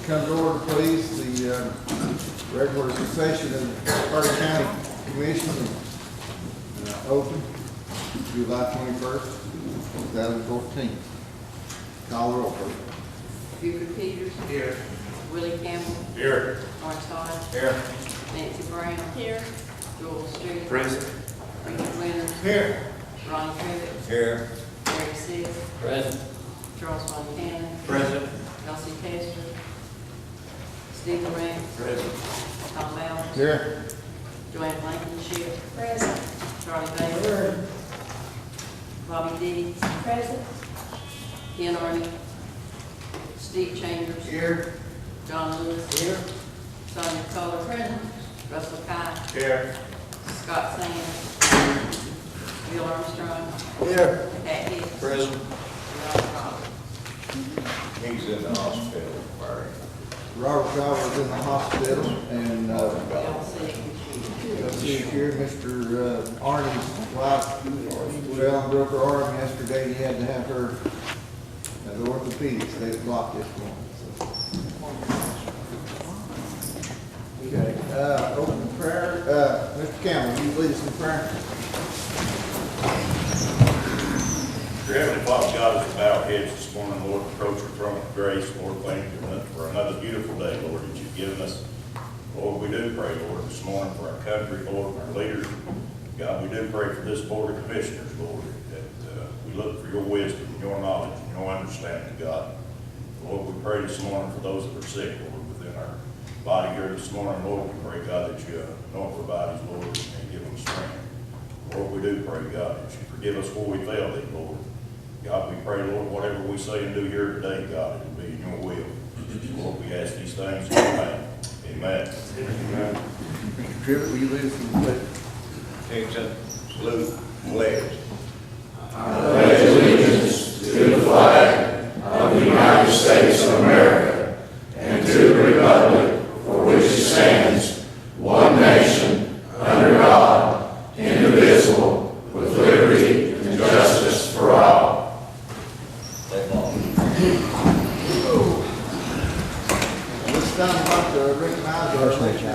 come to order, please. The regular session of the Carter County Commission open July 21st, 2014. Call the roll, please. Buford Peters. Here. Willie Campbell. Here. Lawrence Todd. Here. Nancy Brown. Here. Joel Street. Present. Richard Winters. Here. Ronnie Crivitt. Here. Larry Seed. Present. Charles Montana. Present. Elsie Testor. Steve Ray. Present. Tom Bowers. Here. Joanne Blankenship. Present. Charlie Bailey. Bobby Dees. Present. Ken Arden. Steve Chambers. Here. John Lewis. Here. Sonia Coler. Present. Russell Cott. Here. Scott Sands. Bill Armstrong. Here. Pat Hicks. Present. Robert Goff. He's in the hospital. Robert Shaw was in the hospital, and Y'all sick. let's see here, Mr. Arnie's wife fell and broke her arm yesterday. He had to have her at the orthopedics. They blocked this morning. So. Okay, open prayer. Mr. Campbell, will you lead us in prayer? Dear Heavenly Father, God, as we bow our heads this morning, Lord, approach your throne of grace, Lord, thank you for another beautiful day, Lord, that you've given us. Lord, we do pray, Lord, this morning for our country, Lord, and our leaders. God, we do pray for this board of commissioners, Lord, that we look for your wisdom and your knowledge and your understanding, God. Lord, we pray this morning for those that are sick, Lord, within our body here this morning, Lord. We pray, God, that you anoint their bodies, Lord, and give them strength. Lord, we do pray, God, that you forgive us where we failed thee, Lord. God, we pray, Lord, whatever we say and do here today, God, it will be in your will. Lord, we ask these things in your name. Amen. Mr. Tribbett, will you lead us in prayer? Attention, salute, pledge. I pledge allegiance to the flag of the United States of America and to the republic for which it stands, one nation, under God, indivisible, with liberty and justice for all. This time I'd like to recognize our elected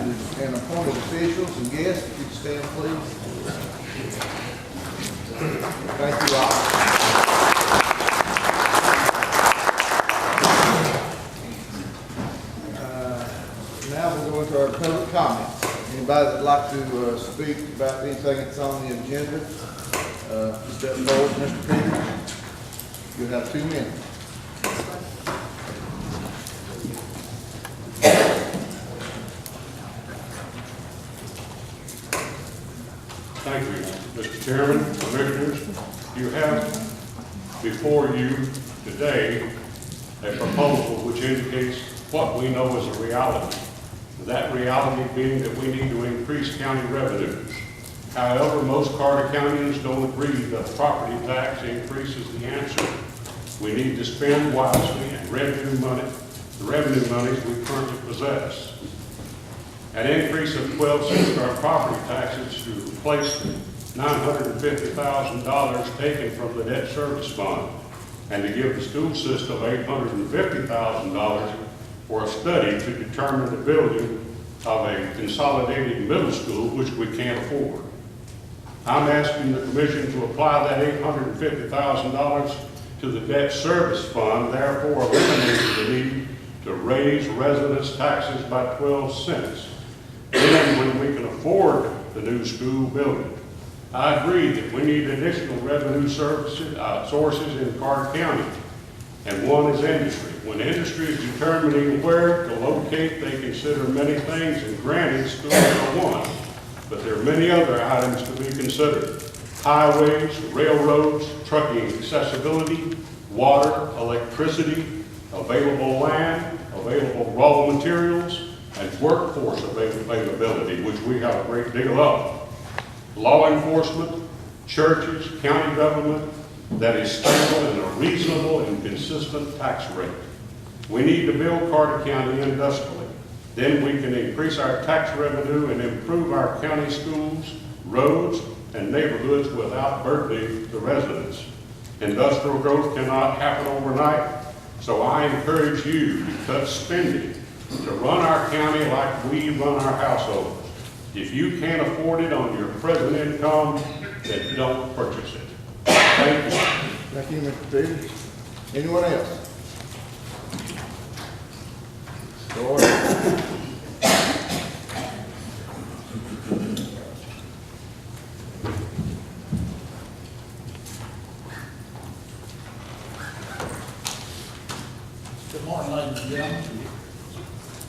and appointed officials and guests. If you'd stand, please. Thank you all. Now we'll go into our public comments. Anybody that'd like to speak about anything that's on the agenda, step forward, Mr. Peters. You'll have 2 minutes. Thank you, Mr. Chairman, Commissioners. You have before you today a proposal which indicates what we know is a reality. That reality being that we need to increase county revenues. However, most Carter Countyans don't agree that property tax increase is the answer. We need to spend wisely and the revenue monies we currently possess. An increase of 12 cents in our property taxes to replace the $950,000 taken from the debt service fund, and to give the school system $850,000 for a study to determine the building of a consolidated middle school, which we can't afford. I'm asking the commission to apply that $850,000 to the debt service fund, therefore eliminating the need to raise residents' taxes by 12 cents. Then when we can afford the new school building. I agree that we need additional revenue sources in Carter County, and one is industry. When industry is determining where to locate, they consider many things, and granted, schools are one, but there are many other items to be considered. Highways, railroads, trucking accessibility, water, electricity, available land, available raw materials, and workforce availability, which we have a great deal of. Law enforcement, churches, county government that is stable and a reasonable and consistent tax rate. We need to build Carter County industrially. Then we can increase our tax revenue and improve our county schools, roads, and neighborhoods without burdening the residents. Industrial growth cannot happen overnight, so I encourage you to cut spending to run our county like we run our households. If you can't afford it on your present income, then don't purchase it. Thank you. Thank you, Mr. Peters. Anyone else? Go order. Good morning, ladies and gentlemen.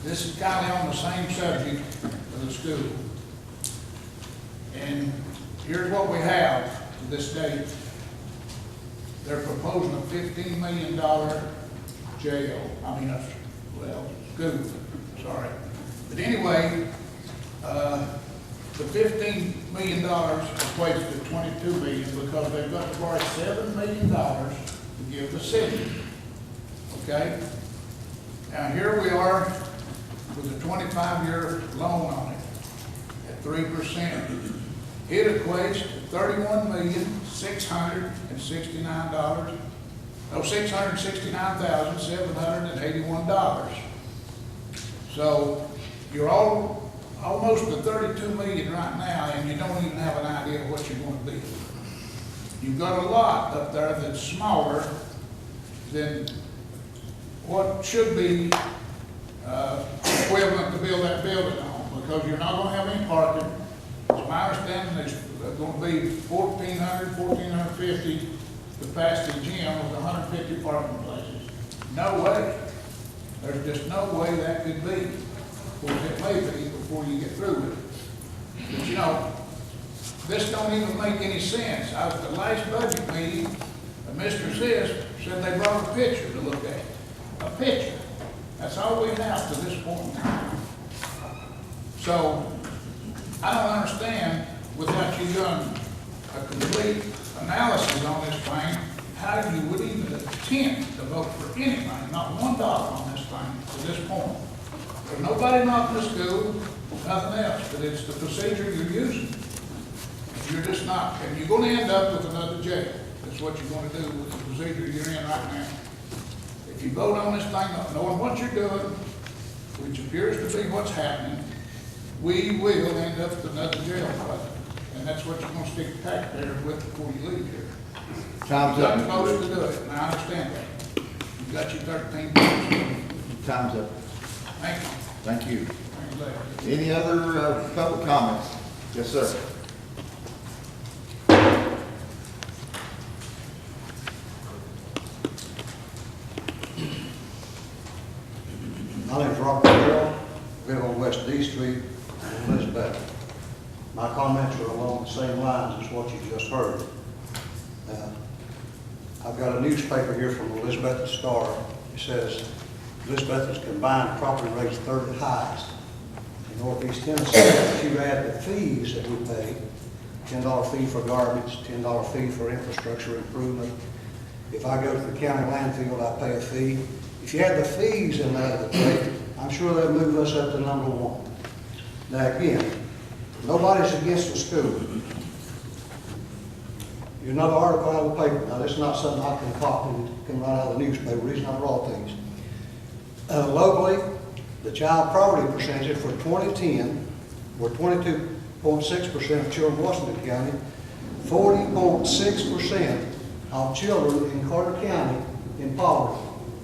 This is kind of on the same subject of the school. And here's what we have to this date. They're proposing a $15 million jail, school, sorry. But anyway, the $15 million equates to $22 million because they've got to borrow $7 million to give the city. Okay? Now, here we are with a 25-year loan on it at 3%. It equates to $669,781. So you're almost to $32 million right now, and you don't even have an idea of what you're going to be. You've got a lot up there that's smaller than what should be equivalent to build that building on, because you're not going to have any parking. It's my understanding there's going to be 1,450 capacity gym with 150 parking places. No way. There's just no way that could be. Of course, it may be before you get through with it. But you know, this don't even make any sense. I was at the last budget meeting, and Mr. Sis said they brought a picture to look at. A picture. That's all we have to this point in time. So, I don't understand, without you doing a complete analysis on this thing, how you would even attempt to vote for anything, not $1 on this thing to this point. There's nobody knocking the school, nothing else, but it's the procedure you're using. You're just not, and you're gonna end up with another jail. That's what you're gonna do with the procedure you're in right now. If you vote on this thing, not knowing what you're doing, which appears to be what's happening, we will end up with another jail project. And that's what you're gonna stick taxpayers with before you leave here. Time's You're up. not supposed to do it, and I understand that. You've got your 13 days. Time's up. Thank you. Thank you. Thank you, Larry. Any other public comments? Yes, sir. My name is Robert Carroll, live on West D Street in Elizabeth. My comments are along the same lines as what you just heard. I've got a newspaper here from Elizabeth Star. It says, Elizabeth's combined property rates third highest in Northeast Tennessee. If you add the fees that we pay, $10 fee for garbage, $10 fee for infrastructure improvement. If I go to the county landfill, I pay a fee. If you add the fees in that of the rate, I'm sure they'll move us up to number one. Now again, nobody's against the school. Another article out of the paper. Now this is not something I can copy and can write out of the newspaper. The reason I brought these. Locally, the child poverty percentages for 2010 were 22.6% of children in Washington County, 40.6% of children in Carter County in poverty.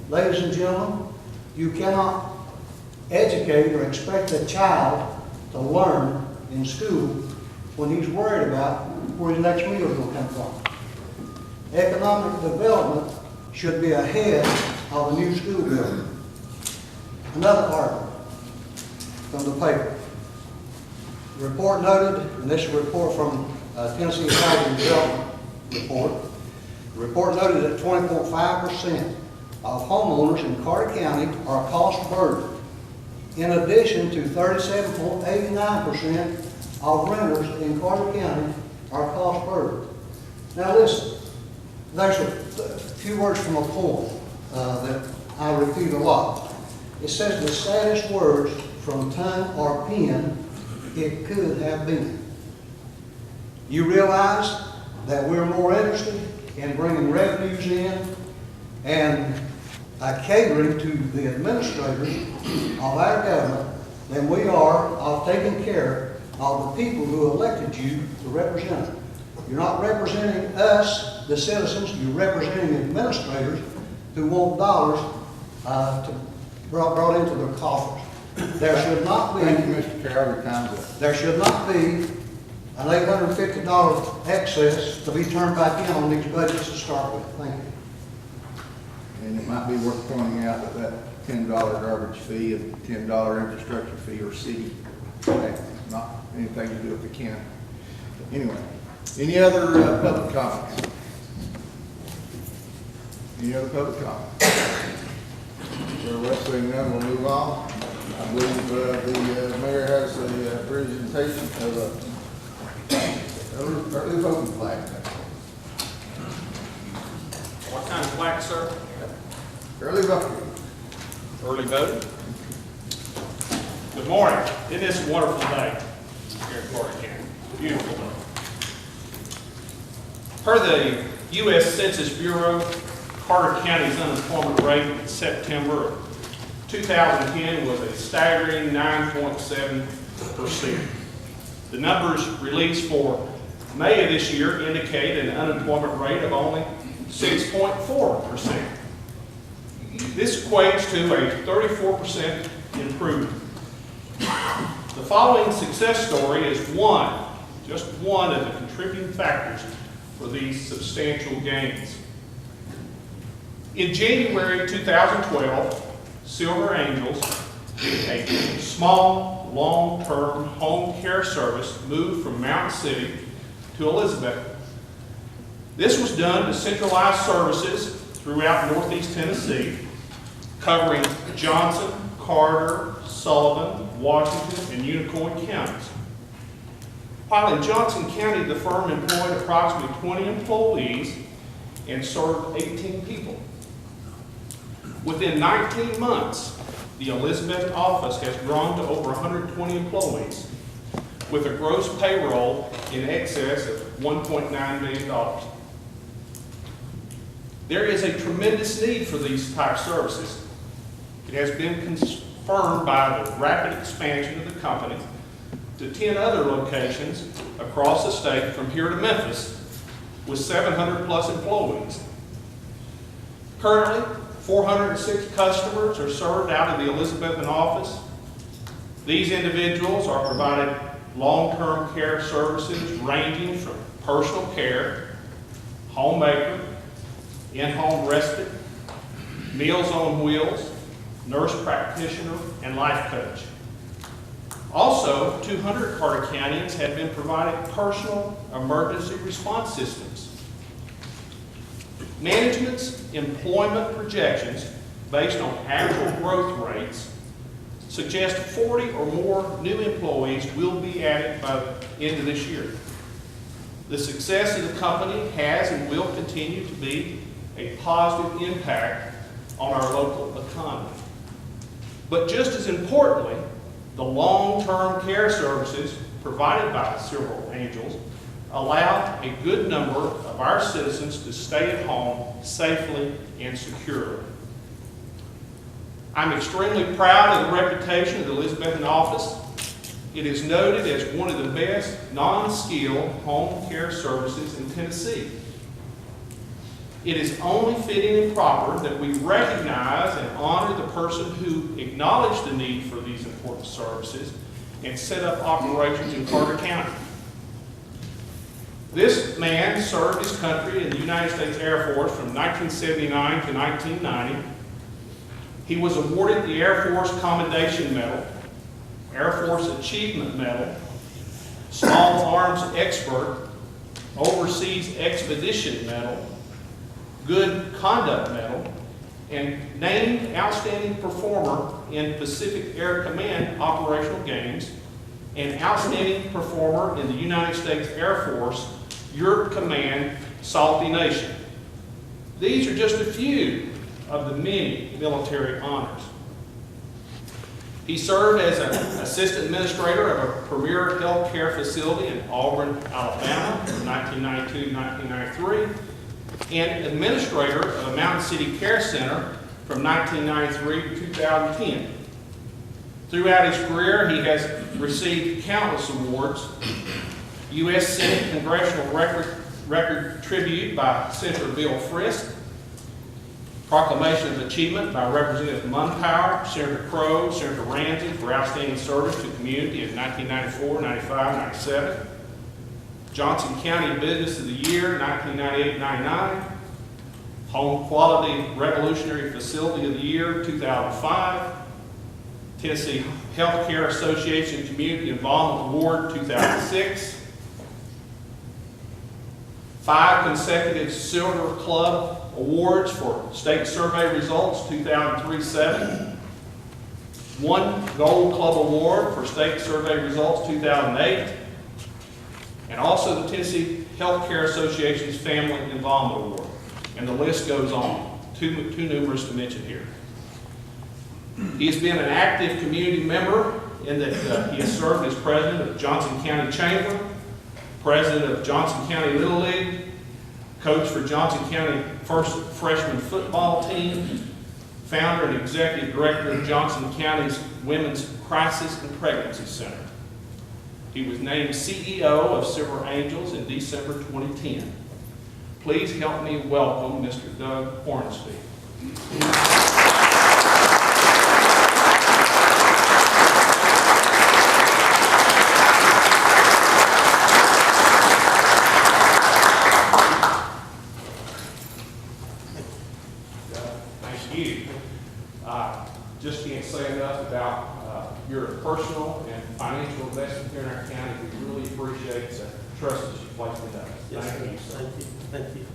Ladies and gentlemen, you cannot educate or expect a child to learn in school when he's worried about where his next meal is going to come from. Economic development should be ahead of a new school building. Another article from the paper. The report noted, and this is a report from Tennessee Housing Development Report. The report noted that 20.5% of homeowners in Carter County are cost burdened, in addition to 37.89% of renters in Carter County are cost burdened. Now listen, there's a few words from a poem that I repeat a lot. It says, the saddest words from tongue or pen it could have been. You realize that we're more interested in bringing revenues in and catering to the administrators of our government than we are of taking care of the people who elected you to represent them. You're not representing us, the citizens, you're representing administrators who want dollars brought into their coffers. There should not be. Thank you, Mr. Carroll, your time's up. There should not be an $850 excess to be turned back in on these budgets to start with. Thank you. And it might be worth pointing out that that $10 garbage fee and $10 infrastructure fee are city taxes, not anything to do with the county. Anyway, any other public comments? Any other public comments? Very well, seeing none, we'll move on. I believe the mayor has a presentation of a early voting flag. What kind of flag, sir? Early voting. Early voting? Good morning. It is a wonderful day here in Carter County. Beautiful day. Per the U.S. Census Bureau, Carter County's unemployment rate in September of 2010 was a staggering 9.7%. The numbers released for May of this year indicate an unemployment rate of only 6.4%. This equates to a 34% improvement. The following success story is just one of the contributing factors for these substantial gains. In January 2012, Silver Angels, a small, long-term home care service, moved from Mountain City to Elizabeth. This was done to centralize services throughout Northeast Tennessee, covering Johnson, Carter, Sullivan, Washington, and Unicoi counties. While in Johnson County, the firm employed approximately 20 employees and served 18 people. Within 19 months, the Elizabeth office has grown to over 120 employees, with a gross payroll in excess of $1.9 million. There is a tremendous need for these type services. It has been confirmed by the rapid expansion of the company to 10 other locations across the state from here to Memphis, with 700 plus employees. Currently, 406 customers are served out of the Elizabethan office. These individuals are provided long-term care services ranging from personal care, homemaker, in-home respite, Meals on Wheels, nurse practitioner, and life coach. Also, 200 Carter Countyans have been provided personal emergency response systems. Management's employment projections, based on actual growth rates, suggest 40 or more new employees will be added by the end of this year. The success of the company has and will continue to be a positive impact on our local economy. But just as importantly, the long-term care services provided by Silver Angels allow a good number of our citizens to stay at home safely and securely. I'm extremely proud of the reputation of the Elizabethan office. It is noted as one of the best non-skilled home care services in Tennessee. It is only fitting and proper that we recognize and honor the person who acknowledged the need for these important services and set up operations in Carter County. This man served his country in the United States Air Force from 1979 to 1990. He was awarded the Air Force Commendation Medal, Air Force Achievement Medal, Small Arms Expert, Overseas Expedition Medal, Good Conduct Medal, and named Outstanding Performer in Pacific Air Command Operational Games, and Outstanding Performer in the United States Air Force Europe Command Salty Nation. These are just a few of the many military honors. He served as an assistant administrator of a premier health care facility in Auburn, Alabama from 1992 to 1993, and administrator of a Mountain City Care Center from 1993 to 2010. Throughout his career, he has received countless awards. U.S. Senate Congressional Record Tribute by Senator Bill Frist, Proclamation of Achievement by Representative Munpower, Senator Crow, Senator Ramsey for outstanding service to the community in 1994, 95, 97. Johnson County Business of the Year, 1998-99. Home Quality Revolutionary Facility of the Year, 2005. Tennessee Healthcare Association Community Involvement Award, 2006. 5 consecutive Silver Club Awards for State Survey Results, 2003-07. 1 Gold Club Award for State Survey Results, 2008. And also the Tennessee Healthcare Association's Family Involvement Award. And the list goes on, too numerous to mention here. He's been an active community member in that he has served as president of Johnson County Chamber, president of Johnson County Little League, coach for Johnson County first freshman football team, founder and executive director of Johnson County's Women's Crisis and Pregnancy Center. He was named CEO of Silver Angels in December 2010. Please help me welcome Mr. Doug Hornsby. Just can't say enough about your personal and financial investment here in our county. We really appreciate the trust that you placed in us. Yes, Thank you, sir. Thank you. Thank you.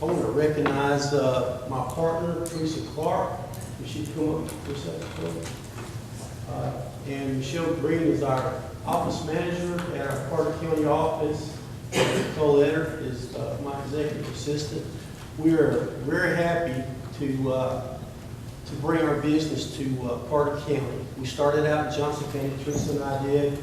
I want to recognize my partner, Teresa Clark. If she'd come up for a second, please. And Michelle Green is our office manager at our Carter County office. Cole Etter is my executive assistant. We are very happy to bring our business to Carter County. We started out in Johnson County, Teresa and I did,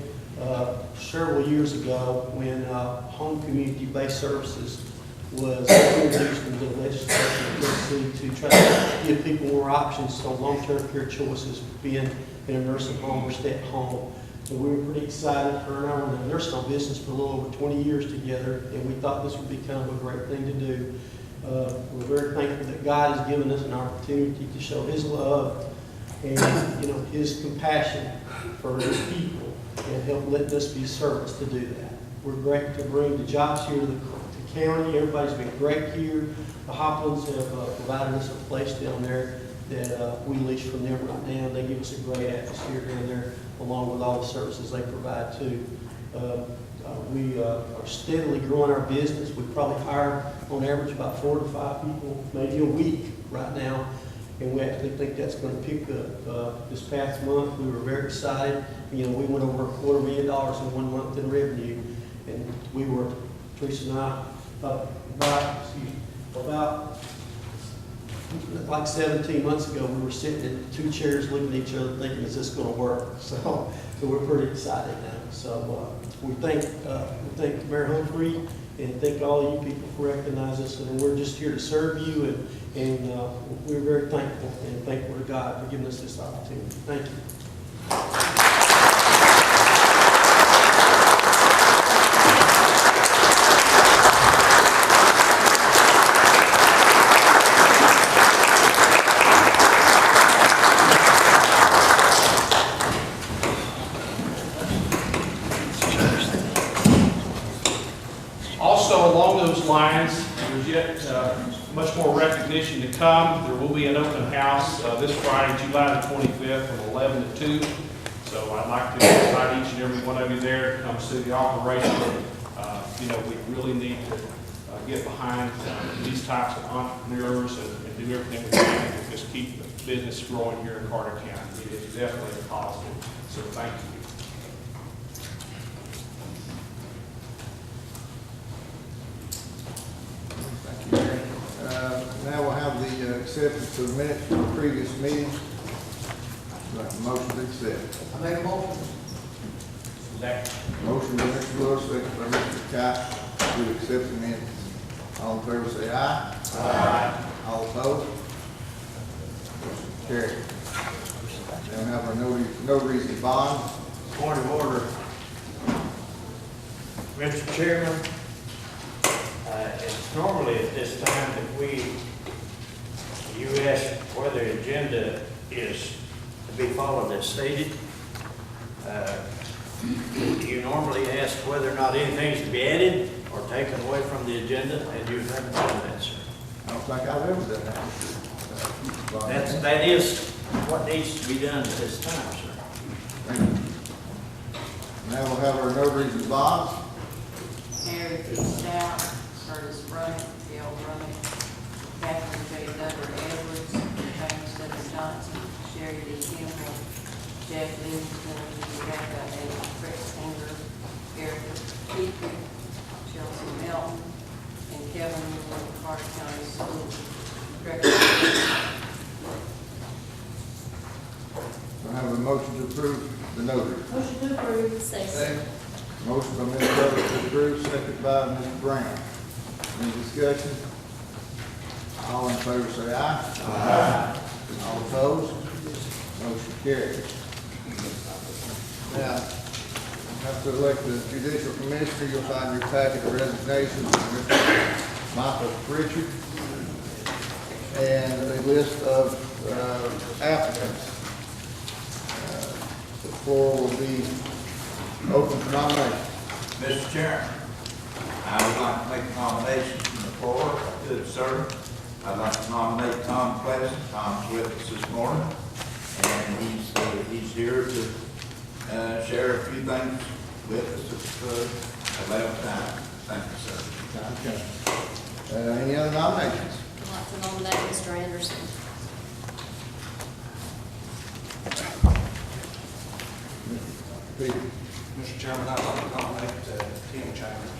several years ago when home community-based services was introduced into the legislature in Tennessee to try to give people more options on long-term care choices, being in a nursing home or stay at home. And we were pretty excited. Her and I were in the nursing home business for a little over 20 years together, and we thought this would be kind of a great thing to do. We're very thankful that God has given us an opportunity to show His love and His compassion for His people and help let us be servants to do that. We're great to bring the jobs here to the county. Everybody's been great here. The Hoplands have provided us a place down there that we lease from them right now. They give us a great atmosphere down there, along with all the services they provide too. We are steadily growing our business. We probably hire on average about 4 to 5 people, maybe a week right now, and we actually think that's going to pick up. This past month, we were very excited. We went over $250,000 in 1 month in revenue, and we were, Teresa and I, about like 17 months ago, we were sitting in 2 chairs looking at each other thinking, is this going to work? So we're pretty excited now. So we thank Mayor Humphrey and thank all you people for recognizing us. And we're just here to serve you, and we're very thankful and thankful to God for giving us this opportunity. Thank you. Lines. There's yet much more recognition to come. There will be an open house this Friday, July the 25th from 11 to 2. So I'd like to invite each and every one of you there to come see the operation. We really need to get behind these types of entrepreneurs and do everything we can to just keep the business growing here in Carter County. It is definitely a positive. So thank you. Now we'll have the acceptance of minutes from the previous meeting. Like a motion to accept. I make a motion. Motion by Mr. Lewis, second by Mr. Cox to accept the minutes. All in favor say aye. Aye. All opposed? Motion carried. Then we have our notaries and bonds. Point of order. Mr. Chairman, it's normally at this time that you ask whether the agenda is to be followed as stated. You normally ask whether or not anything's to be added or taken away from the agenda, and you haven't done that, sir. I don't think I've ever done that. That is what needs to be done at this time, sir. Thank you. Now we'll have our notaries and bonds. Mary P. Stout, Curtis Brunt, Bill Brunt, Catherine J. Duggar Edwards, James W. Johnson, Sherry D. Kimball, Jeff Livingston, Rebecca A. Fritzinger, Erica Keefe, Chelsea Melton, and Kevin Moore, Carter County School Director. We'll have a motion to approve the notary. Motion to approve. Second. Motion by Ms. Butler to approve, second by Ms. Brown. Any discussion? All in favor say aye. Aye. All opposed? Motion carries. Now, we have to elect the judicial commissioner. You'll find your packet of resignations from Mr. Michael Pritchard and a list of applicants. The floor will be open for nomination. Mr. Chairman, I would like to make a nomination from the floor, if I could, sir. I'd like to nominate Tom Pleasant. Tom's with us this morning, and he's here to share a few things with us at 11 time. Thank you, sir. Any other nominations? I'd like to nominate Mr. Anderson. Peter. Mr. Chairman, I'd like to nominate Tim Chambers.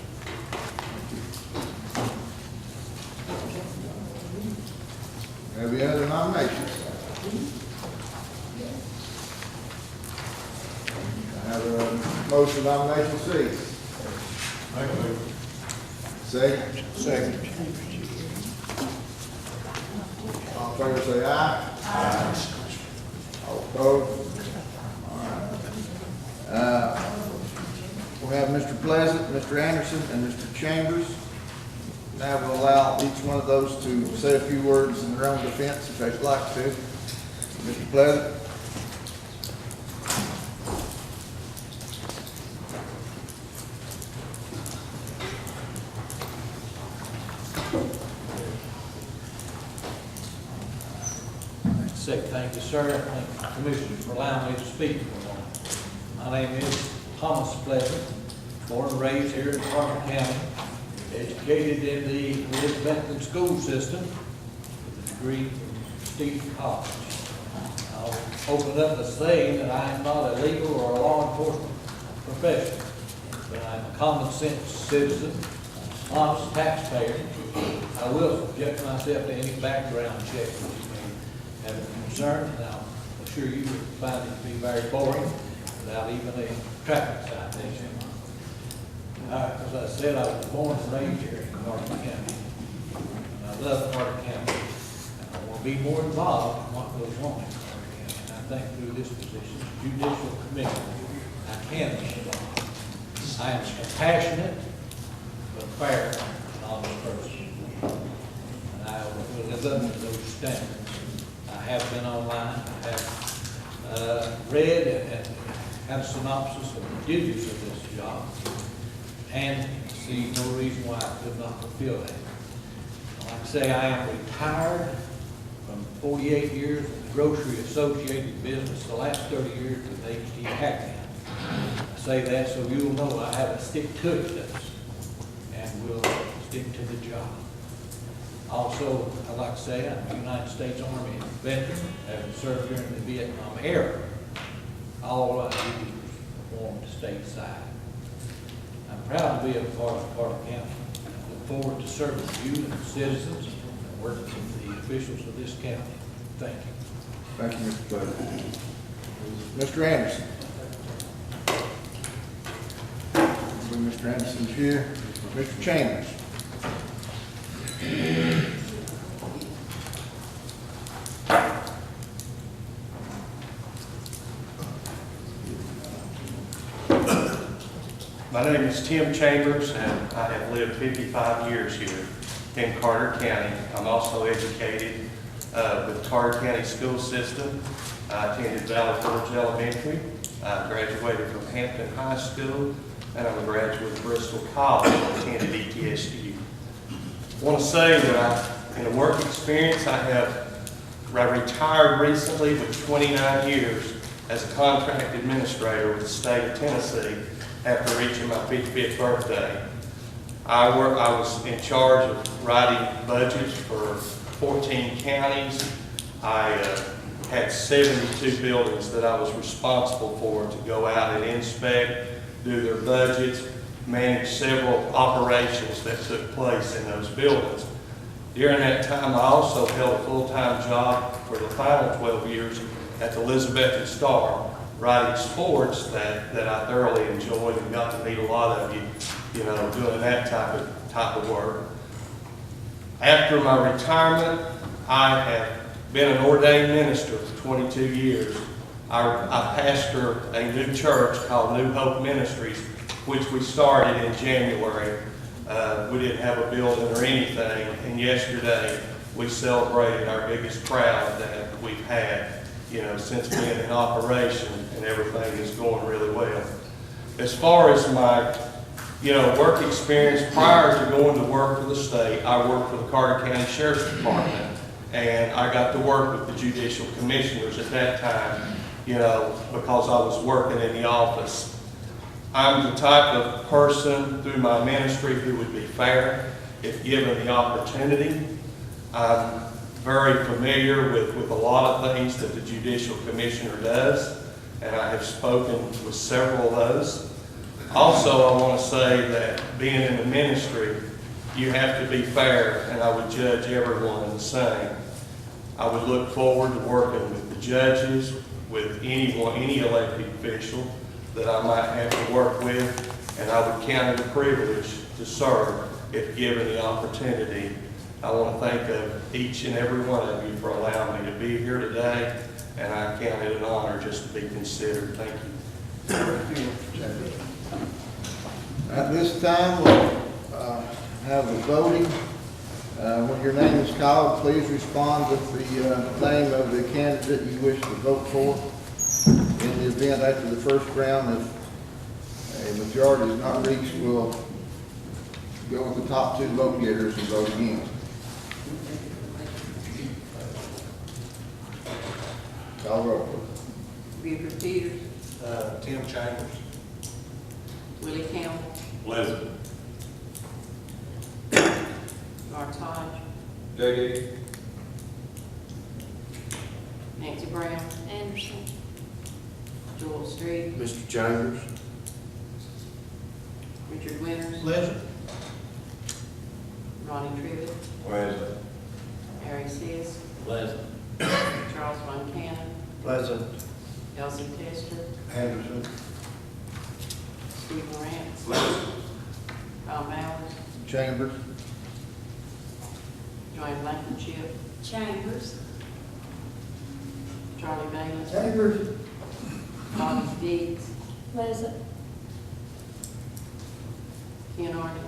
Any other nominations? I have a motion nomination C. Second. Second. All in favor say aye. Aye. All opposed? All right. We have Mr. Pleasant, Mr. Anderson, and Mr. Chambers. Now we'll allow each one of those to say a few words in their own defense if they'd like to. Mr. Pleasant. Thank you, sir. Thank the commissioners for allowing me to speak for a moment. My name is Thomas Pleasant, born and raised here in Carter County, educated in the Elizabethton school system with a degree from Stephen College. I'll open up by saying that I am not a legal or a law enforcement professional, but I'm a common sense citizen, honest taxpayer. I will subject myself to any background check that you may have a concern, and I'll assure you will find it to be very boring without even a traffic citation. As I said, I was born and raised here in Carter County, and I love Carter County. And I want to be more involved in what goes on in Carter County, and I think through this position, judicial commissioner, I can be involved. I am a compassionate but fair and honest person, and I will live up to those standards. I have been online, I have read and had a synopsis of the duties of this job, and see no reason why I could not fulfill that. Like I say, I am retired from 48 years in the grocery associated business, the last 30 years with H.D. Hackman. I say that so you'll know I have a stick-to-it-ness and will stick to the job. Also, I'd like to say I'm a United States Army veteran, having served during the Vietnam era. All our duties performed stateside. I'm proud to be a part of Carter County. I look forward to serving you and the citizens and working with the officials of this county. Thank you. Thank you, Mr. Pleasant. Mr. Anderson. Mr. Anderson's here. Mr. Chambers. My name is Tim Chambers, and I have lived 55 years here in Carter County. I'm also educated with Carter County School System. I attended Valley Forge Elementary. I graduated from Hampton High School, and I'm a graduate of Bristol College and attended ETSU. I want to say that in a work experience, I retired recently with 29 years as a contract administrator with the state of Tennessee after reaching my 55th birthday. I was in charge of writing budgets for 14 counties. I had 72 buildings that I was responsible for to go out and inspect, do their budgets, manage several operations that took place in those buildings. During that time, I also held a full-time job for the final 12 years at the Elizabethan Star, writing sports that I thoroughly enjoyed and got to meet a lot of you know, doing that type of work. After my retirement, I have been an ordained minister for 22 years. I pastor a new church called New Hope Ministries, which we started in January. We didn't have a building or anything, and yesterday we celebrated our biggest crowd that we've had, you know, since being in operation, and everything is going really well. As far as my, you know, work experience prior to going to work for the state, I worked for the Carter County Sheriff's Department, and I got to work with the judicial commissioners at that time, you know, because I was working in the office. I'm the type of person through my ministry who would be fair if given the opportunity. I'm very familiar with a lot of things that the judicial commissioner does, and I have spoken with several of those. Also, I want to say that being in the ministry, you have to be fair, and I would judge everyone the same. I would look forward to working with the judges, with anyone, any elected official that I might have to work with, and I would count it a privilege to serve if given the opportunity. I want to thank each and every one of you for allowing me to be here today, and I count it an honor just to be considered. Thank you. Thank you, Mr. Chambers. At this time, we'll have the voting. When your name is called, please respond with the name of the candidate you wish to vote for. In the event after the first round, if a majority is not reached, we'll go with the top two vote getters and vote again. Call roll. Buford Peters, Tim Chambers. Willie Campbell, Pleasant. Lawrence Hodge, J.D. Nancy Brown, Anderson. Joel Street, Mr. Chambers. Richard Winters, Pleasant. Ronnie Tribbett, Pleasant. Harry Seas, Pleasant. Charles Von Cannon, Pleasant. Elsie Tester, Anderson. Steve Morantz, Kyle Bowers, Chambers. Joanne Blankenship, Chambers. Charlie Bailey, Chambers. Bobby Dees, Pleasant. Ken Arden,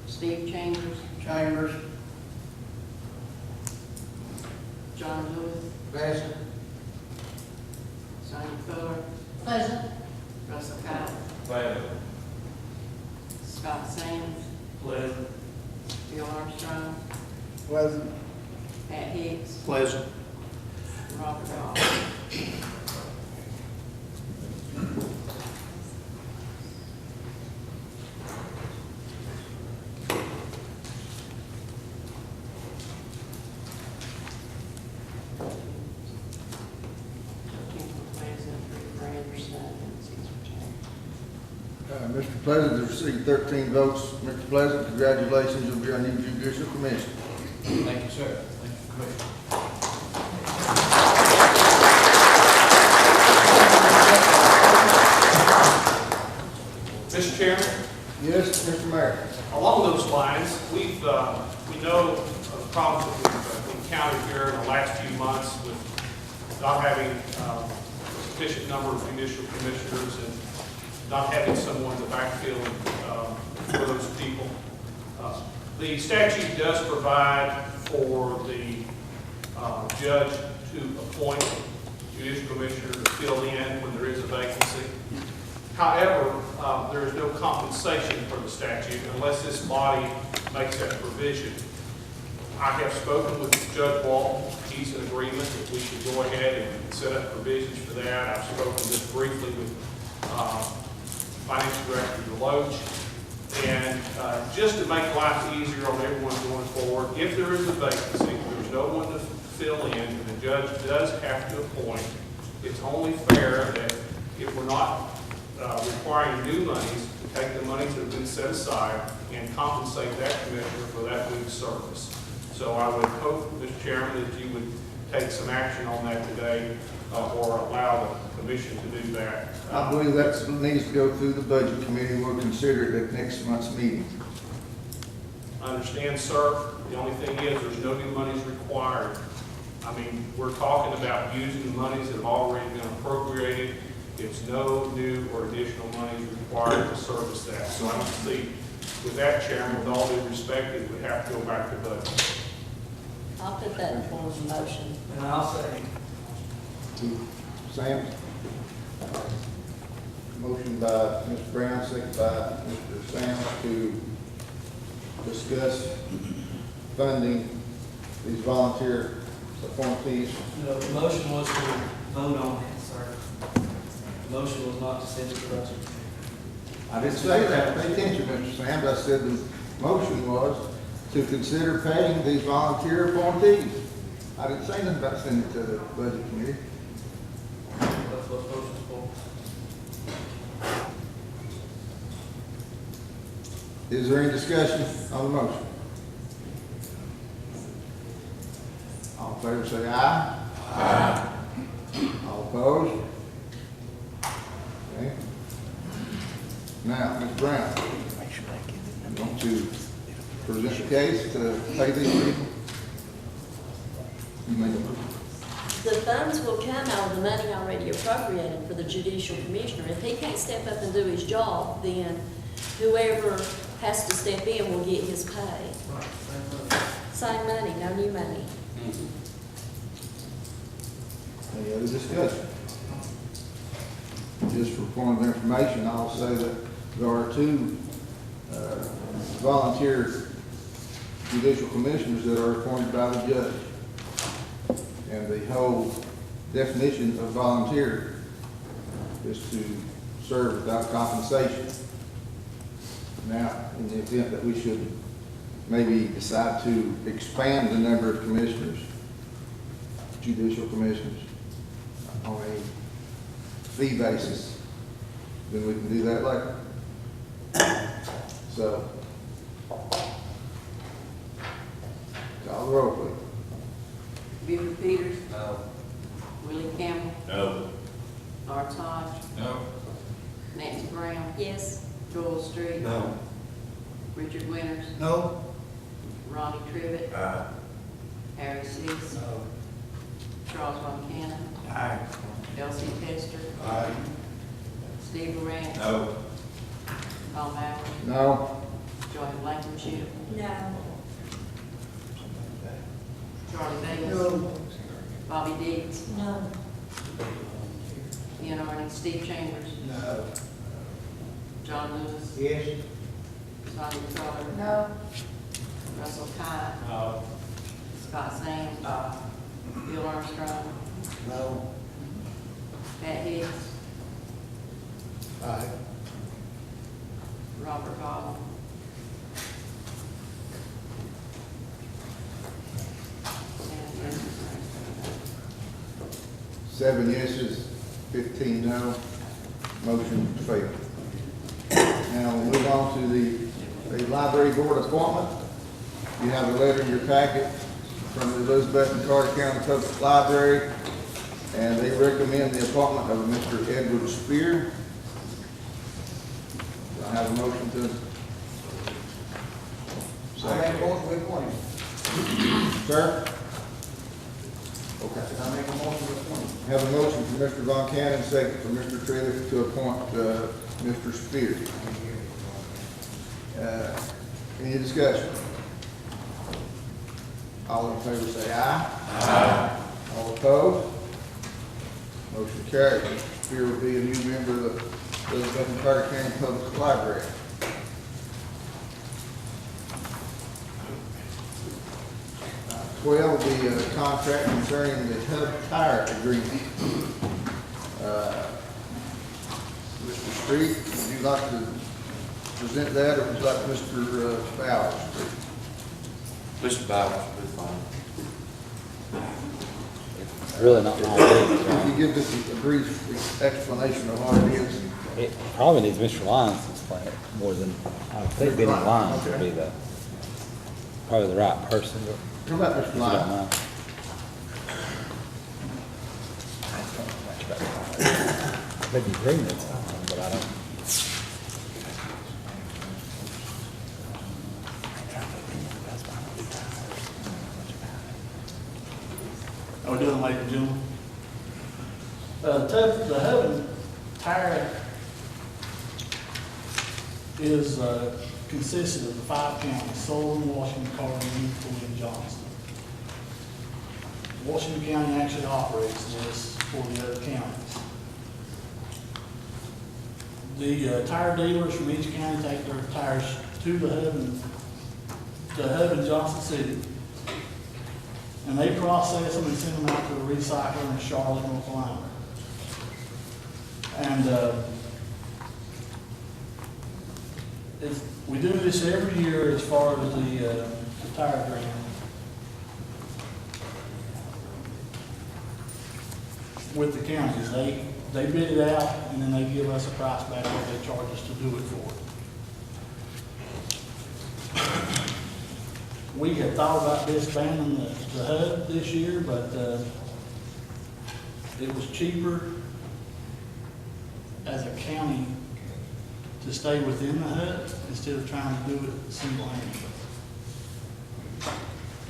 Steve Chambers, Chambers. John Lewis, Pleasant. Sonia Fuller, Pleasant. Russell Cott, Pleasant. Scott Sands, Pleasant. Bill Armstrong, Pleasant. Pat Hicks, Pleasant. and Robert Goff. Mr. Pleasant has received 13 votes. Mr. Pleasant, congratulations, you'll be our new judicial commissioner. Thank you, sir. Thank you. commission. Mr. Chairman, Yes, Mr. Mayor. along those lines, we know of the problems that we've encountered here in the last few months with not having a sufficient number of judicial commissioners and not having someone to backfill for those people. The statute does provide for the judge to appoint judicial commissioner to fill in when there is a vacancy. However, there is no compensation for the statute unless this body makes that provision. I have spoken with Judge Walton. He's in agreement that we should go ahead and set up provisions for that. I've spoken just briefly with Financial Director Deloach. And just to make life easier on everyone going forward, if there is a vacancy, there's no one to fill in, and the judge does have to appoint, it's only fair that if we're not requiring new monies, to take the monies that have been set aside and compensate that commissioner for that week's service. So I would hope, Mr. Chairman, that you would take some action on that today, or allow the commission to do that. I believe that needs to go through the budget committee. We'll consider it at next month's meeting. I understand, sir. The only thing is, there's no new monies required. I mean, we're talking about using the monies that have already been appropriated. It's no new or additional monies required to service that. So I don't see, with that, Chairman, with all due respect, it would have to go back to budget. I'll put that in form of a motion. And I'll say, Sam? Motion by Mr. Brown, second by Mr. Sam to discuss funding these volunteer appointees. no, the motion was to vote on it, sir. The motion was not to send it to budget. I didn't say that. Pay attention, Mr. Sam. I said the motion was to consider paying these volunteer appointees. I didn't say nothing about sending it to the budget committee. That's what the motion's for. Is there any discussion on the motion? All in favor say aye. Aye. All opposed? Okay. Now, Ms. Brown, you want to present the case to pay these people? You make a motion. The funds will come out of the money already appropriated for the judicial commissioner. If he can't step up and do his job, then whoever has to step in will get his pay. Same money, no new money. Any other discussion? Just for point of information, I'll say that there are two volunteer judicial commissioners that are appointed by the judge. And the whole definition of volunteer is to serve without compensation. Now, in the event that we should maybe decide to expand the number of commissioners, judicial commissioners, on a fee basis, then we can do that later. So, call the roll, please. Buford Peters. No. Willie Campbell. No. Lawrence Hodge. No. Nancy Brown. Yes. Joel Street. No. Richard Winters. No. Ronnie Trivet. Aye. Harry Seas. No. Charles Von Cannon. Aye. Elsie Tester. Aye. Steve Grant. No. Tom Allen. No. Joy Blankenship. No. Charlie Davis. No. Bobby Dees. No. Ian Arden. Steve Chambers. No. John Lewis. Yes. Sonia Cutler. No. Russell Cott. No. Scott Sands. Bill Armstrong. No. Pat Hicks. Aye. Robert Goff. And 7 yeses, 15 no, motion failed. Now we'll move on to the library board appointment. You have a letter in your packet from the Elizabeth and Carter County Public Library, and they recommend the appointment of Mr. Edward Spear. Do I have a motion to? I make a motion to appoint him. Sir? Okay. I make a motion to appoint him. Have a motion from Mr. Von Cannon, second from Mr. Triliff to appoint Mr. Spear. Any discussion? All in favor say aye. Aye. All opposed? Motion carried. Mr. Spear will be a new member of the Elizabeth and Carter County Public Library. Will be a contract concerning the Hub Tire Agreement. Mr. Street, would you like to present that, or would you like Mr. Bowers? Mr. Bowers would be fine. Really not my business, Can right? you give us a brief explanation of what it is? It probably needs Mr. Lyons to explain it more than, I would think Benny Lyons would be probably the right person. How about Mr. If you don't Lyons? mind. Maybe agreements, but I don't. How we doing, ladies and gentlemen? The Hub and Tire is consisted of the 5 counties: Sullivan, Washington, Carter, Newport, and Johnston. Washington County actually operates this for the other counties. The tire dealers from each county take their tires to the Hub in Johnson City, and they process them and send them out to a recycler in Charlotte, North Carolina. And we do this every year as far as the tire grant. With the counties, they bid it out, and then they give us a price back what they charge us to do it for. We had thought about disbanding the Hub this year, but it was cheaper as a county to stay within the Hub instead of trying to do it single-handedly.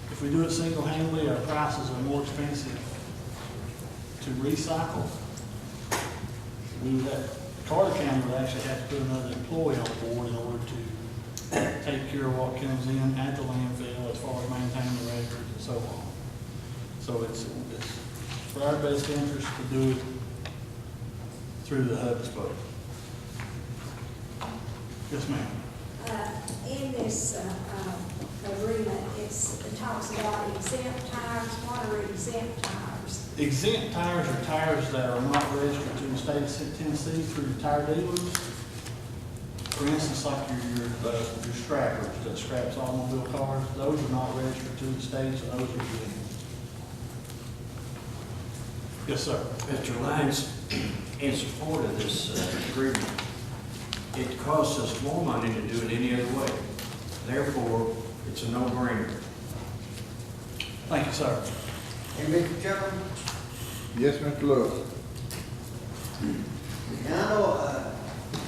If we do it single-handedly, our prices are more expensive to recycle. Carter County would actually have to put another employee on board in order to take care of what comes in at the landfill as far as maintaining the records and so on. So it's for our best interest to do it through the Hub disposal. Yes, ma'am. In this agreement, it talks about exempt tires. What are exempt tires? Exempt tires are tires that are not registered to the state of Tennessee through the tire dealers. For instance, like your strappers that straps automobile cars, those are not registered to the state, so those are exempt. Yes, sir. Mr. Lyons, in support of this agreement, it costs us more money to do it any other way. Therefore, it's a no-brainer. Thank you, sir. And Mr. Chairman, Yes, Mr. Lewis. and I know,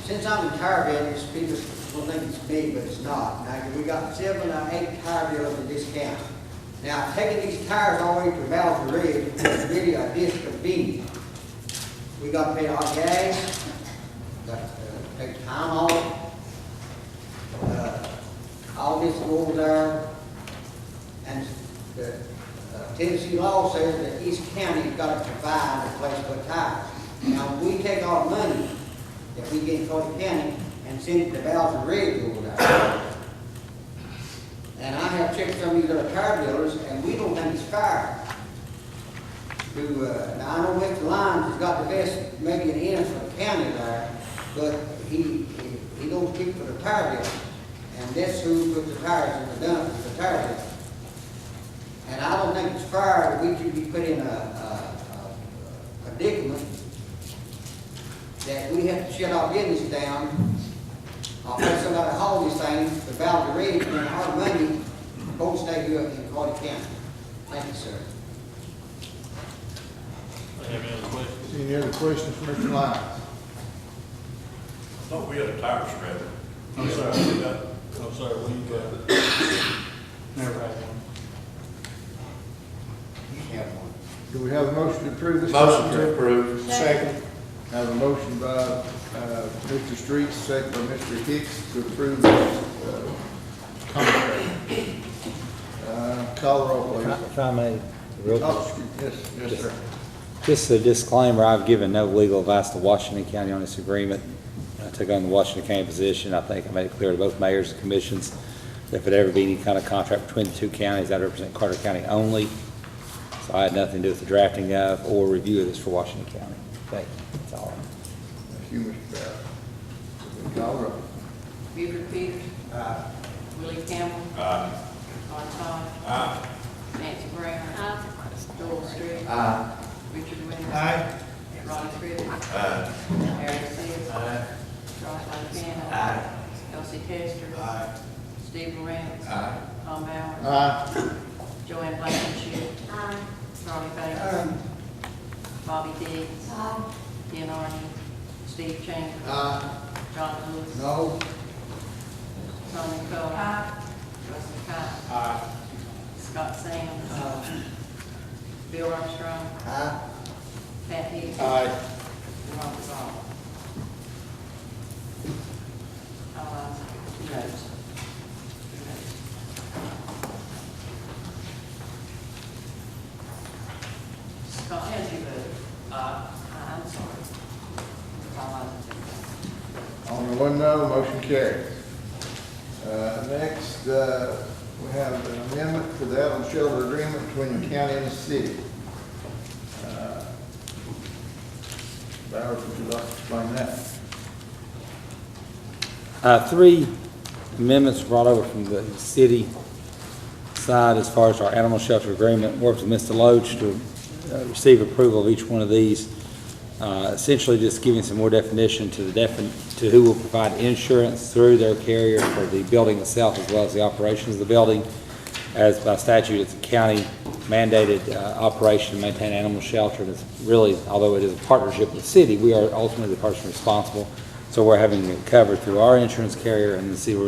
since I'm in tire business, people will think it's big, but it's not. Now, we got 7 or 8 tire dealers in this county. Now, taking these tires all the way to Valley Ridge is really a disconvenience. We got to pay our gas, got to take time off. All this goes there, and the Tennessee law says that each county's got to provide a place to put tires. Now, we take our money that we get in Carter County and send it to Valley Ridge over there. And I have checked some of these other tire dealers, and we don't think it's fair. Now, I know Mr. Lyons has got the best, maybe an end for the county there, but he don't speak for the tire dealers. And that's who puts the tires in the dump, is the tire dealer. And I don't think it's fair that we should be put in a predicament that we have to shut our business down, or pay somebody to haul these things to Valley Ridge, and our money won't stay here in Carter County. Thank you, sir. Have any other questions? Any other questions for Mr. Lyons? Thought we had a tire shredder. No, sir. No, sir, we, never had one. You have one. Do we have a motion to approve this? Motion to approve. Second. Have a motion by Mr. Street, second by Mr. Hicks to approve this contract. Call the roll, please. If I may, real quick. Oh, yes, sir. Just a disclaimer, I've given no legal advice to Washington County on this agreement. I took on the Washington County position. I think I made it clear to both mayors and commissions that if it ever be any kind of contract between the two counties, I'd represent Carter County only. So I had nothing to do with the drafting of or review of this for Washington County. Thank you. That's all. Thank you, Mr. Ballard. Call the roll. Buford Peters. Willie Campbell. Ron Todd. Nancy Brown. Joel Street. Richard Winters. Ronnie Crivitt. Harry Seas. Charles Montana. Elsie Testor. Steve Morant. Tom Bowers. Joanne Blankenship. Charlie Bates. Bobby Diggs. Ken Arden. Steve Chambers. John Lewis. No. Sonia Coler. Russell Cott. Scott Sands. Bill Armstrong. Pat Hicks. And Ron Gonzalez. Two votes. Scott, how did you vote? I'm sorry. All ayes. Only one no, motion carries. Next, we have an amendment to the Allen Shelter Agreement between the county and the city. Bowers, would you like to explain that? 3 amendments brought over from the city side as far as our animal shelter agreement. Worked with Mr. Loach to receive approval of each one of these. Essentially just giving some more definition to to who will provide insurance through their carrier for the building itself as well as the operations of the building. As by statute, it's a county mandated operation to maintain animal shelter. And it's really, although it is a partnership with the city, we are ultimately the person responsible. So we're having it covered through our insurance carrier, and the city will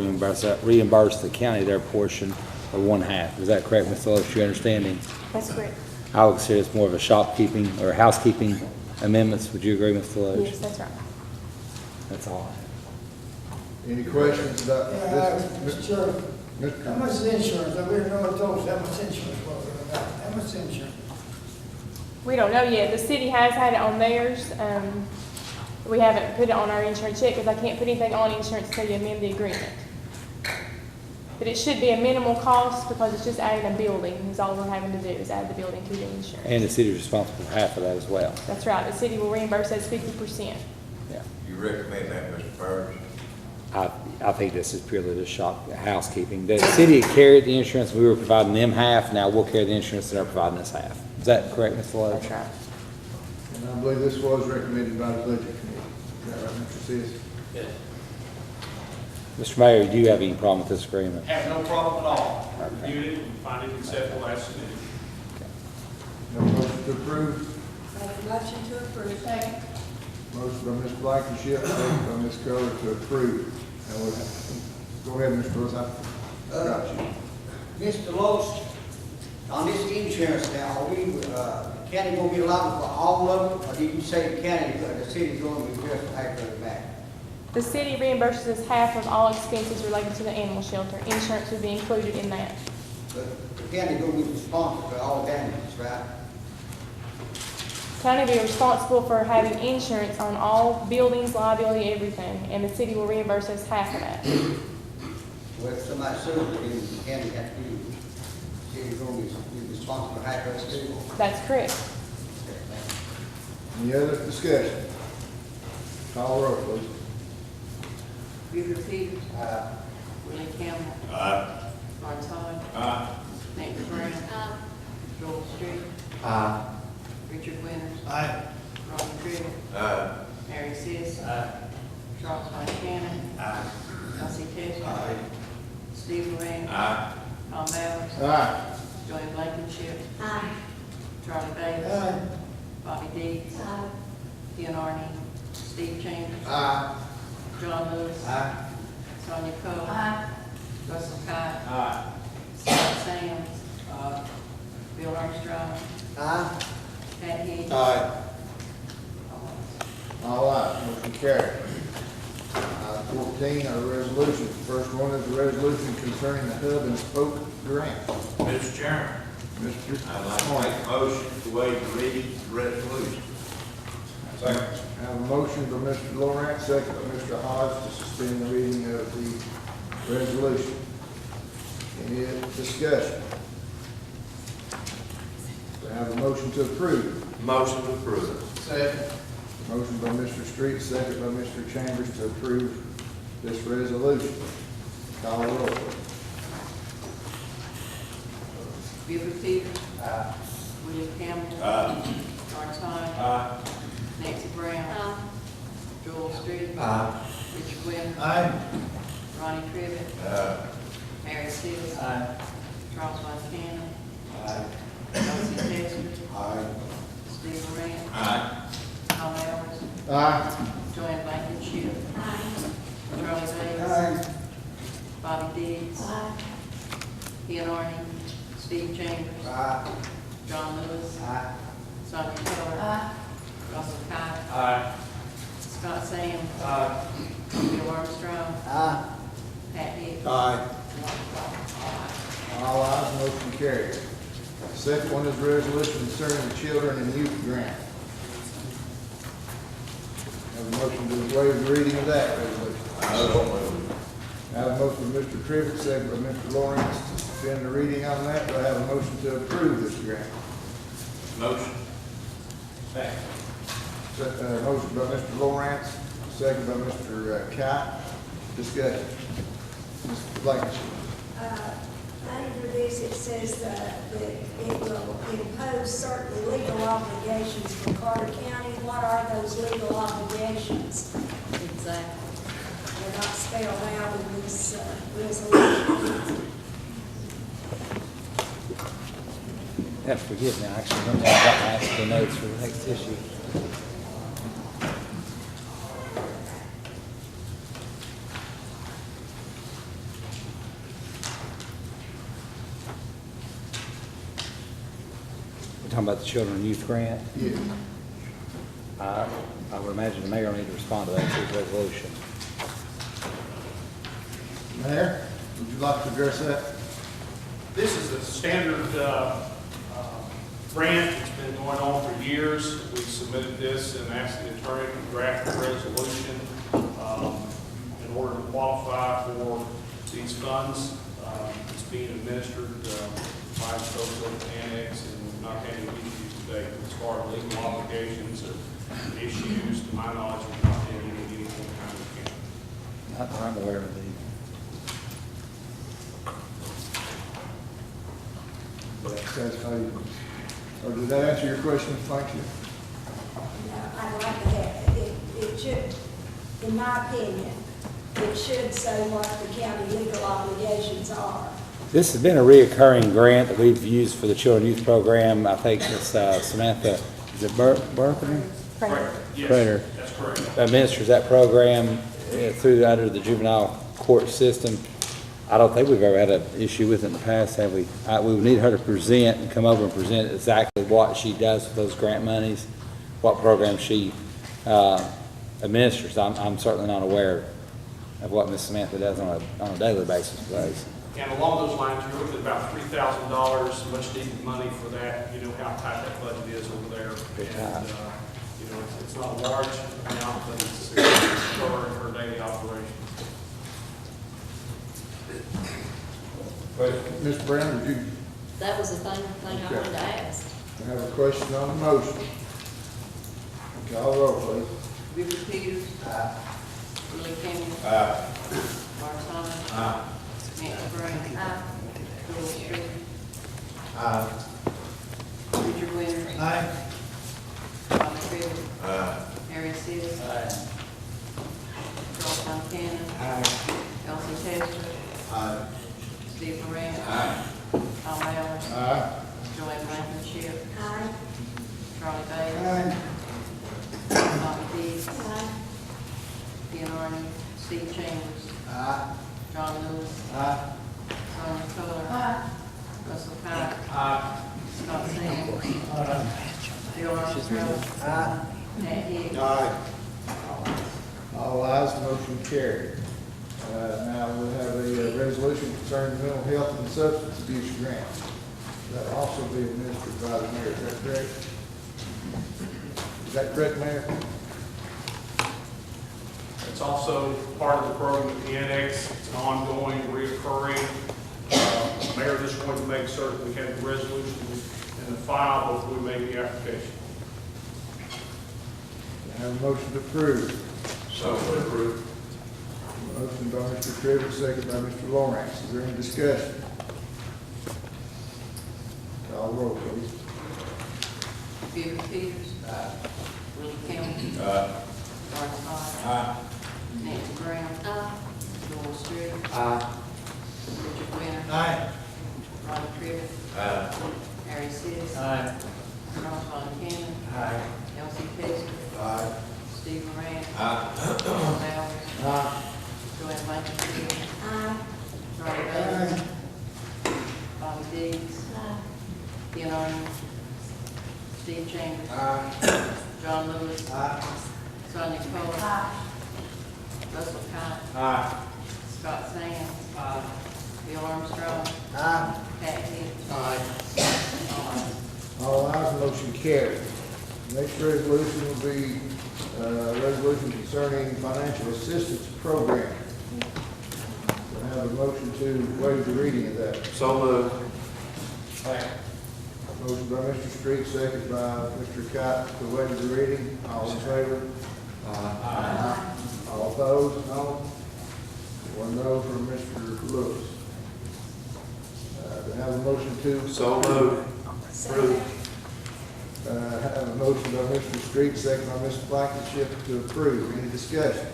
reimburse the county their portion of 1/2. Is that correct, Mr. Loach, your understanding? That's correct. I would consider it's more of a shopkeeping or housekeeping amendments. Would you agree, Mr. Loach? Yes, that's right. That's all. Any questions about this? Mr. Chairman, Mr. how much is insurance? I really never told us how much insurance was there. How much insurance? We don't know yet. The city has had it on theirs. We haven't put it on our insurance yet because I can't put anything on insurance until you amend the agreement. But it should be a minimal cost because it's just adding a building is all we're having to do is add the building to the insurance. And the city is responsible for half of that as well. That's right. The city will reimburse us 50%. Yeah. You recommend that, Mr. Burns? I think this is purely just housekeeping. The city carried the insurance, we were providing them half, now we'll carry the insurance and they're providing us half. Is that correct, Mr. Loach? That's right. And I believe this was recommended by the Budget Committee. Is that right, Mr. Sis? Yes. Mr. Mayor, do you have any problem with this agreement? Have no problem at all. Reviewed it and find it acceptable as submitted. No motion to approve? Make a motion to approve. Second. Motion by Ms. Blankenship, second by Ms. Kohler to approve. Now, go ahead, Mr. Lewis, I got you. Mr. Loach, on this insurance now, are we, the county gonna be liable for all of it, or did you say the county, the city's gonna be just half of it back? The city reimburses us half of all expenses related to the animal shelter. Insurance would be included in that. But the county gonna be responsible for all damages, right? County will be responsible for having insurance on all buildings, liability, everything, and the city will reimburse us half of that. Well, if somebody sues, then the county has to be, the city's gonna be responsible for half of it too. That's correct. Any other discussion? Call the roll, please. Buford Peters. Willie Campbell. Ron Todd. Nancy Brown. Joel Street. Richard Winters. Ronnie Crivitt. Harry Seas. Charles Montana. Elsie Testor. Steve Ray. Tom Bowers. Joanne Blankenship. Aye. Charlie Bates. Aye. Bobby Dees. Aye. Ian Arden. Steve Chambers. Aye. John Lewis. Aye. Sonia Cole. Russell Cott. Aye. Scott Sands. Bill Armstrong. Aye. Pat Hicks. Aye. All ayes, motion carried. 14 are resolutions. The first one is a resolution concerning the hub and spoke grant. Mr. Chairman, Mr. I'd like to make a motion to waive the reading of the resolution. Second. I have a motion by Mr. Lawrence, second by Mr. Hodge to suspend the reading of the resolution. Any discussion? Do I have a motion to approve? Motion to approve. Second. Motion by Mr. Street, second by Mr. Chambers to approve this resolution. Call the roll, please. Buford Peters. William Campbell. Lawrence Hodge. Nancy Brown. Joel Street. Richard Winters. Ronnie Trivet. Harry Seas. Charles Montana. Elsie Testor. Steve Moran. Tom Allen. Joanne Blankenship. Charlie Bates. Bobby Dees. Ian Arden. Steve Chambers. John Lewis. Sonia Coler. Russell Cott. Scott Sands. Bill Armstrong. Pat Hicks. All ayes, motion carried. Second one is resolution concerning the children and youth grant. Have a motion to waive the reading of that resolution. I have a motion by Mr. Trivett, second by Mr. Lawrence to suspend the reading on that. Do I have a motion to approve this grant? Motion. Motion by Mr. Lawrence, second by Mr. Cott. Discussion. Mr. Blankenship. Under this, it says that it will impose certain legal obligations for Carter County. What are those legal obligations? Exactly. They're not spelled out in this resolution. You have to forgive me, I actually don't have that last the notes for the next issue. We're talking about the Children and Youth Grant. Yes. I would imagine the mayor will need to respond to that through resolution. Mayor, would you like to address that? This is a standard grant that's been going on for years. We submitted this and asked the attorney to draft a resolution in order to qualify for these funds. It's being administered by Stockton Annex, and we've not had any issues today as far as legal obligations or issues. To my knowledge, we've not had any kind of account. Not that I'm aware of the. Does that satisfy you? Or did that answer your question, Mr. I'd like to have, it should, in my opinion, it should say what the county legal obligations are. This has been a reoccurring grant that we've used for the Children Youth Program. I think it's Samantha, is it Burkner? Correct. Yes, Prater. that's correct. Administers that program under the juvenile court system. I don't think we've ever had an issue with it in the past, have we? We would need her to present and come over and present exactly what she does with those grant monies, what program she administers. I'm certainly not aware of what Ms. Samantha does on a daily basis with those. And along those lines, you're looking at about $3,000, much needed money for that. You know how tight that budget is over there. Pretty And, tight. you know, it's not a large amount, but it's covering her daily operations. Mr. Brown, would you That was the thing I wanted to ask. have a question on the motion? Call the roll, please. Buford Peters. Willie Campbell. Lawrence Hodge. Nancy Brown. Joel Street. Richard Winters. Bobby Trivet. Harry Seas. Charles Montana. Elsie Testor. Steve Moran. Tom Allen. Aye. Joanne Blankenship. Aye. Charlie Bailey. Aye. Tommy Dees. Ken Arden. Steve Chambers. Aye. John Lewis. Aye. Sonia Coler. Russell Cott. Scott Sands. Bill Armstrong. Aye. Pat Hicks. Aye. All ayes, motion carried. Now we'll have a resolution concerning the mental health and substance abuse grant. That'll also be administered by the mayor, is that correct? Is that correct, Mayor? It's also part of the program at the annex. It's an ongoing, reoccurring. Mayor just wanted to make certain we had the resolution in the file before we made the application. I have a motion to approve. So approved. Motion by Mr. Trivett, second by Mr. Lawrence. Is there any discussion? Call the roll, please. Bill Peters. Willie Campbell. Lawrence Todd. Aye. Nancy Brown. Joel Street. Richard Winters. Aye. Ronnie Crivitt. Aye. Harry Seas. Aye. Charles Von Cannon. Aye. Elsie Testor. Steve Moran. Tom Allen. Joanne Blankenship. Charlie Bailey. Tommy Dees. Ken Arden. Steve Chambers. John Lewis. Sonia Coler. Russell Cott. Scott Sands. Bill Armstrong. Pat Hicks. All ayes. All ayes, motion carried. Next resolution will be a resolution concerning financial assistance program. I have a motion to waive the reading of that. So moved. Motion by Mr. Street, second by Mr. Cott to waive the reading. All in favor? Aye. All opposed? No. One no from Mr. Lewis. Do I have a motion to? So moved. Approved. I have a motion by Mr. Street, second by Mr. Blankenship to approve. Any discussion?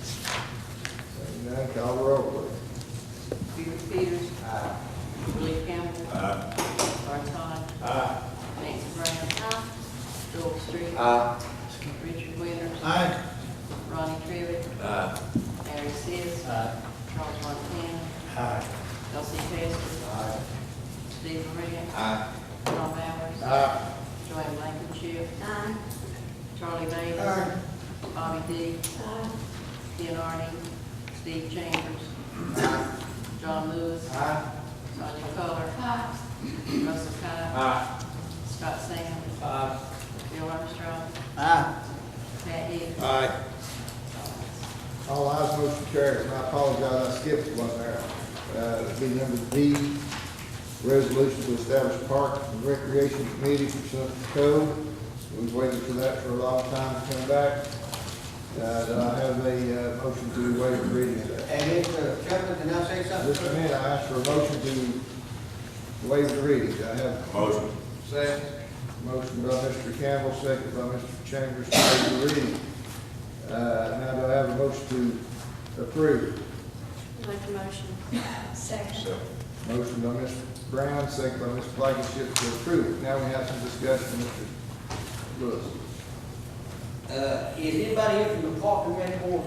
Seeing none, call the roll, please. Bill Peters. Willie Campbell. Lawrence Todd. Nancy Brown. Joel Street. Richard Winters. Ronnie Crivitt. Harry Seas. Charles Von Cannon. Elsie Testor. Steve Moran. Tom Allen. Joanne Blankenship. Charlie Bailey. Bobby Dees. Ken Arden. Steve Chambers. John Lewis. Sonia Coler. Russell Cott. Scott Sands. Bill Armstrong. Pat Hicks. All ayes, motion carries. And I apologize, I skipped one there. It'd be number D, resolution to establish park and recreation committee pursuant to code. We've waited for that for a long time to come back. Do I have a motion to waive the reading of that? And Mr. Chairman, can I say something? Just a minute, I asked for a motion to waive the reading. Do I have? Motion. Second. Motion by Mr. Campbell, second by Mr. Chambers to waive the reading. Now do I have a motion to approve? Make a motion. Second. Motion by Mr. Brown, second by Mr. Blankenship to approve. Now we have some discussion, Mr. Lewis. Is anybody here from the Park and Rec Board?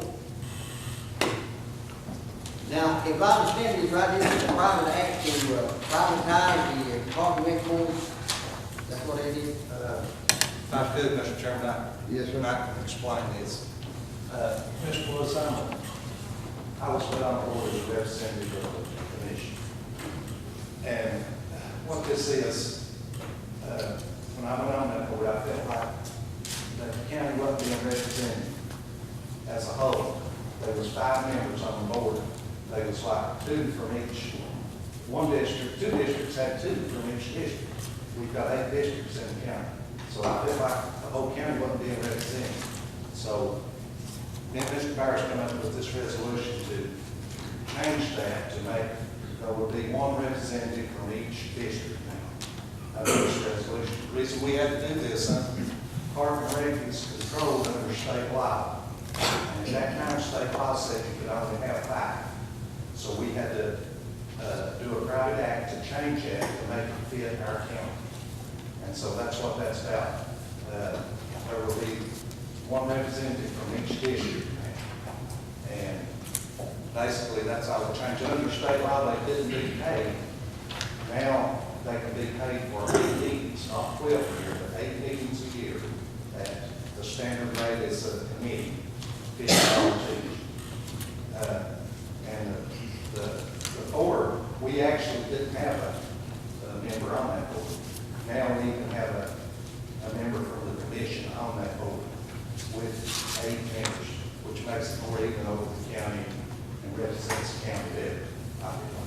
Now, if I understand this right, this is a private act to privatize the Park and Rec Board. That's what it is? If I could, Mr. Chairman, Yes, sir. I can explain this. Mr. Lewis, I was put on the board as a representative of the commission. And what this is, when I went on that board, I felt like the county wasn't being represented as a whole. There was 5 members on the board. There was like 2 from each, one district, 2 districts had 2 from each district. We've got 8 districts in the county. So I feel like the whole county wasn't being represented. So then Mr. Byers come up with this resolution to change that, to make, there would be 1 representative from each district now. Under this resolution. The reason we had to do this, Park and Rec is controlled under state law. And in that kind of state law said you could only have 5. So we had to do a private act to change that to make it fit our county. And so that's what that's about. There will be one representative from each district. And basically, that's all the change. Under state law, they didn't be paid. Now, they can be paid for 8 meetings, not 12 a year, but 8 meetings a year. That the standard rate is a committee, $50 each. And the board, we actually didn't have a member on that board. Now we can have a member from the commission on that board with 8 members, which makes it more even over the county and represents the county better, I feel.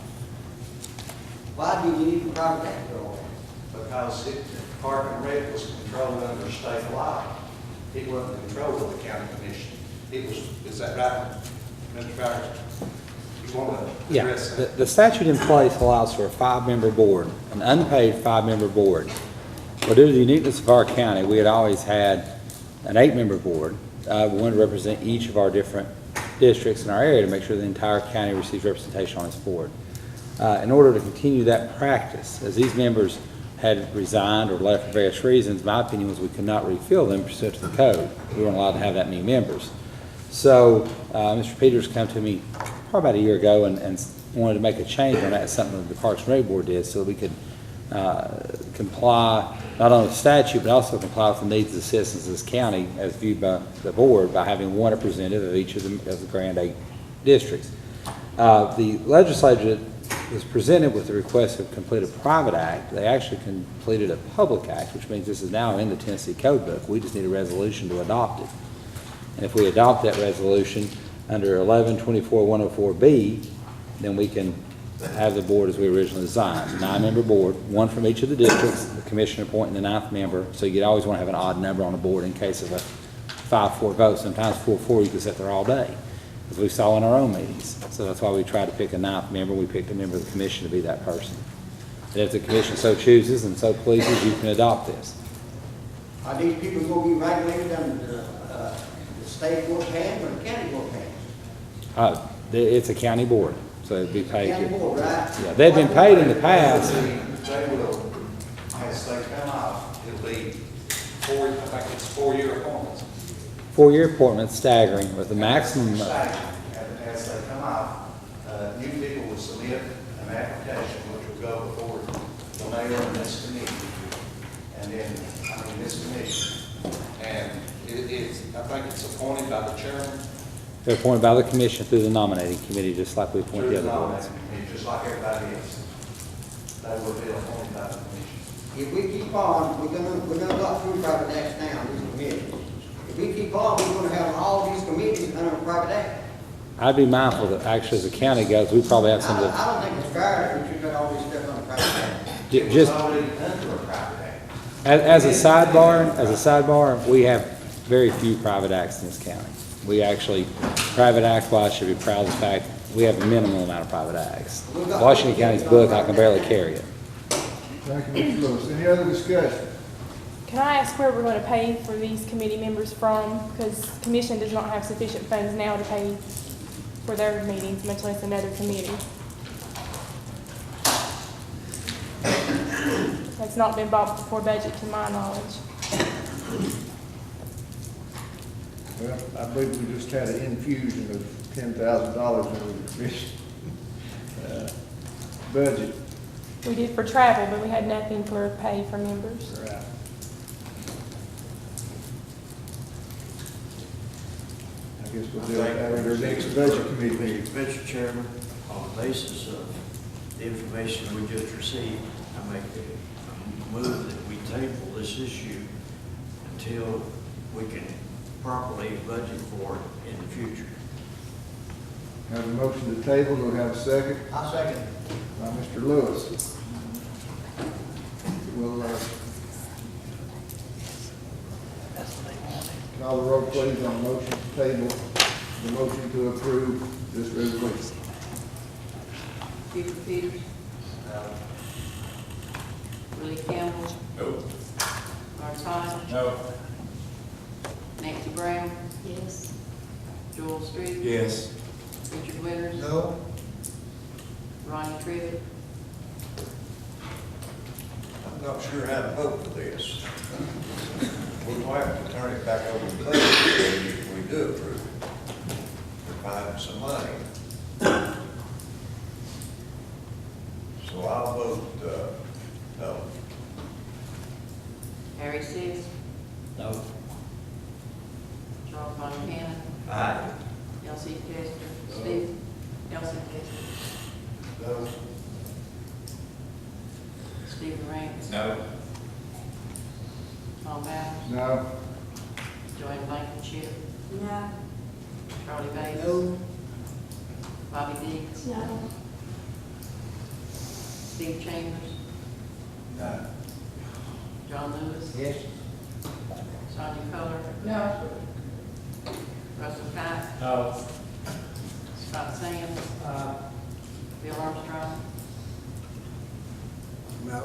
Why do you need a private act to go on? Because Park and Rec was controlled under state law. It wasn't controlled with the county commission. It was, is that right, Mr. Fowler? You want to Yeah, address that? the statute in place allows for a 5-member board, an unpaid 5-member board. But due to the uniqueness of our county, we had always had an 8-member board, one to represent each of our different districts in our area to make sure the entire county receives representation on its board. In order to continue that practice, as these members had resigned or left for various reasons, my opinion was we could not refill them pursuant to the code. We weren't allowed to have that many members. So Mr. Peters came to me probably about a year ago and wanted to make a change on that, something that the Parks and Rec Board did, so that we could comply not only with statute, but also comply with the needs of the citizens of this county as viewed by the board by having one representative of each of the Grand 8 districts. The legislature was presented with the request to complete a private act. They actually completed a public act, which means this is now in the Tennessee Code Book. We just need a resolution to adopt it. And if we adopt that resolution under 1124-104B, then we can have the board as we originally designed. A 9-member board, one from each of the districts, the commissioner appointing the 9th member. So you'd always want to have an odd number on the board in case of a 5-4 vote. Sometimes 4-4 you can sit there all day, as we saw in our own meetings. So that's why we tried to pick a 9th member. We picked a member of the commission to be that person. And if the commission so chooses and so pleases, you can adopt this. Are these people going to be regulated under the state board hands or the county board hands? It's a county board, so it'd be paid. County board, right? Yeah, they've been paid in the past. They will, as they come off, it'll be 4, I think it's 4-year appointments. 4-year appointments, staggering, with the maximum. As they come off, new people will submit an application which will go before the mayor and this committee, and then, this commission. And I think it's appointed by the chairman. They're appointed by the commission through the nominating committee, just like we appoint the other boards. Just like everybody else. They will be appointed by the commission. If we keep on, we're gonna go through private acts now, these committees. If we keep on, we're gonna have all these committees under a private act. I'd be mindful that actually as the county goes, we probably have some of the. I don't think it's fair if we should put all these stuff on a private act. Just Already under a private act. as a sidebar, we have very few private acts in this county. We actually, private act-wise, should be proud of the fact we have a minimal amount of private acts. Washington County's book, I can barely carry it. Thank you, Mr. Lewis. Any other discussion? Can I ask where we're going to pay for these committee members from? Because commission does not have sufficient funds now to pay for their meetings, much less another committee. That's not been brought before budget to my knowledge. Well, I believe we just had an infusion of $10,000 into the commission budget. We did for travel, but we had nothing for pay for members. Right. I guess we'll do it at our next budget committee meeting. Mr. Chairman, on the basis of the information we just received, I make a move that we table this issue until we can properly budget for it in the future. Have a motion to table, do we have a second? I second. By Mr. Lewis. We'll, call the roll please on motion to table, the motion to approve this resolution. Buford Peters. Willie Campbell. No. Lawrence Hodge. No. Nancy Brown. Yes. Joel Street. Yes. Richard Winters. No. Ronnie Trivet, I'm not sure how to vote for this. We'll have to turn it back over to the budget committee if we do approve it. To find some money. So I'll vote, no. Harry Seas, No. Charles Montana, Aye. Elsie Testor, Steve, Elsie Testor, No. Stephen Rance, No. Tom Bowers, No. Joanne Blankenship, No. Charlie Bates. No. Bobby Dees, No. Steve Chambers, No. John Lewis, Yes. Sonia Coler, No. Russell Cott, No. Scott Sands, Bill Armstrong, No.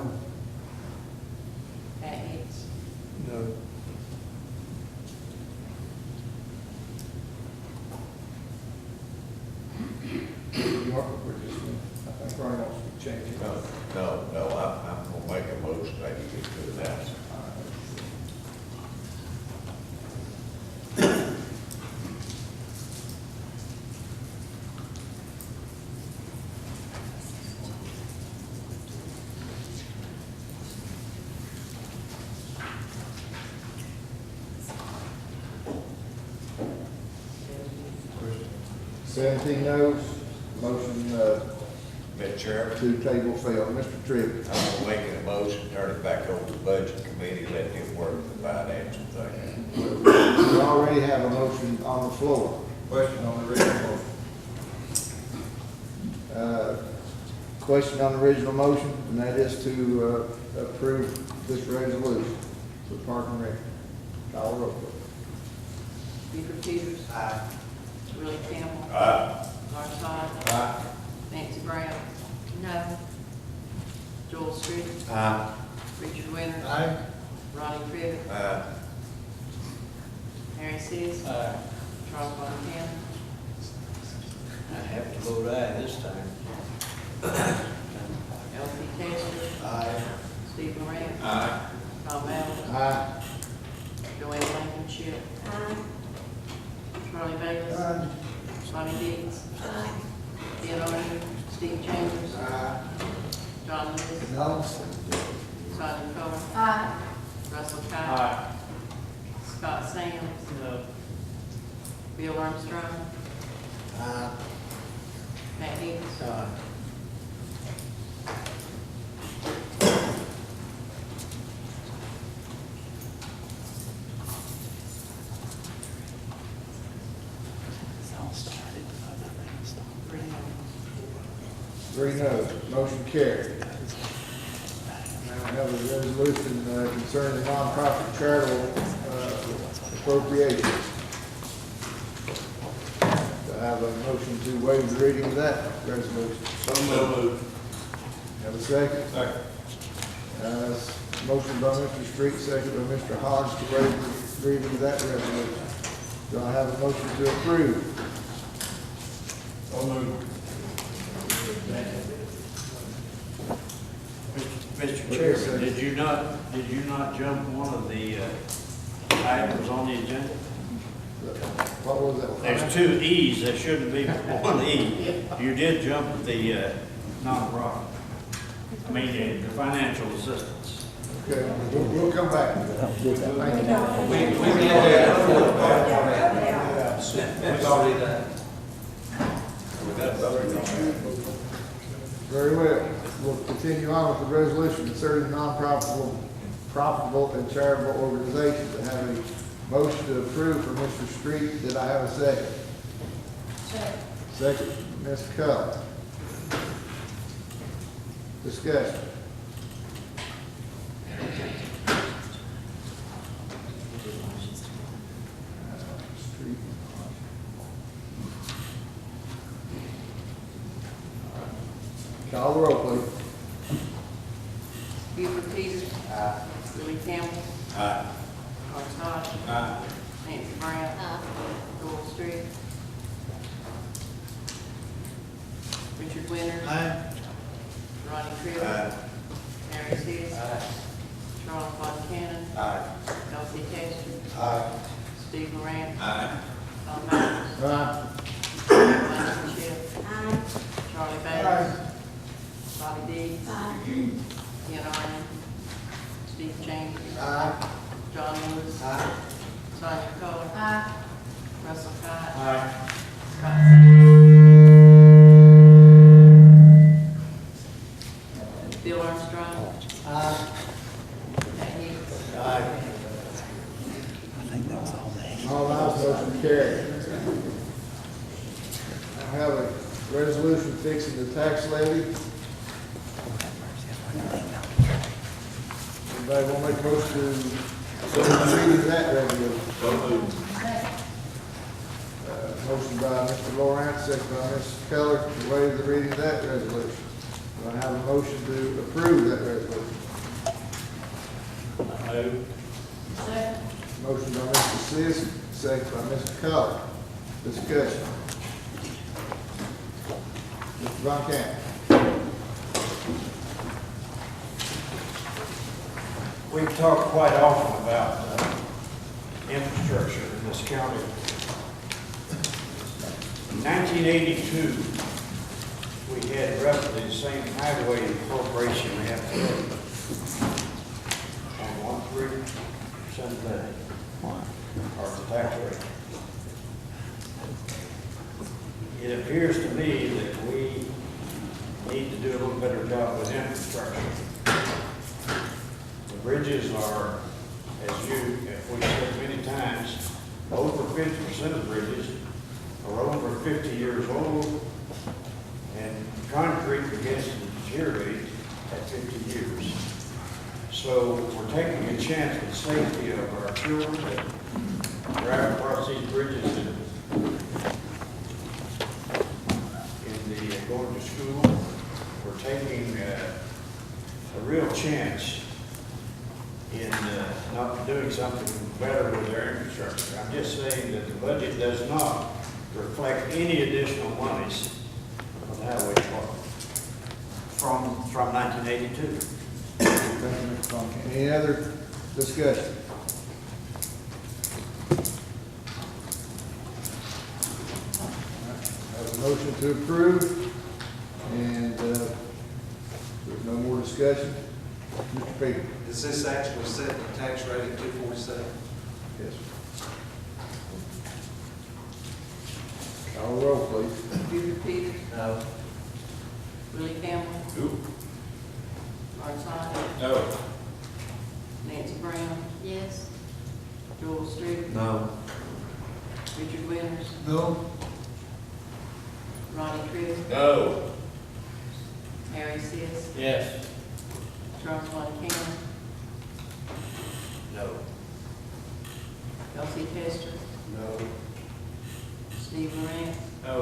Pat Hicks, No. I think Ronnie wants to change it. No, I'm gonna make a motion, I can get to that. Seventeen noes, motion, Mr. Chairman, to table failed. Mr. Trigg. I'm making a motion, turn it back over to the budget committee, let him work the financial thing. We already have a motion on the floor. Question on the original motion. Question on the original motion, and that is to approve this resolution for Park and Rec. Call roll, please. Buford Peters, Aye. Willie Campbell, Aye. Lars Todd, Aye. Nancy Brown, No. Joel Street, Aye. Richard Winters, Aye. Ronnie Trivet, Aye. Harry Seas, Charles Montana, I have to vote aye this time. Elsie Testor, Aye. Stephen Rance, Aye. Tom Allen, Aye. Joanne Blankenship, Aye. Charlie Bates, Bonnie Dees, Bill Arden, Steve Chambers, John Lewis, No. Sonia Coler, Aye. Russell Cott, Scott Sands, No. Bill Armstrong, Matt Hicks, three noes. 3 noes, motion carried. Now we have a resolution concerning the nonprofit charitable appropriations. Do I have a motion to waive the reading of that resolution? So moved. Have a second? Second. Motion by Mr. Street, second by Mr. Hodge to waive the reading of that resolution. Do I have a motion to approve? So moved. Mr. Chairman, did you not jump one of the items on the agenda? What was that? There's 2 E's, there shouldn't be 1 E. You did jump the nonprofit, the financial assistance. Okay, we'll come back to that. Thank you. We did that. It's already done. Very well. We'll continue on with the resolution concerning non-profitable and charitable organizations. I have a motion to approve from Mr. Street. Did I have a second? Second, Ms. Cup. Discussion. Street. Call the roll, please. Buford Peters, Willie Campbell, Lars Hodge, Nancy Brown, Joel Street, Richard Winters, Ronnie Crivitt. Harry Seas. Charles Von Cannon. Elsie Testor. Steve Moran. Tom Allen. Lane Wilcher. Charlie Bates. Bobby Dees. Ken Arden. Steve Chambers. John Lewis. Sonia Coler. Russell Cott. Scott Sands. Bill Armstrong. Pat Hicks. All ayes, motion carried. I have a resolution fixing the tax levy. Anybody want to make a motion to read that resolution? Motion by Mr. Lawrence, second by Mrs. Keller, to waive the reading of that resolution. Do I have a motion to approve that resolution? Motion by Mr. Sis, second by Mr. Keller. Discussion. Mr. Von Camp. We've talked quite often about infrastructure in this county. In 1982, we had roughly the same highway appropriation we have today. On 1.3% of that, or the tax rate. It appears to me that we need to do a little better job with infrastructure. The bridges are, as we've said many times, over 50% of the bridges are over 50 years old, and concrete begins to deteriorate at 50 years. So we're taking a chance with the safety of our children that drive across these bridges and going to school. We're taking a real chance in not doing something better with their infrastructure. I'm just saying that the budget does not reflect any additional monies on the highway department from 1982. Thank you, Mr. Von Camp. Any other discussion? Have a motion to approve, and there's no more discussion. Mr. Peter. Does this actually set the tax rate at 247? Yes. Call the roll, please. Buford Peters. No. Willie Campbell. Who? Lawrence Hodge. No. Nancy Brown. Yes. Joel Street. No. Richard Winters. No. Ronnie Crivitt. No. Harry Seas. Yes. Charles Von Cannon. No. Elsie Testor. No. Steve Moran. No.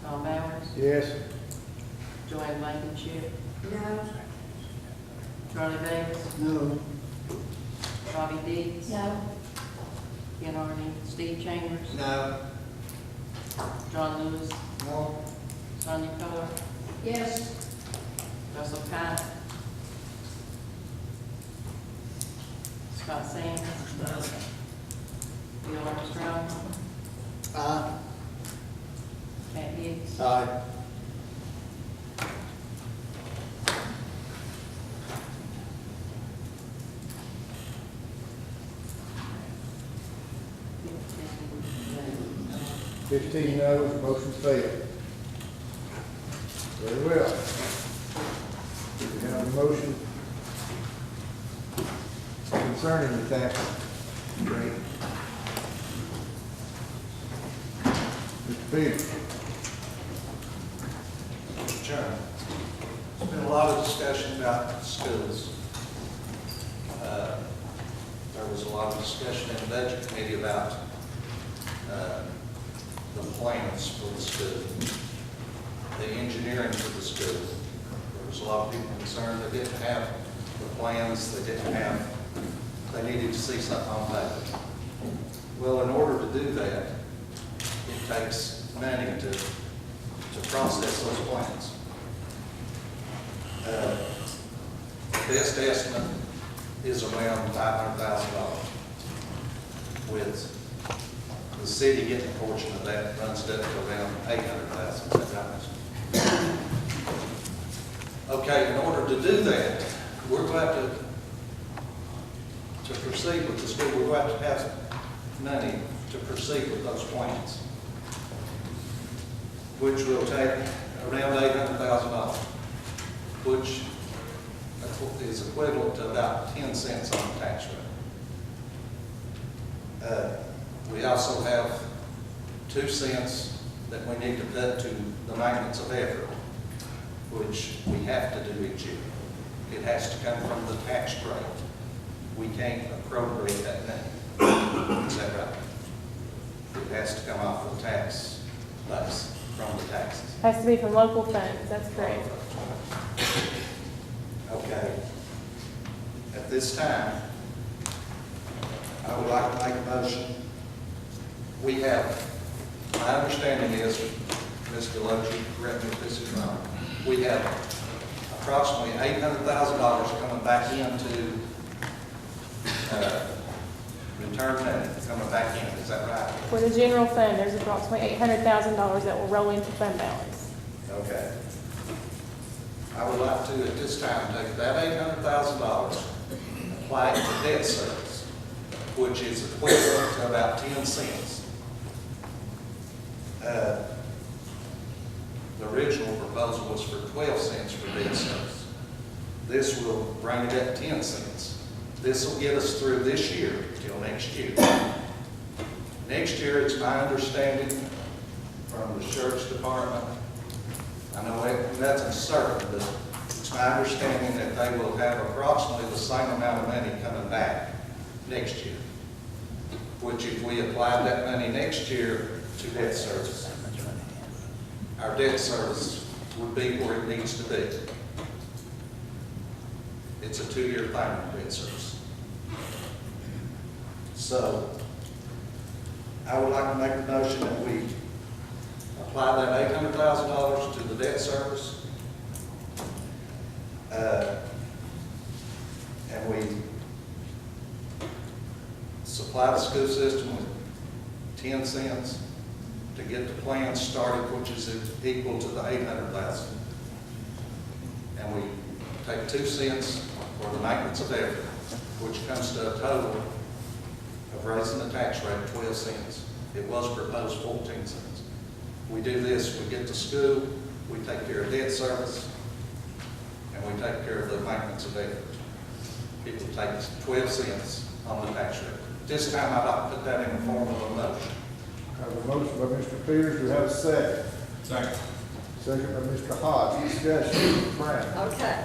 Tom Bowers. Yes. Joanne Blankenship. No. Charlie Davis. No. Bobby Dees. No. Ken Arden. Steve Chambers. No. John Lewis. No. Sonia Coler. Yes. Russell Cott. Scott Sands. Bill Armstrong. Aye. Pat Hicks. Aye. Fifteen noes, motion failed. Very well. We have a motion concerning the tax rate. Mr. Peters. Mr. Chairman, there's been a lot of discussion about schools. There was a lot of discussion in the budget committee about the plans for the school, the engineering for the school. There was a lot of people concerned they didn't have the plans, they needed to see something on paper. Well, in order to do that, it takes money to process those plans. Best estimate is around $500,000, with the city getting a portion of that, runs it up to around $800,000. Is that right? Okay, in order to do that, we're going to proceed with the school, we're going to have money to proceed with those plans, which will take around $800,000, which is equivalent to about 10 cents on the tax rate. We also have 2 cents that we need to put to the maintenance of effort, which we have to do each year. It has to come from the tax rate. We can't appropriate that money. Is that right? It has to come off the tax base, from the taxes. Has to be from local funds, that's correct. Okay. At this time, I would like to make a motion. We have, my understanding is, Mr. Deloach, correct me if this is wrong, we have approximately $800,000 coming back into return money, coming back in, is that right? For the general fund, there's approximately $800,000 that will roll into fund balance. Okay. I would like to, at this time, take that $800,000, apply it to debt service, which is equivalent to about 10 cents. The original proposal was for 12 cents for debt service. This will bring it up 10 cents. This will get us through this year till next year. Next year, it's my understanding from the church department, I know nothing's certain, but it's my understanding that they will have approximately the same amount of money coming back next year, which if we applied that money next year to debt service, our debt service would be where it needs to be. It's a 2-year thing on debt service. So, I would like to make a motion that we apply that $800,000 to the debt service, and we supply the school system with 10 cents to get the plan started, which is equal to the $800,000. And we take 2 cents for the maintenance of effort, which comes to a total of raising the tax rate 12 cents. It was proposed 14 cents. We do this, we get to school, we take care of debt service, and we take care of the maintenance of effort. It will take 12 cents on the tax rate. This time I'd like to put that in the form of a motion. I have a motion by Mr. Peters, do we have a second? Second. Second by Mr. Hodge, discussion, Frank. Okay.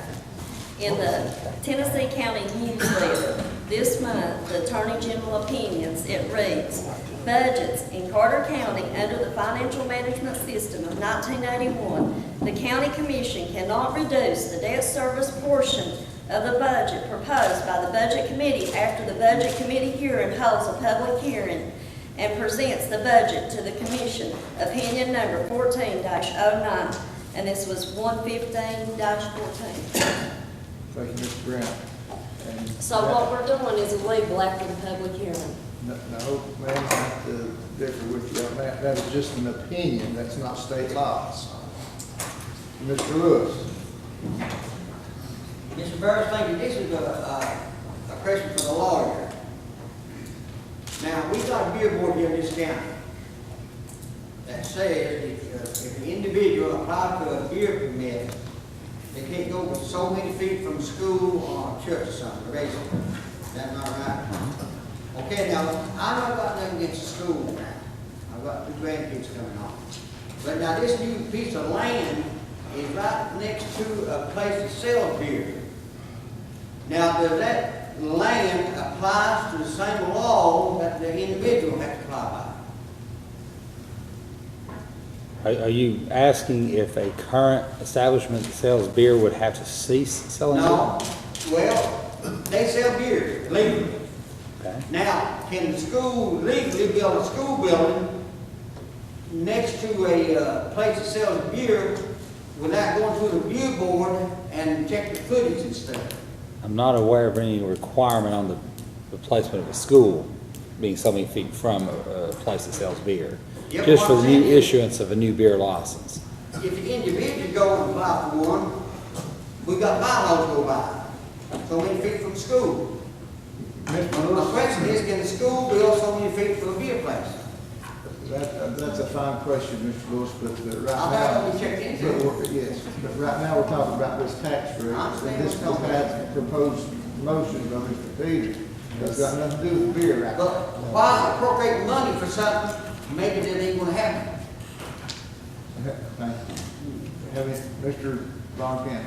In the Tennessee County newsletter this month, the Attorney General opinions, it reads, budgets in Carter County under the financial management system of 1981, the county commission cannot reduce the debt service portion of the budget proposed by the budget committee after the budget committee hearing holds a public hearing and presents the budget to the commission. Opinion number 14-09, and this was 115-14. Thank you, Mr. Brown. And So what we're doing is illegal after the public hearing. No, ma'am, I have to differ with you on that. That is just an opinion, that's not state laws. Mr. Lewis. Mr. Burris, thank you. This is a question for the lawyer. Now, we've got a beer board here in this county that says if an individual applies for a beer permit, they can't go so many feet from school or church or something, basically. Is that not right? Okay, now, I've not got nothing against the school now. I've got 2 grandkids coming on. But now, this new piece of land is right next to a place that sells beer. Now, does that land apply to the same law that the individual has to apply by? Are you asking if a current establishment that sells beer would have to cease selling beer? No. Well, they sell beer legally. Okay. Now, can the school legally build a school building next to a place that sells beer without going through the beer board and check the footage and stuff. I'm not aware of any requirement on the replacement of a school being so many feet from a place that sells beer. Yeah, Just for what the I'm new saying is- issuance of a new beer license. If the individual go and apply for one, we got bylaws to go by, so many feet from school. My question is, can the school build so many feet from a beer place? That's a fine question, Mr. Lewis, but right I'll now. have to check into it. Yes, but right now we're talking about this tax rate. I understand And this what you're talking proposed motion by Mr. Peters has got nothing to do with beer right But now. why appropriate money for something maybe that ain't gonna happen? Thank you. Have any, Mr. Von Cannon?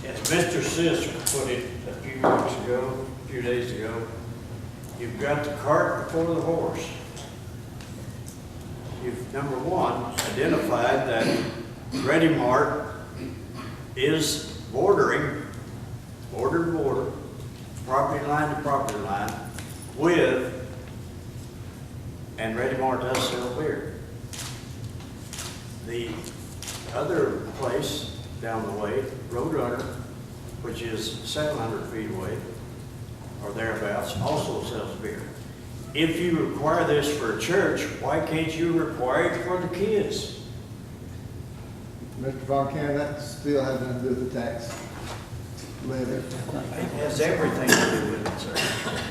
As Mr. Sister put it a few days ago, you've got the cart before the horse. You've, number one, identified that Ready Mart is border to border, property line to property line, with, and Ready Mart does sell beer. The other place down the way, Roadrunner, which is 700 feet away, or thereabouts, also sells beer. If you require this for a church, why can't you require it for the kids? Mr. Von Cannon, that still has nothing to do with the tax levy. It has everything to do with it, sir.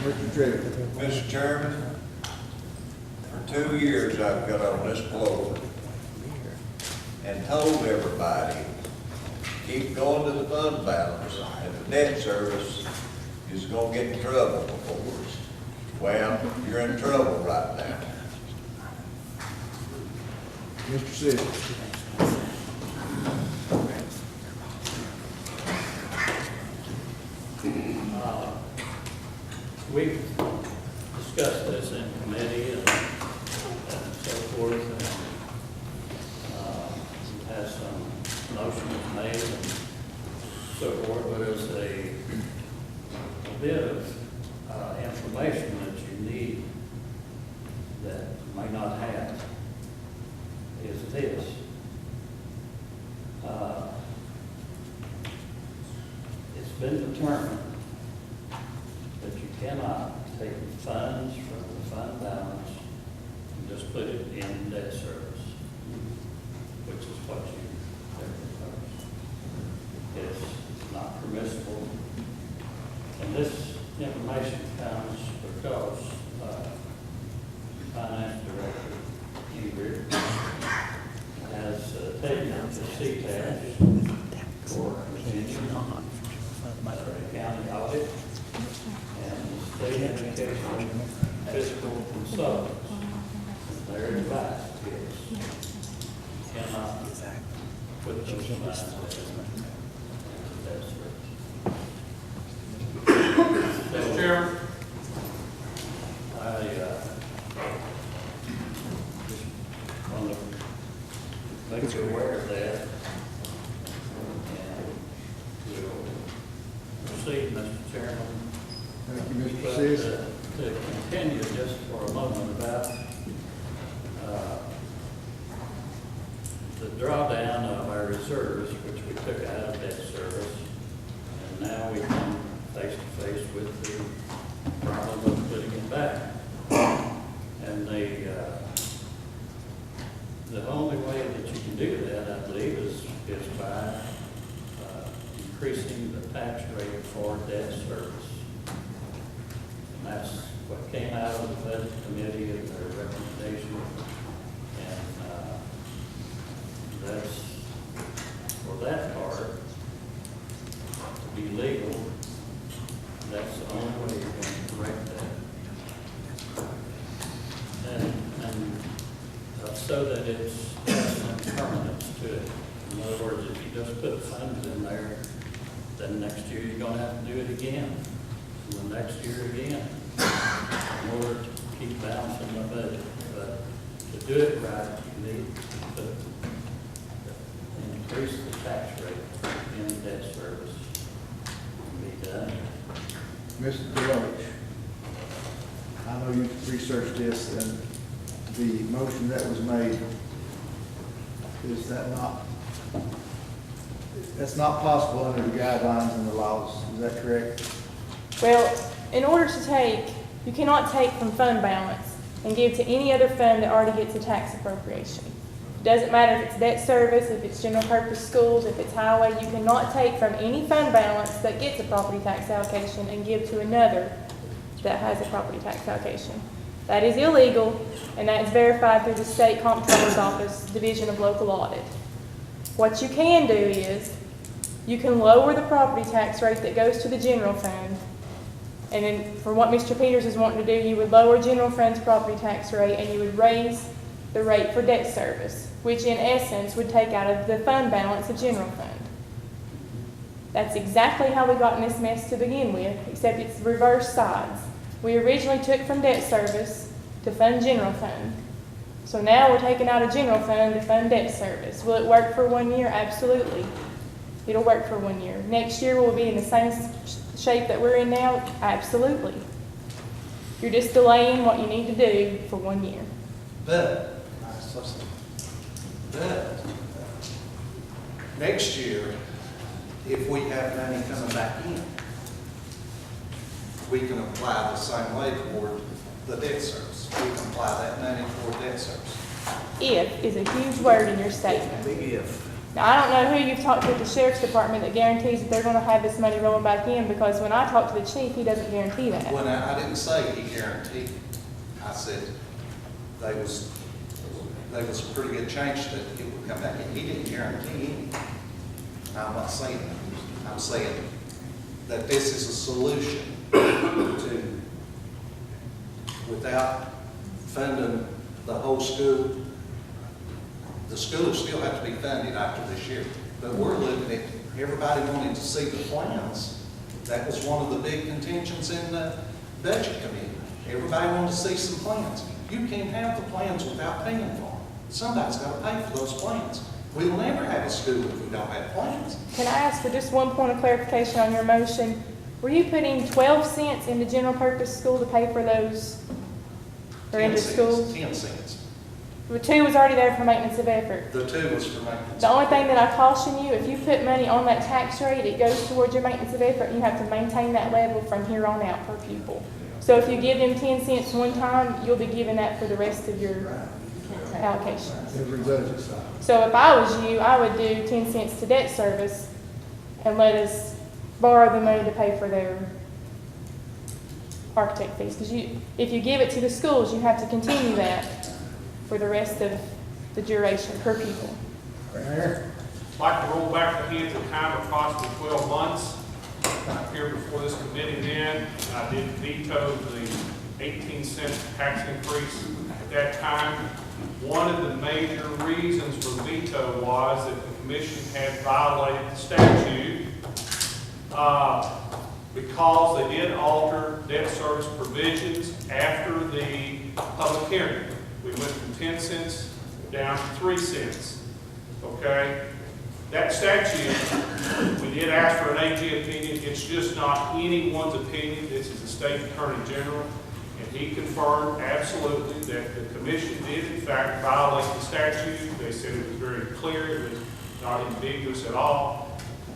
Mr. Trevor? Mr. Chairman, for 2 years I've got on this floor and told everybody, keep going to the fund balance, and the debt service is gonna get in trouble before us. Well, you're in trouble right now. Mr. Sid? We've discussed this in committee and so forth, and we've had some motions made and so forth, but as a bit of information that you need that you may not have is this. It's been determined that you cannot take funds from the fund balance and just put it in debt service, which is what you proposed. It's not permissible. And this information comes because Finance Director Ingrid has taken it to CTAS for attention on county audit and state education fiscal consultants. Their advice is cannot put those funds in debt service. Mr. Chairman, I just want to make you aware of that. And we'll proceed, Mr. Chairman. Thank you, Mr. But, Sis. to continue just for a moment about the drawdown of our reserves, which we took out of debt service, and now we come face to face with the problem of putting it back. And the only way that you can do that, I believe, is by increasing the tax rate for debt service. And that's what came out of the budget committee and their recommendation. And that's, for that part, to be legal, that's the only way you're going to correct that. And so that it's has some permanence to it. In other words, if you just put funds in there, then next year you're going to have to do it again, and the next year again, in order to keep balancing the budget. But to do it right, you need to increase the tax rate in debt service and be done. Mr. Deloach, I know you researched this, and the motion that was made, is that not That's not possible under the guidelines and the laws, is that correct? Well, in order to take, you cannot take from fund balance and give to any other fund that already gets a tax appropriation. It doesn't matter if it's debt service, if it's general purpose schools, if it's highway, you cannot take from any fund balance that gets a property tax allocation and give to another that has a property tax allocation. That is illegal, and that is verified through the State Comptroller's Office, Division of Local Audit. What you can do is, you can lower the property tax rate that goes to the general fund. And then for what Mr. Peters is wanting to do, you would lower general fund's property tax rate and you would raise the rate for debt service, which in essence would take out of the fund balance of general fund. That's exactly how we got in this mess to begin with, except it's reverse sides. We originally took from debt service to fund general fund. So now we're taking out of general fund to fund debt service. Will it work for 1 year? Absolutely. It'll work for 1 year. Next year we'll be in the same shape that we're in now? Absolutely. You're just delaying what you need to do for 1 year. But next year, if we have money coming back in, we can apply the same way toward the debt service. We can apply that money toward debt service. If is a huge word in your statement. Big if. Now, I don't know who you've talked to at the sheriff's department that guarantees that they're going to have this money rolling back in, because when I talk to the chief, he doesn't guarantee that. Well, now, I didn't say he guaranteed. I said they was a pretty good chance that it would come back in. He didn't guarantee anything. I'm not saying that. I'm saying that this is a solution to, without funding the whole school, the schools still have to be funded after this year. But we're looking at, everybody wanting to see the plans. That was one of the big contentions in the budget committee. Everybody wanted to see some plans. You can't have the plans without paying for them. Somebody's got to pay for those plans. We'll never have a school if we don't have plans. Can I ask for just one point of clarification on your motion? Were you putting 12 cents into general purpose school to pay for those, or into schools? 10 cents. The 2 was already there for maintenance of effort. The 2 was for maintenance. The only thing that I caution you, if you put money on that tax rate, it goes towards your maintenance of effort, and you have to maintain that level from here on out per pupil. So if you give them 10 cents one time, you'll be giving that for the rest of your allocation. Every budget. So if I was you, I would do 10 cents to debt service and let us borrow the money to pay for their architect fees. Because if you give it to the schools, you have to continue that for the rest of the duration per pupil. I'd like to roll back ahead to time of approximately 12 months. I appeared before this committee then. I did veto the 18-cent tax increase at that time. One of the major reasons for the veto was that the commission had violated the statute because they did alter debt service provisions after the public hearing. We went from 10 cents down to 3 cents, okay? That statute, we did ask for an AG opinion. It's just not anyone's opinion. This is the state attorney general, and he confirmed absolutely that the commission did in fact violate the statute. They said it was very clear. It was not ambiguous at all.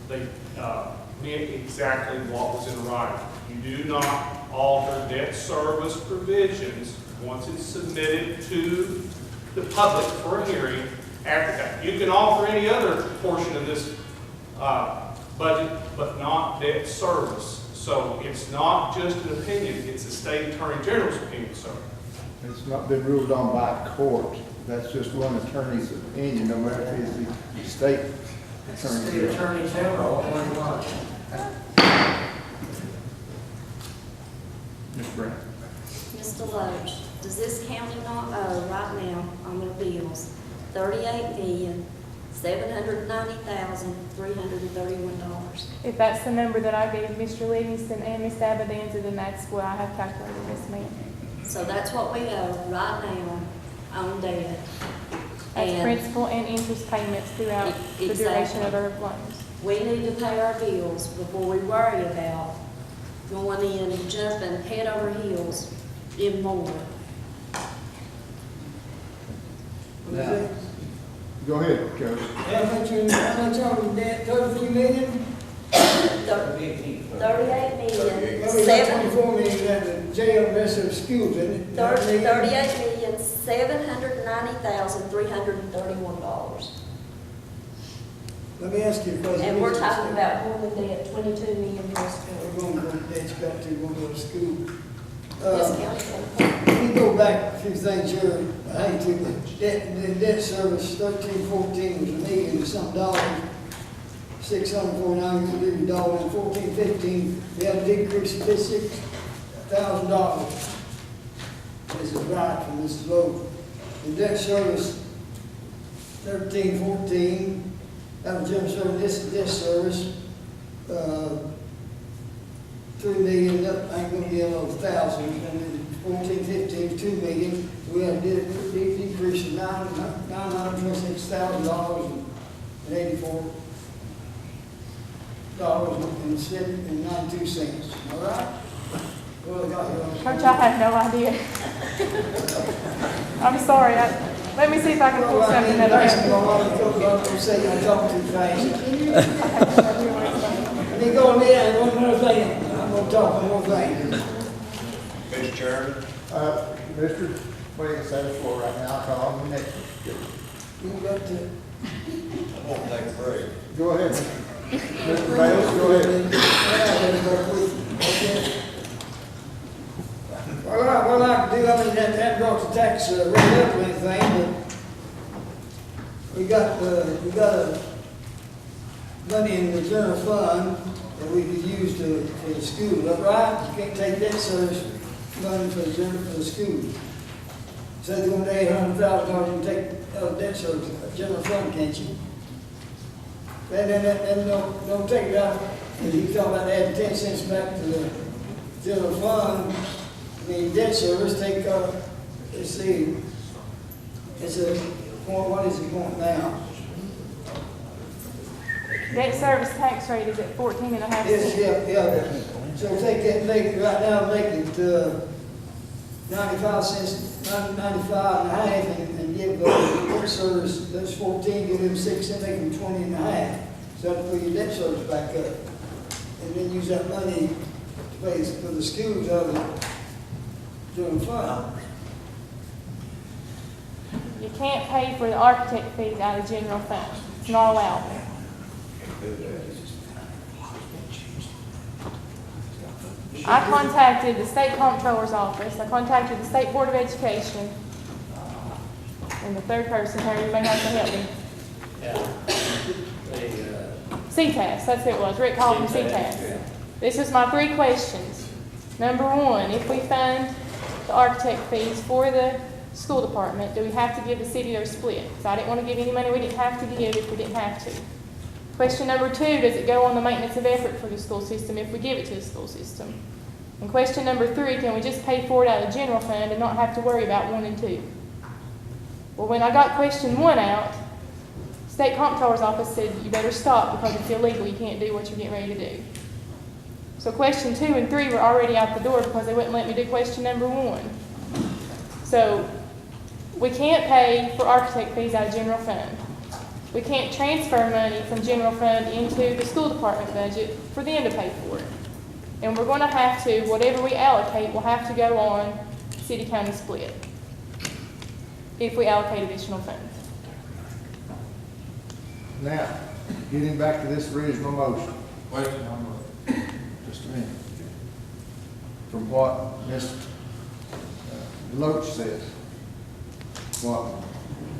They meant exactly what was in writing. You do not alter debt service provisions once it's submitted to the public for a hearing after that. You can alter any other portion of this budget, but not debt service. So it's not just an opinion, it's the state attorney general's opinion, sir. It's not been ruled on by a court. That's just one attorney's opinion, no matter if it's the state attorney. The attorney general, what do you want? Ms. Brown. Mr. Loach, does this county not owe right now on their bills $38,790,331? If that's the number that I gave Mr. Livingston and Ms. Abadanza, then that's what I have calculated this man. So that's what we owe right now on debt. That's And principal and interest payments throughout the duration of our loans. we need to pay our bills before we worry about going in and jumping head over heels in more. Now, Go ahead, Coach. How much are we debt, 33 million? 38 million, Well, we got 24 million at the jail, the rest of the schools, isn't it? 38,790,331 dollars. Let me ask you a question. And we're talking about more than that, 22 million plus. We're going to go to debt, you got to, we're going to go to school. Yes, Councilman. Let me go back a few things here. I hate to, the debt service, 13-14 was $1 million and some dollars. $649 and 14-15, we had a decrease of $56,000. This is right from Mr. Lowe. The debt service, 13-14, that was general service, this is debt service, $3 million, that ain't gonna be another 1,000, and then 14-15, $2 million, we had a decrease of $926,000 and $84.92, all right? Well, I got you on. Coach, I have no idea. I'm sorry, let me see if I can pull something out of I talk too fast. Let me go ahead, one more thing, I'm gonna talk one more thing. Mr. Chairman, Mr. Williams has the floor right now, I'll call him the next one. You got to, I won't take a break. Go ahead. Mr. Bales, go ahead. Well, I do, I mean, that brought the tax rate up or anything, but we got money in the general fund that we could use for the school, is that right? You can't take that service money for the school. So they're going to $800,000, you can take debt service, general fund, can't you? And then don't take it out, and you talk about adding 10 cents back to the general fund. I mean, debt service, take, let's see, it's what is it going now? Debt service tax rate is at 14.5%. Yes, yeah. So take that, make it right now, make it 95 cents, 95 and a half, and give debt service, those 14, give them 6 cents, make them 20 and a half. So that put your debt service back up. And then use that money to pay for the schools out of the general fund. You can't pay for the architect fees out of general fund. It's not allowed. I contacted the state comptroller's office, I contacted the State Board of Education, and the third person, Harry, you may have to help me. CTAS, that's who it was, Rick called from CTAS. This is my 3 questions. Number 1, if we fund the architect fees for the school department, do we have to give the city their split? Because I didn't want to give any money we didn't have to give if we didn't have to. Question number 2, does it go on the maintenance of effort for the school system if we give it to the school system? And question number 3, can we just pay for it out of the general fund and not have to worry about 1 and 2? Well, when I got question 1 out, State Comptroller's office said, you better stop because it's illegal, you can't do what you're getting ready to do. So question 2 and 3 were already out the door because they wouldn't let me do question number 1. So we can't pay for architect fees out of general fund. We can't transfer money from general fund into the school department budget for them to pay for it. And we're going to have to, whatever we allocate, will have to go on city-county split if we allocate additional funds. Now, getting back to this original motion. Wait, Just a minute. From what Ms. Loach says, what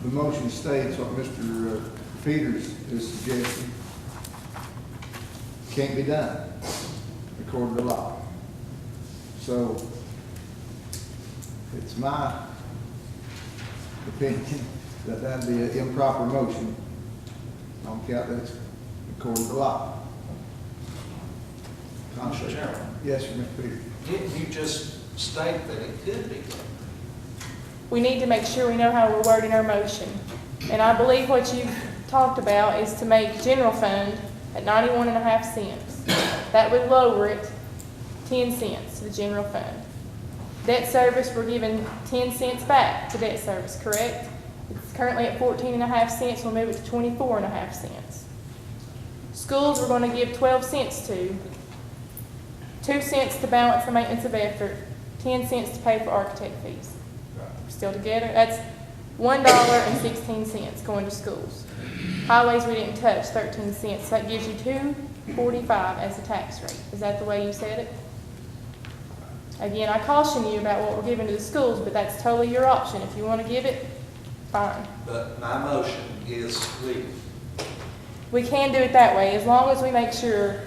the motion states, what Mr. Peters is suggesting, can't be done according to law. So, it's my opinion that that'd be an improper motion on account that's according to law. Mr. Chairman. Yes, sir, Mr. Peters. Didn't you just state that it could be done? We need to make sure we know how we're wording our motion. And I believe what you've talked about is to make general fund at 91.5 cents. That would lower it 10 cents to the general fund. Debt service, we're giving 10 cents back to debt service, correct? It's currently at 14.5 cents, we'll move it to 24.5 cents. Schools, we're gonna give 12 cents to, 2 cents to balance the maintenance of effort, 10 cents to pay for architect fees. Still together, that's $1.16 going to schools. Highways, we didn't touch, 13 cents, that gives you $2.45 as the tax rate. Is that the way you said it? Again, I caution you about what we're giving to the schools, but that's totally your option. If you want to give it, fine. But my motion is legal. We can do it that way, as long as we make sure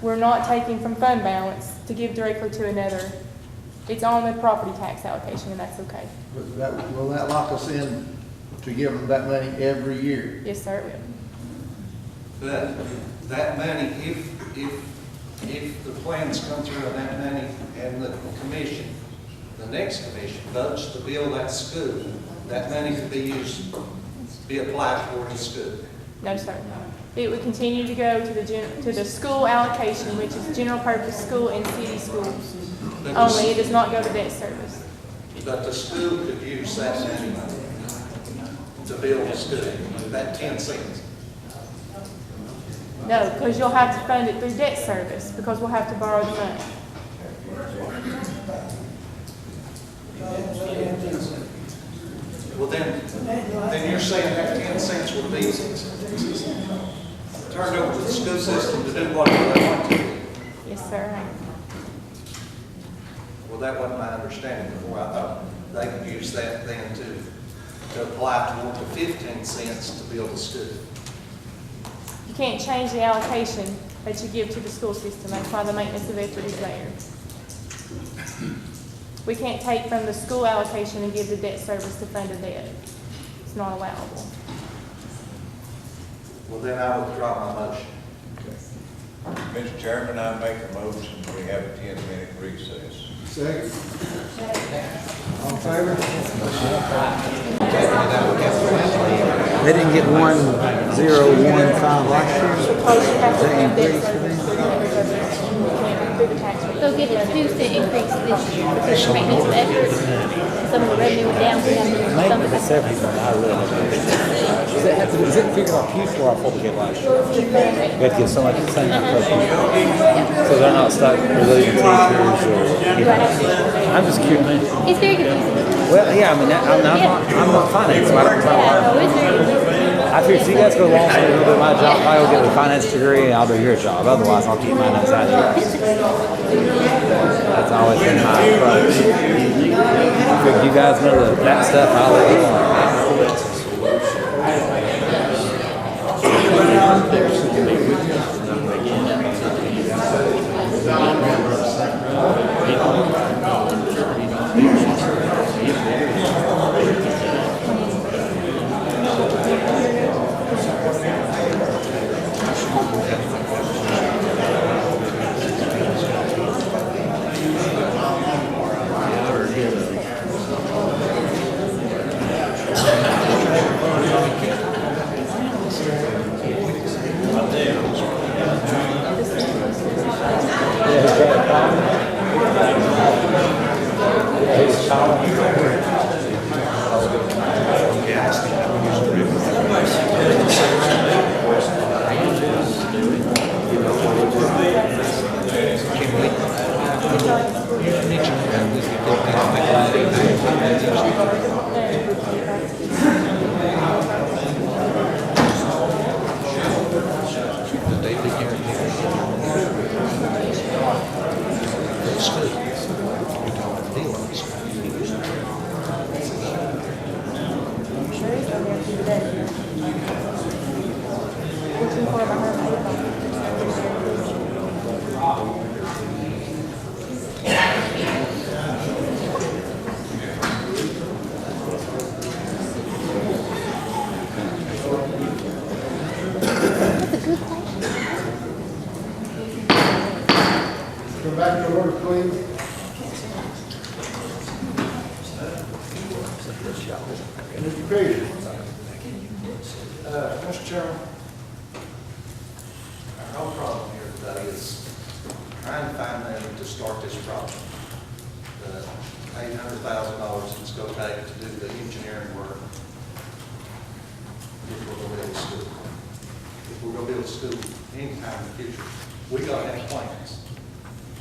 we're not taking from fund balance to give directly to another. It's on the property tax allocation, and that's okay. Will that lock us in to give them that money every year? Yes, sir, it will. But that money, if the plans come through and that money and the commission, the next commission votes to build that school, that money could be used, be applied for the school. No, sir. It would continue to go to the school allocation, which is general purpose school and city schools. Only, it does not go to debt service. But the school could use that money to build a school, that 10 cents. No, because you'll have to fund it through debt service, because we'll have to borrow the money. Well, then you're saying that 10 cents would be turned over to the school system to do whatever they want to do. Yes, sir. Well, that wasn't my understanding before. I thought they could use that then to apply toward the 15 cents to build a school. You can't change the allocation that you give to the school system. That's why the maintenance of effort is there. We can't take from the school allocation and give the debt service to fund a debt. It's not allowable. Well, then I withdraw my motion. Mr. Chairman, I make a motion, we have a 10-minute recess. Second. All in favor? They didn't get 1,015 last year. Because you have to have debt Increase for them? service through the tax rate. They'll get a 2-cent increase this year because you're making some effort. Some of the revenue was down, so you have to do some of Maybe the it. 70s, but I really don't know. Is it figured off Q4 or what we get last year? We had to get so much, same amount of person. So they're not stuck relieving teachers or, I'm just curious, man. It's very confusing. Well, yeah, I mean, I'm not finance, so I don't know. Yeah, no, it's very confusing. I figured, so you guys go along, so you'll do my job, I'll get a finance degree, and I'll do your job. Otherwise, I'll keep mine outside here. That's always been my approach. I figured you guys know that stuff, I'll let you know. Come back to order, please. Mr. Peters. Mr. Chairman, our whole problem here today is trying to find money to start this project. The $800,000 it's going to take to do the engineering work a school. If we're gonna build a school anytime in the future, we gotta have plans.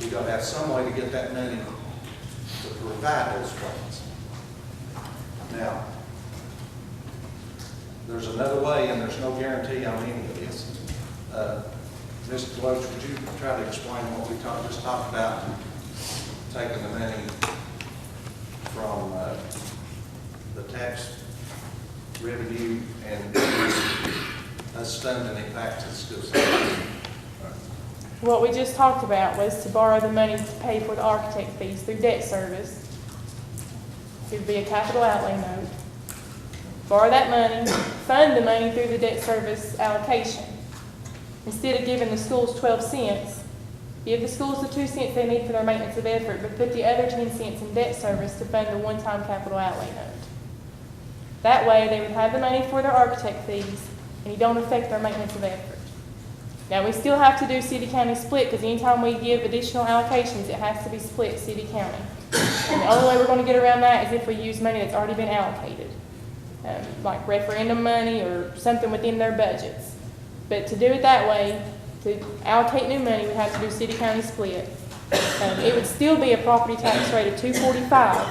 We gotta have some way to get that money to provide those plans. Now, there's another way, and there's no guarantee on any of this. Mr. Deloach, would you try to explain what we just talked about, taking the money from the tax revenue and us funding it back to the school system? What we just talked about was to borrow the money to pay for the architect fees through debt service. It would be a capital outlay note. Borrow that money, fund the money through the debt service allocation. Instead of giving the schools 12 cents, give the schools the 2 cents they need for their maintenance of effort, but put the other 10 cents in debt service to fund the one-time capital outlay note. That way, they would have the money for their architect fees, and you don't affect their maintenance of effort. Now, we still have to do city-county split, because anytime we give additional allocations, it has to be split city-county. And the only way we're going to get around that is if we use money that's already been allocated, like referendum money or something within their budgets. But to do it that way, to allocate new money, we have to do city-county split. It would still be a property tax rate of $245.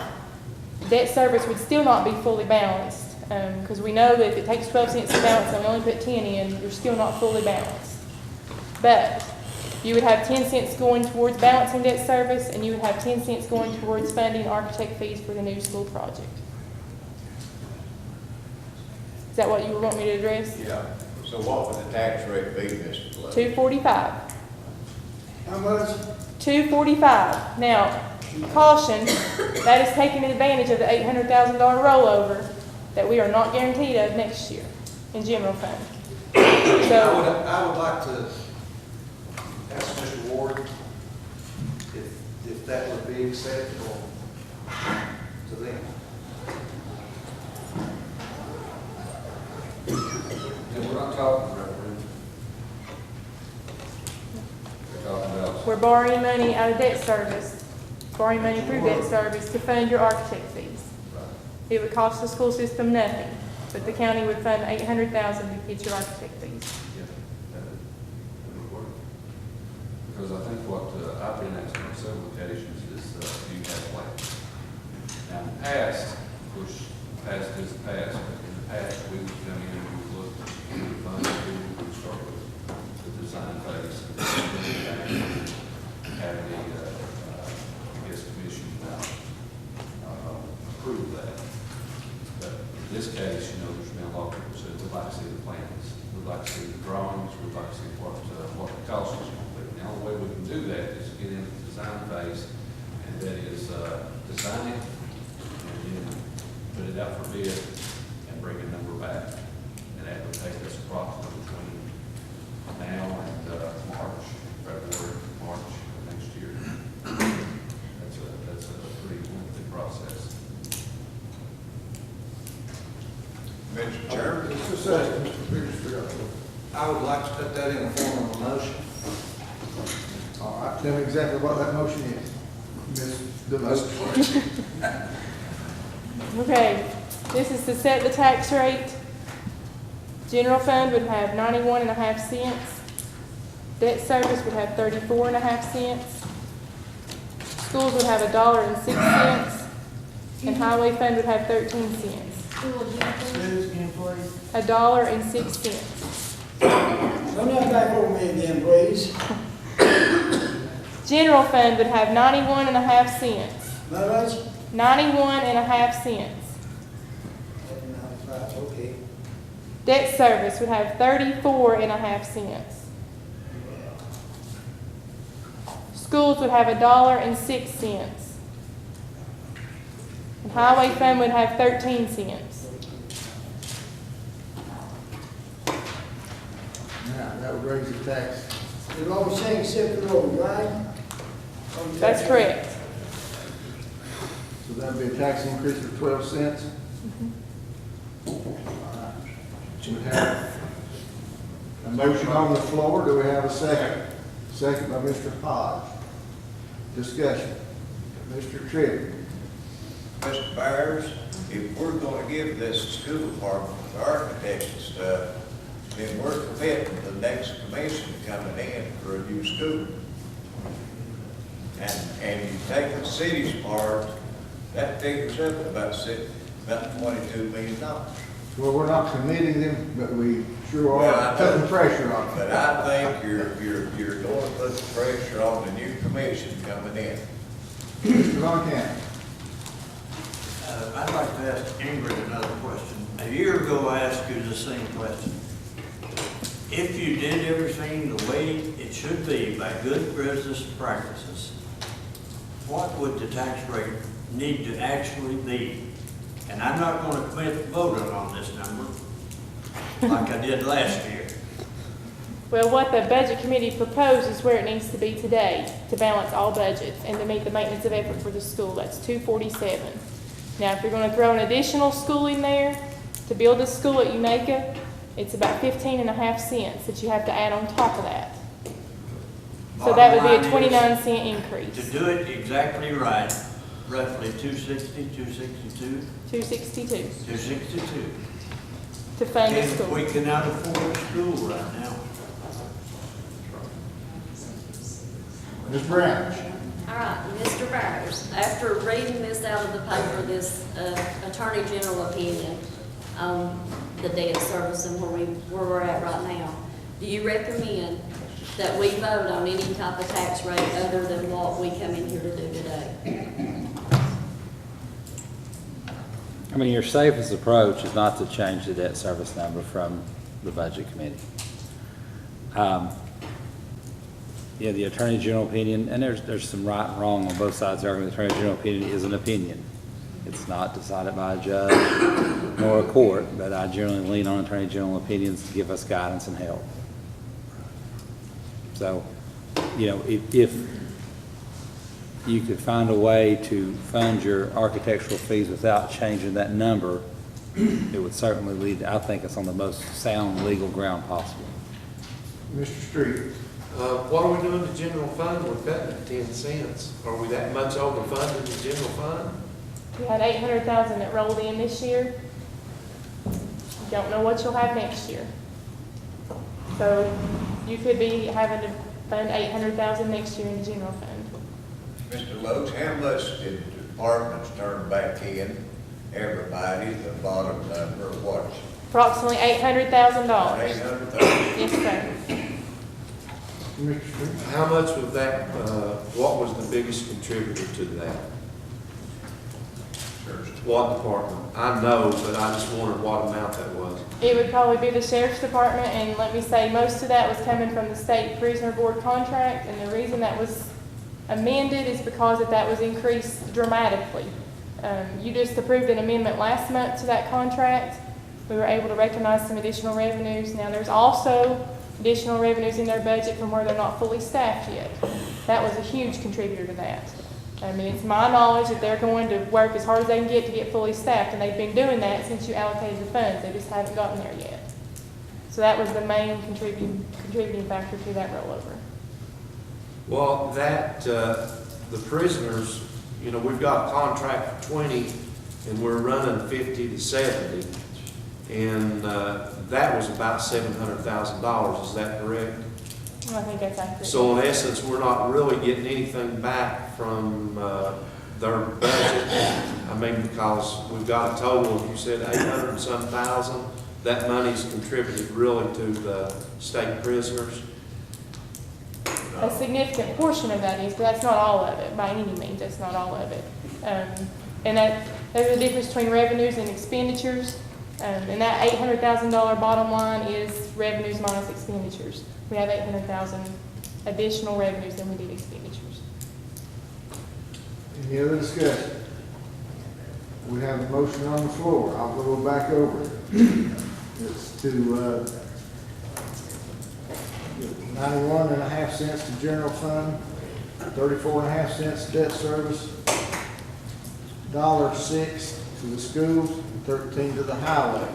Debt service would still not be fully balanced, because we know that if it takes 12 cents to balance and we only put 10 in, you're still not fully balanced. But you would have 10 cents going towards balancing debt service, and you would have 10 cents going towards funding architect fees for the new school project. Is that what you want me to address? Yeah. So what would the tax rate be, Mr. Deloach? $245. How much? $245. Now, caution, that is taking advantage of the $800,000 rollover that we are not guaranteed of next year in general fund. So I would like to ask Mr. Ward if that would be acceptable to them. And we're not talking referendum. We're talking about. we're borrowing money out of debt service, borrowing money through debt service to fund your architect fees. It would cost the school system nothing, but the county would fund $800,000 to get your architect fees. Yeah, that would work. Because I think what I've been asking on several occasions is, do you have plans? Now, in the past, of course, past is the past, but in the past, we would come in and we would look, we would fund, we would start with the design phase. Have the, commission approve that. But in this case, there's been a lot of people said, we'd like to see the plans, we'd like to see the drawings, we'd like to see what the cost is going to be. The only way we can do that is get into the design phase, and that is design it, and then put it out for bid, and bring a number back. And that would take us approximately between now and March, February, March of next year. That's a pretty lengthy process. Mr. Chairman? Just a second, Mr. Petersfield. I would like to put that in the form of a motion. All right, tell me exactly what that motion is, Ms. Deloach. Okay, this is to set the tax rate. General fund would have 91.5 cents. Debt service would have 34.5 cents. Schools would have $1.06, and highway fund would have 13 cents. $1.06. Run that back over me again, please. General fund would have 91.5 cents. How much? 91.5 cents. Okay. Debt service would have 34.5 cents. Schools would have $1.06. And highway fund would have 13 cents. Now, that would raise the tax. You're all saying except the road, right? That's correct. So that'd be a tax increase of 12 cents. We have a motion on the floor. Do we have a second? Second by Mr. Hodge. Discussion. Mr. Tripp. Mr. Byers, if we're gonna give this school department, the architects and stuff, then we're committing the next commission coming in for a new school. And you take the city's part, that figures up about $22 million. Well, we're not committing them, but we sure Well, are I putting know. pressure on them. But I think you're going to put the pressure on the new commission coming in. Mr. Von Camp. I'd like to ask Ingrid another question. A year ago, I asked you the same question. If you did everything the way it should be by good business practices, what would the tax rate need to actually be? And I'm not going to commit to voting on this number like I did last year. Well, what the budget committee proposed is where it needs to be today to balance all budgets and to meet the maintenance of effort for the school. That's 247. Now, if you're going to throw an additional school in there to build a school at Unaka, it's about 15.5 cents that you have to add on top of that. So that would be a 29-cent increase. To do it exactly right, roughly 260, 262? 262 262. to fund the And school. we cannot afford a school right now. Ms. Brown. All right, Mr. Byers, after reading this out of the paper, this Attorney General opinion on the debt service and where we're at right now, do you recommend that we vote on any type of tax rate other than what we come in here to do today? I mean, your safest approach is not to change the debt service number from the budget committee. Yeah, the Attorney General opinion, and there's some right and wrong on both sides of the argument. The Attorney General opinion is an opinion. It's not decided by a judge nor a court, but I generally lean on Attorney General opinions to give us guidance and help. So, you know, if you could find a way to fund your architectural fees without changing that number, it would certainly lead, I think it's on the most sound legal ground possible. Mr. Street. What are we doing to general fund? We're cutting it 10 cents. Are we that much overfunded the general fund? You had 800,000 that rolled in this year. You don't know what you'll have next year. So you could be having to fund 800,000 next year in the general fund. Mr. Loach, how much did the departments turn back in? Everybody, the bottom number, what? Approximately $800,000. 800,000. Yes, sir. How much was that, what was the biggest contributor to that? What department? I know, but I just wondered what amount that was. It would probably be the sheriff's department, and let me say, most of that was coming from the state prisoner board contract, and the reason that was amended is because that was increased dramatically. You just approved an amendment last month to that contract. We were able to recognize some additional revenues. Now, there's also additional revenues in their budget from where they're not fully staffed yet. That was a huge contributor to that. I mean, it's my knowledge that they're going to work as hard as they can get to get fully staffed, and they've been doing that since you allocated the funds. They just haven't gotten there yet. So that was the main contributing factor to that rollover. Well, that, the prisoners, you know, we've got a contract for 20 and we're running 50 to 70. And that was about $700,000, is that correct? I think that's accurate. So in essence, we're not really getting anything back from their budget. I mean, because we've got a total, you said 800 and some thousand. That money's contributed really to the state prisoners. A significant portion of that is, but that's not all of it, by any means, that's not all of it. And there's a difference between revenues and expenditures. And that $800,000 bottom line is revenues minus expenditures. We have 800,000 additional revenues than we did expenditures. Any other discussion? We have a motion on the floor. I'll go back over it. It's to 91.5 cents to general fund, 34.5 cents to debt service, $1.06 to the schools, and 13 to the highway.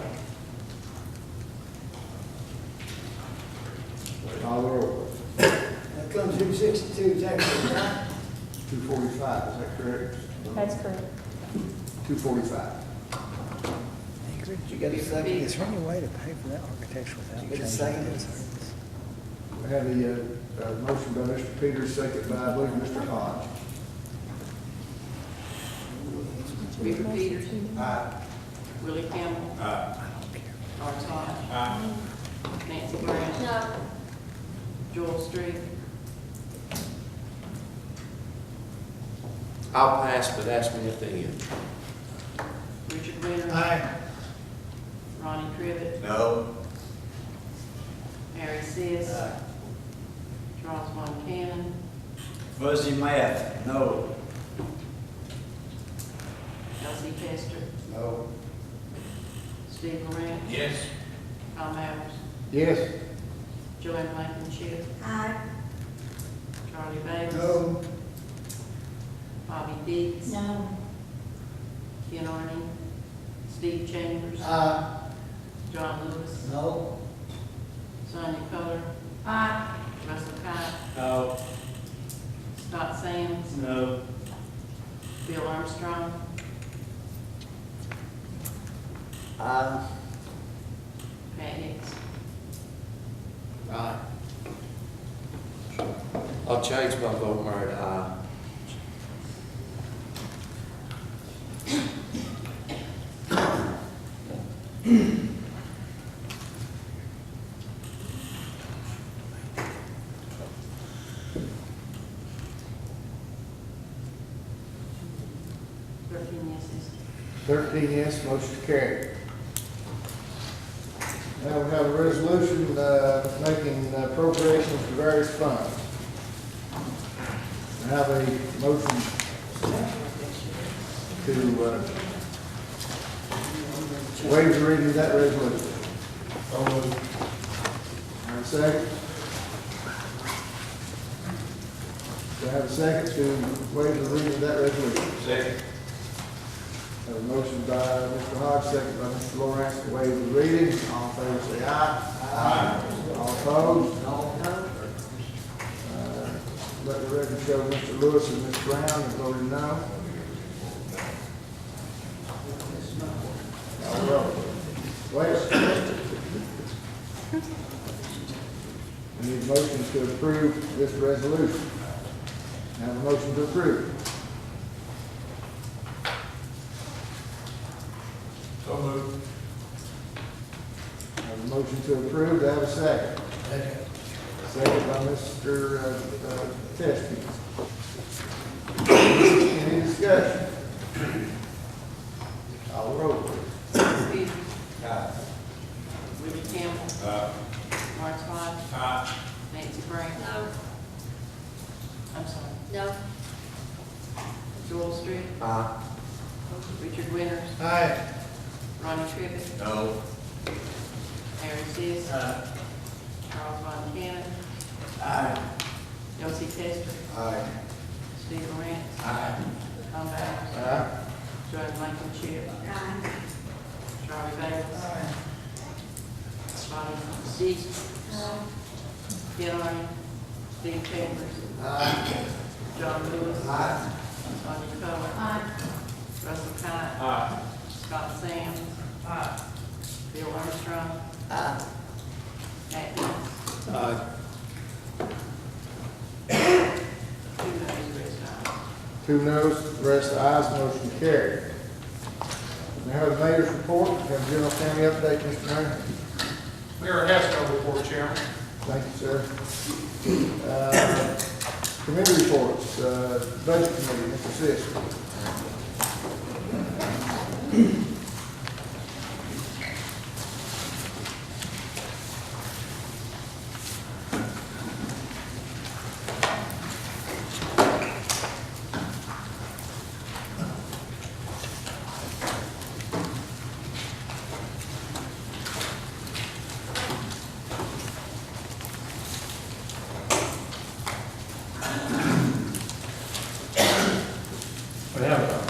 Call the roll. That comes 262, is that correct? 245, is that correct? That's correct. 245. You get a second? Is there any way to pay for that architecture without You get a second? We have a motion by Mr. Peters, second by, I believe, Mr. Hodge. Weaver Peters. Aye. Willie Campbell. Lawrence Hodge. Nancy Brown. No. Joel Street. I'll pass, but ask me at the end. Richard Winters. Ronnie Crivitt. No. Harry Seas. Charles Von Cannon. Fuzzy math, no. Elsie Tester. No. Steve Moran. Yes. Tom Allen. Yes. Joanne Blankenship. Aye. Charlie Bates. No. Bobby Dees. No. Ken Arden. Steve Chambers. John Lewis. No. Sonia Coler. Aye. Russell Cott. No. Scott Sands. No. Bill Armstrong. Aye. Pat Hicks. Aye. I'll change my vote, Mary, to aye. Yeses. 13 yes, motion carried. Now we have a resolution making appropriations to various funds. I have a motion to waive the reading of that resolution. Have a second? Do I have a second to waive the reading of that resolution? Second. Have a motion by Mr. Hodge, second by Mr. Lawrence to waive the reading. All in favor say aye. Aye. All opposed? No. Let the record show Mr. Lewis and Ms. Brown have voted no. All right. Wait. We need a motion to approve this resolution. Have a motion to approve. So moved. Have a motion to approve, do I have a second? Second by Mr. Teskey. Any discussion? Call the roll, please. Peters. Willie Campbell. Lawrence Hodge. Nancy Brown. No. I'm sorry. No. Joel Street. Aye. Richard Winters. Ronnie Tribbett. No. Harry Seas. Charles Von Cannon. Elsie Tester. Steve Moran. Tom Allen. Joanne Blankenship. Aye. Charlie Bates. Bobby Dees. Ken Arden. Steve Chambers. John Lewis. Sonia Coler. Russell Cott. Scott Sands. Bill Armstrong. Pat Hicks. Aye. 2 nays, rest ayes. 2 noes, rest ayes, motion carried. Now the mayor's report, we have general county update, Mr. Mayor. Mayor has no report, Chairman. Thank you, sir. Committee reports, budget committee, Mr. Sis. We have a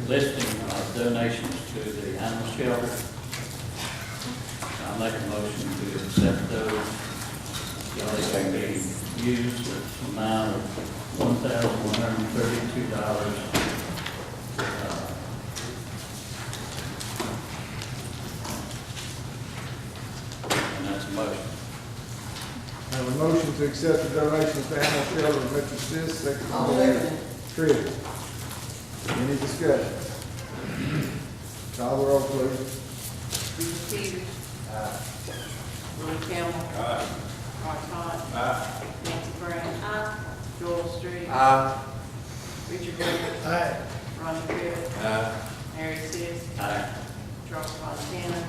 listing of donations to the animal shelter. I'll make a motion to accept those. They can be used at the amount of $1,132. motion to accept the donation to animal shelter of Mr. Sis, second I'll by second Mr. it. Trivia. Any discussion? Call the roll, please. Bruce Peters. Willie Campbell. Art Todd. Nancy Brown. Joel Street. Richard Winters. Ronnie Crivitt. Harry Seas. Charles Montana.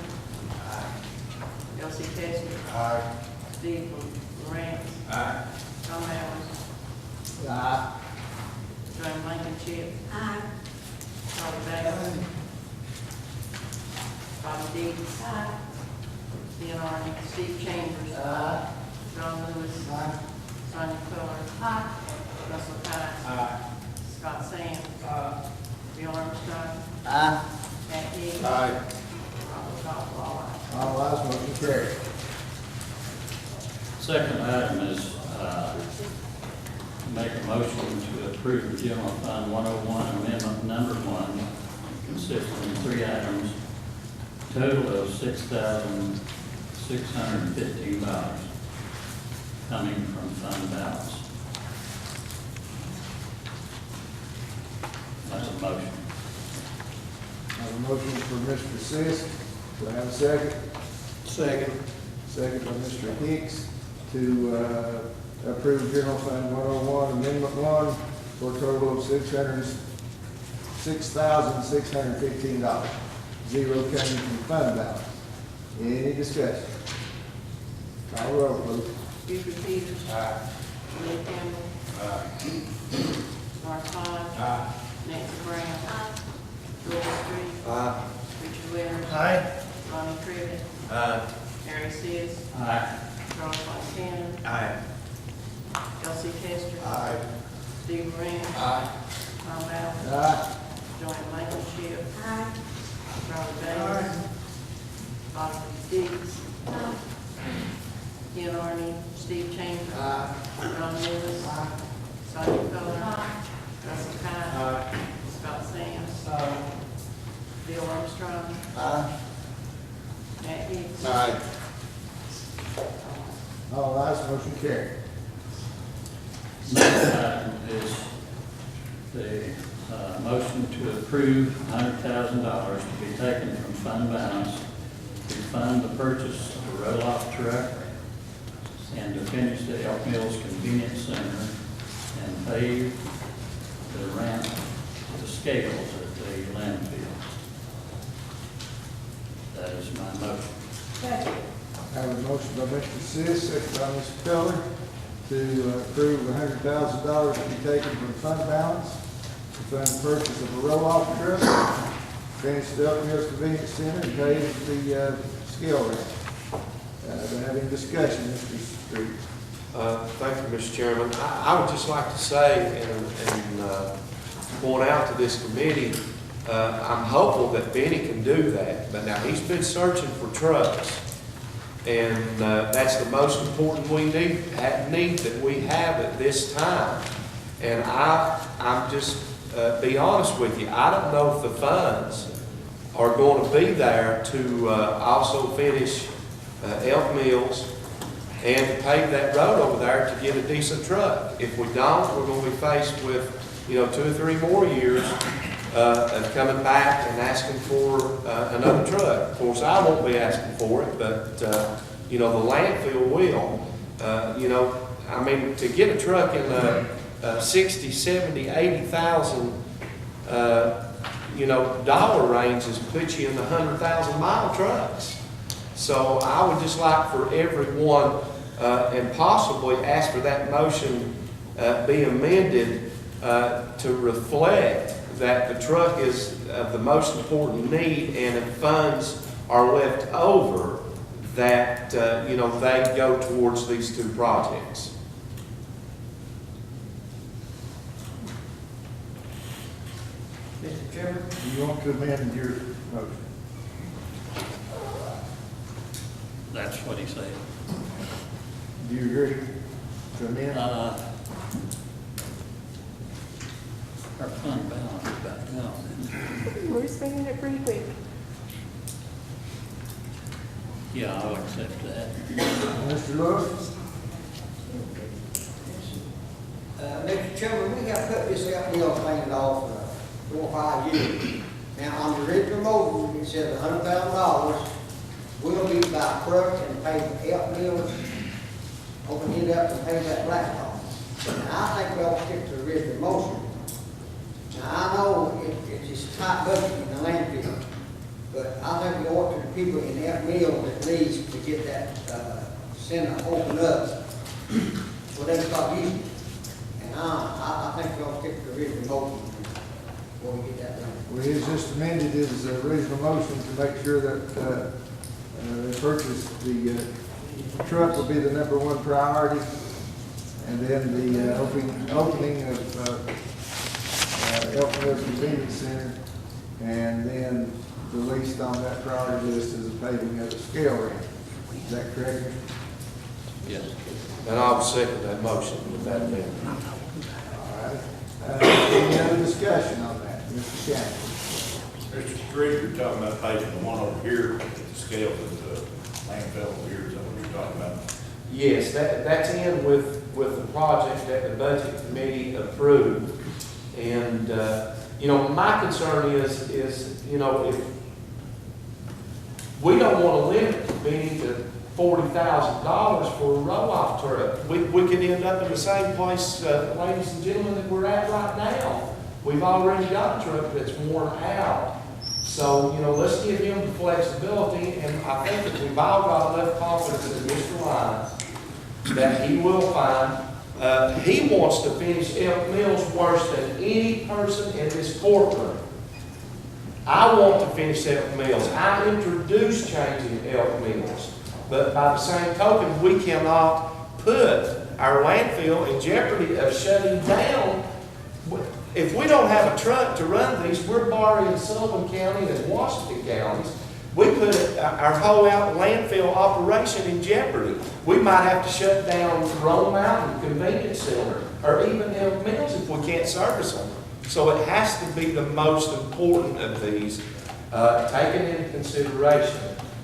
Elsie Testor. Steve Lawrence. Tom Allen. Joanne Blankenship. Charlie Bailey. Bobby Dees. Ian Arden. Steve Chambers. John Lewis. Sonia Miller. Russell Cott. Scott Sands. Bill Armstrong. Matt Hicks. Robert Goff. All ayes, motion carried. Second item is, make a motion to approve the General Fund 101 Amendment Number 1, consisting of 3 items, total of $6,615, coming from fund balance. That's a motion. I have a motion for Mr. Sis. Do I have a second? Second. Second by Mr. Hicks to approve General Fund 101, Amendment 1, for a total of $6,615, zero coming from fund balance. Any discussion? Call the roll, please. Buford Peters. Willie Campbell. Art Todd. Nancy Brown. Joel Street. Richard Winters. Ronnie Crivitt. Harry Seas. Charles Montana. Elsie Testor. Steve Ring. Tom Allen. Joanne Blankenship. Charlie Bailey. Bobby Dees. Ian Arden. Steve Chambers. John Lewis. Sonia Miller. Russell Cott. Scott Sands. Bill Armstrong. Matt Hicks. All ayes, motion carried. Next item is the motion to approve $100,000 to be taken from fund balance to fund the purchase of a roll-off truck and to finish the Elk Mills Convenience Center and pave the ramp, the scales at the landfill. That is my motion. I have a motion by Mr. Sis, second by Mr. Keller, to approve $100,000 to be taken from fund balance to fund the purchase of a roll-off truck, finish the Elk Mills Convenience Center, and pave the scale ramp. Do I have any discussion, Mr. Street? Thank you, Mr. Chairman. I would just like to say and point out to this committee, I'm hopeful that Benny can do that. But now, he's been searching for trucks, and that's the most important need that we have at this time. And I'm just, be honest with you, I don't know if the funds are going to be there to also finish Elk Mills and to pave that road over there to get a decent truck. If we don't, we're going to be faced with, 2 or 3 more years of coming back and asking for another truck. Of course, I won't be asking for it, but, the landfill will. I mean, to get a truck in the 60, 70, 80,000, dollar ranges puts you in the 100,000-mile trucks. So I would just like for everyone, and possibly ask for that motion be amended to reflect that the truck is of the most important need, and if funds are left over, that, they go towards these 2 projects. Mr. Chairman? Do you want to amend your motion? That's what he said. Do you agree to amend? Our fund balance is back down. We're spending it pretty quick. Yeah, I'll accept that. Mr. Lewis? Chairman, we have put this out, deal thing off for 4 or 5 years. Now, on the original motion, it says $100,000 will be by truck and pay for elk mills, open it up and pay that blacktop. And I think we ought to stick to the original motion. Now, I know it's just tight budget in the landfill, but I think we ought to the people in elk mills at least to get that, center opened up so they can start using it. And I think we ought to stick to the original motion before we get that done. Well, he's just amended his original motion to make sure that the purchase, the truck will be the #1 priority, and then the opening of Elk Mills Convenience Center, and then the least on that priority list is the paving of the scale ramp. Is that correct? Yes. And I'll second that motion with that amendment. All right. Any other discussion on that, Mr. Shannon? Mr. Street, you're talking about paving the one over here at the scale of the landfill over here, is that what you're talking about? Yes, that's in with the project that the budget committee approved. And, you know, my concern is, you know, if we don't want to limit the bidding to $40,000 for a roll-off truck, we could end up in the same place, ladies and gentlemen, that we're at right now. We've already got a truck that's worn out. So, you know, let's give him the flexibility, and I think that we've all got enough confidence in Mr. Lyons that he will find. He wants to finish Elk Mills worse than any person in this courtroom. I want to finish Elk Mills. I introduced changing Elk Mills. But by the same token, we cannot put our landfill in jeopardy of shutting down. If we don't have a truck to run these, we're borrowing Sullivan County and Washington counties. We put our whole out landfill operation in jeopardy. We might have to shut down Rome Mountain Convenience Center or even Elk Mills if we can't service them. So it has to be the most important of these taken into consideration.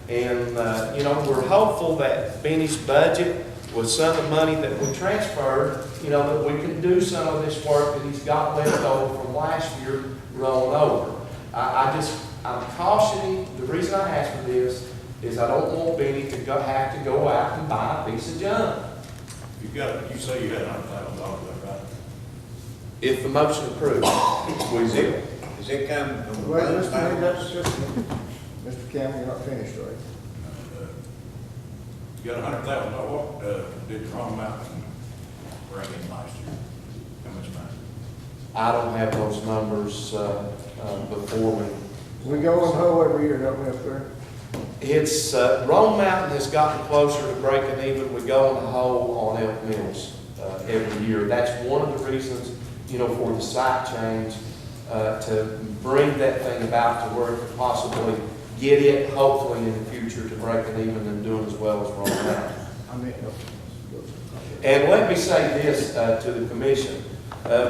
And, you know, we're hopeful that Benny's budget, with some of the money that we transferred, you know, that we can do some of this work that he's got left over from last year rolling over. I'm cautioning, the reason I ask for this is I don't want Benny to have to go out and buy a piece of junk. You say you had $100,000, right? If the motion approved, we will. Is it coming from? Wait, Mr. Campbell, you're not finished, right? You got $100,000, what did Rome Mountain bring in last year? How much money? I don't have those numbers before me. We go on whole every year, don't we, up there? It's, Rome Mountain has gotten closer to breaking even. We go in the hole on Elk Mills every year. That's one of the reasons, you know, for the site change, to bring that thing about to where it could possibly get it, hopefully in the future, to breaking even and doing as well as Rome Mountain. And let me say this to the commission.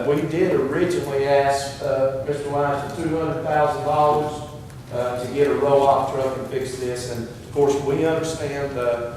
We did originally ask Mr. Lyons for $200,000 to get a roll-off truck and fix this. And of course, we understand the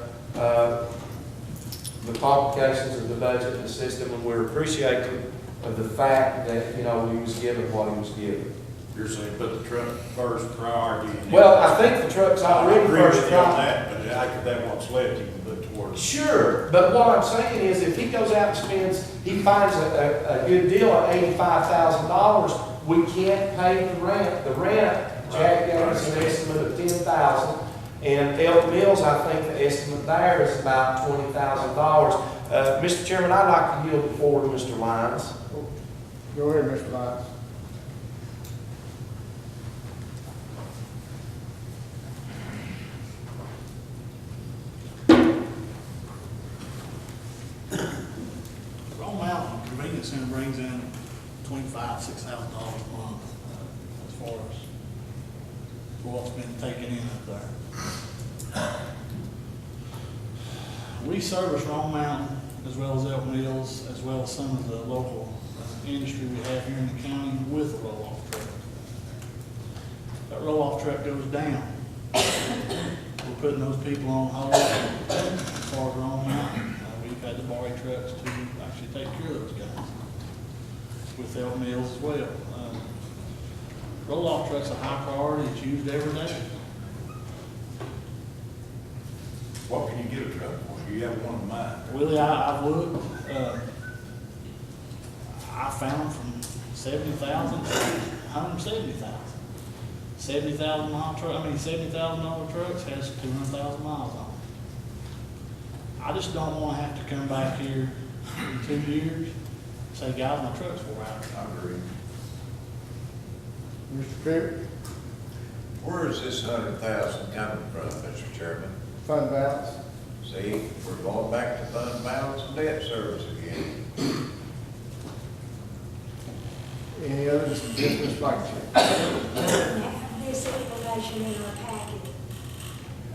complications of the budget and the system, and we're appreciative of the fact that, you know, he was given what he was given. You're saying put the truck first priority. Well, I think the truck's already first priority. On priority. that, but after that, what's left, you can put towards. Sure, but what I'm saying is if he goes out and spends, he finds a good deal at $85,000, we can't pay the rent. The rent, Jack gave us an estimate of $10,000, and Elk Mills, I think the estimate there is about $20,000. Mr. Chairman, I'd like to yield the floor to Mr. Lyons. Go ahead, Mr. Lyons. Rome Mountain Convenience Center brings in $6,000 a month as far as what's been taken in up there. We service Rome Mountain as well as Elk Mills, as well as some of the local industry we have here in the county with a roll-off truck. That roll-off truck goes down. We're putting those people on hold as far as Rome Mountain. We've had to borrow trucks to actually take care of those guys. with Elk Mills as well. Roll-off truck's a high priority, it's used every day. What can you get a truck for? Do you have one in mind? Willie, I've looked, I found from 70,000 to 170,000. 70,000 mile truck, $70,000 trucks has 200,000 miles on it. I just don't wanna have to come back here in 2 years, say, guys, my truck's wore out. I agree. Mr. Perry, Where is this 100,000 coming from, Mr. Chairman? fund balance. See, we're going back to fund balance and debt service again. Any other business like that? We didn't have this information in our packet.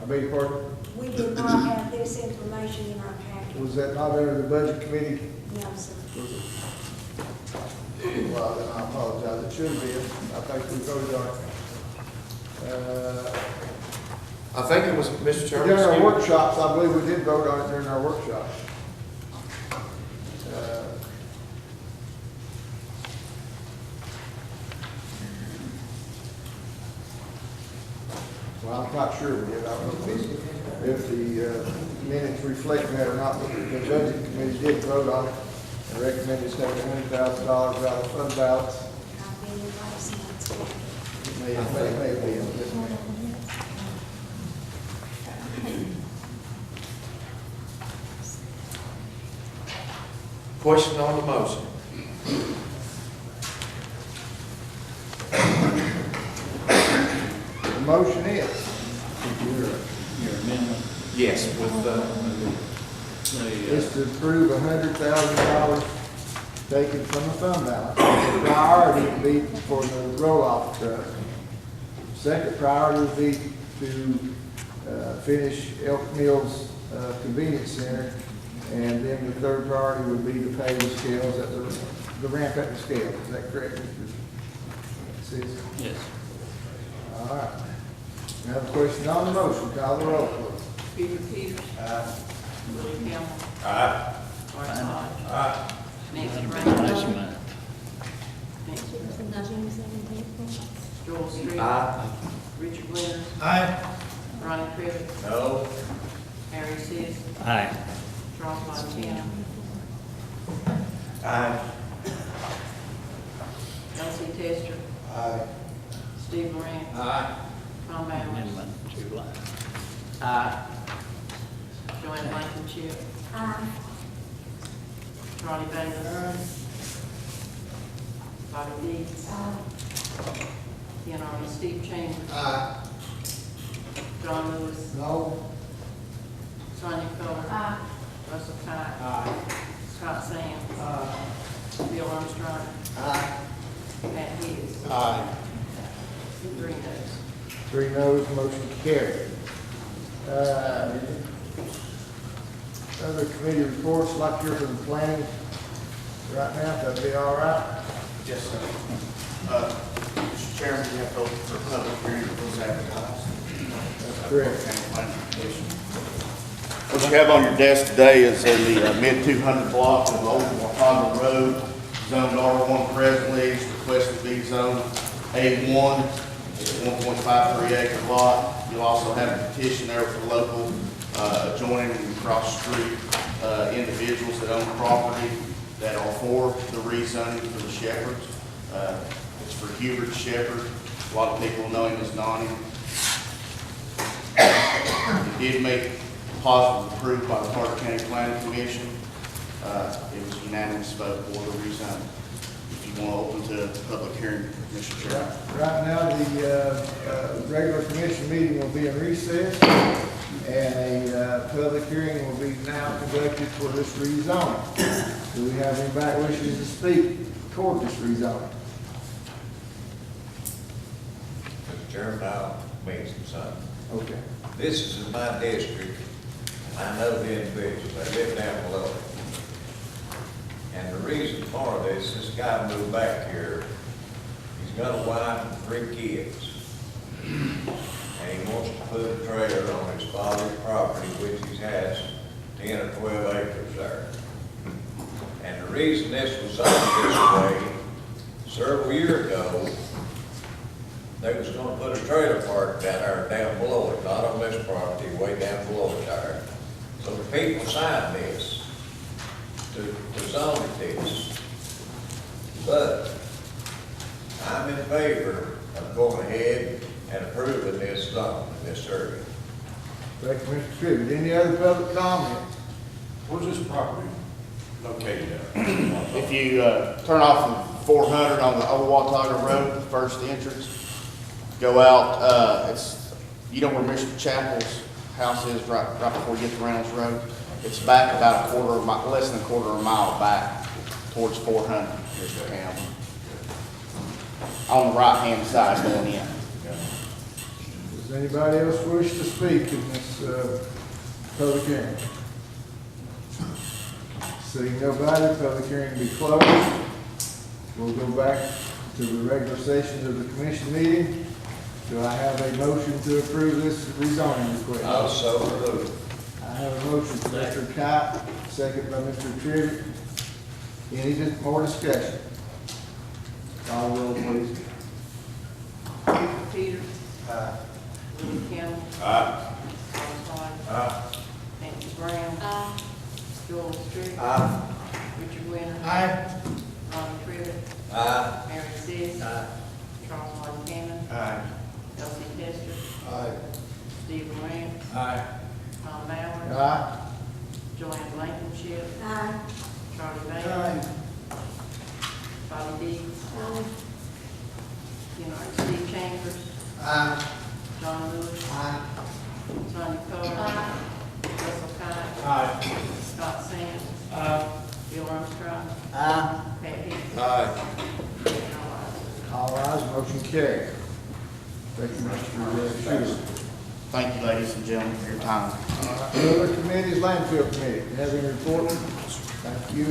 I beg your pardon? We did not have this information in our packet. Was that not under the budget committee? No, sir. Well, then I apologize, it should have been. I think we voted on it. I think it was, Mr. Chairman. During our excuse me. workshops, I believe we did vote on it during our workshops. Well, I'm not sure we did. I don't know if the minutes reflect that or not, but the budget committee did vote on it and recommended taking $20,000 out of fund balance. I've been in last month's packet. It may have been. Question on the motion. The motion is, Your amendment, Yes, with, is to approve $100,000 taken from the fund balance. The priority would be for the roll-off truck. Second priority would be to finish Elk Mills Convenience Center. And then the third priority would be to pay the scales at the ramp at the scale. Is that correct, Mr. Sis? yes. All right. We have a question on the motion. Call the roll, please. Peter Peters. Willie Campbell. Aye. Art Todd. Aye. Nancy Last Brown. month. Joel Street. Aye. Richard Winters. Aye. Ronnie Crivitt. No. Harry Seas. Aye. Charles Montana. Aye. Elsie Tester. Aye. Steve Moran. Aye. Tom Allen. Amendment, July. Joanne Blankenship. Aye. Ronnie Bailey. Bobby Dees. Ken Arden. Steve Chambers. Aye. John Lewis. No. Sonia Coler. Russell Cott. Scott Sands. Bill Armstrong. Pat Hicks. Aye. 3 noes. 3 noes, motion carried. Other committee reports, like yours from planning, right now, that'd be all right? Yes, sir. Mr. Chairman, you have to open for public hearing for those advertised. That's correct. What you have on your desk today is in the mid-200 block of Old Wautonda Road, zoned R1 presently, it's requested to be zoned A1. It's a 1.53 acre lot. You'll also have a petition there for local adjoining and across the street individuals that own property that are for the rezoning for the Shepherds. It's for Hubert Shepherd. A lot of people know him as Donnie. He did make positive approved by the Carter County Planning Commission. It was unanimous vote for the rezoning. If you want to open to public hearing, Mr. Chairman. Right now, the regular commission meeting will be in recess, and a public hearing will be now conducted for this rezoning. Do we have anybody wishing to speak toward this rezoning? Mr. Chairman, I'll make some sense. Okay. This is in my district. I know the individuals, I live down below. And the reason for this guy moved back here. He's got a wife and 3 kids. And he wants to put a trailer on his father's property, which he has 10 or 12 acres there. And the reason this was zoned this way several years ago, they was gonna put a trailer park down below it, not on this property, way down below it there. So the people signed this to zone it this. But I'm in favor of going ahead and approving this zone in this area. Thank you, Mr. Tribble. Any other public comment? Where's this property located at? If you turn off from 400 on the Old Watauga Road, the first entrance, go out, you know where Mr. Chapel's house is, right before you get to Reynolds Road? It's back about less than a quarter of a mile back towards 400, Mr. Campbell. On the right-hand side going in. Does anybody else wish to speak in this public hearing? Seeing nobody, public hearing will be closed. We'll go back to the regular session of the commission meeting. Do I have a motion to approve this rezoning request? I'll so move. I have a motion from Mr. Kite, second by Mr. Trivett. Any more discussion? Call the roll, please. Peter. Willie Campbell. Aye. Thomas White. Aye. Nancy Brown. Joel Street. Richard Winter. Ronnie Crivitt. Mary Sis. Charles Martin Cannon. Elsie Testor. Steve Moran. Tom Mallard. Joanne Blankenship. Charlie Bailey. Bobby Dees. Steve Chambers. John Lewis. Sonia Coler. Russell Cott. Scott Sands. Bill Armstrong. Pat Hicks. All ayes, motion carried. Thank you, Mr. Shooter. Thank you, ladies and gentlemen, for your time. Other committees, landfill committee, have any report? Thank you.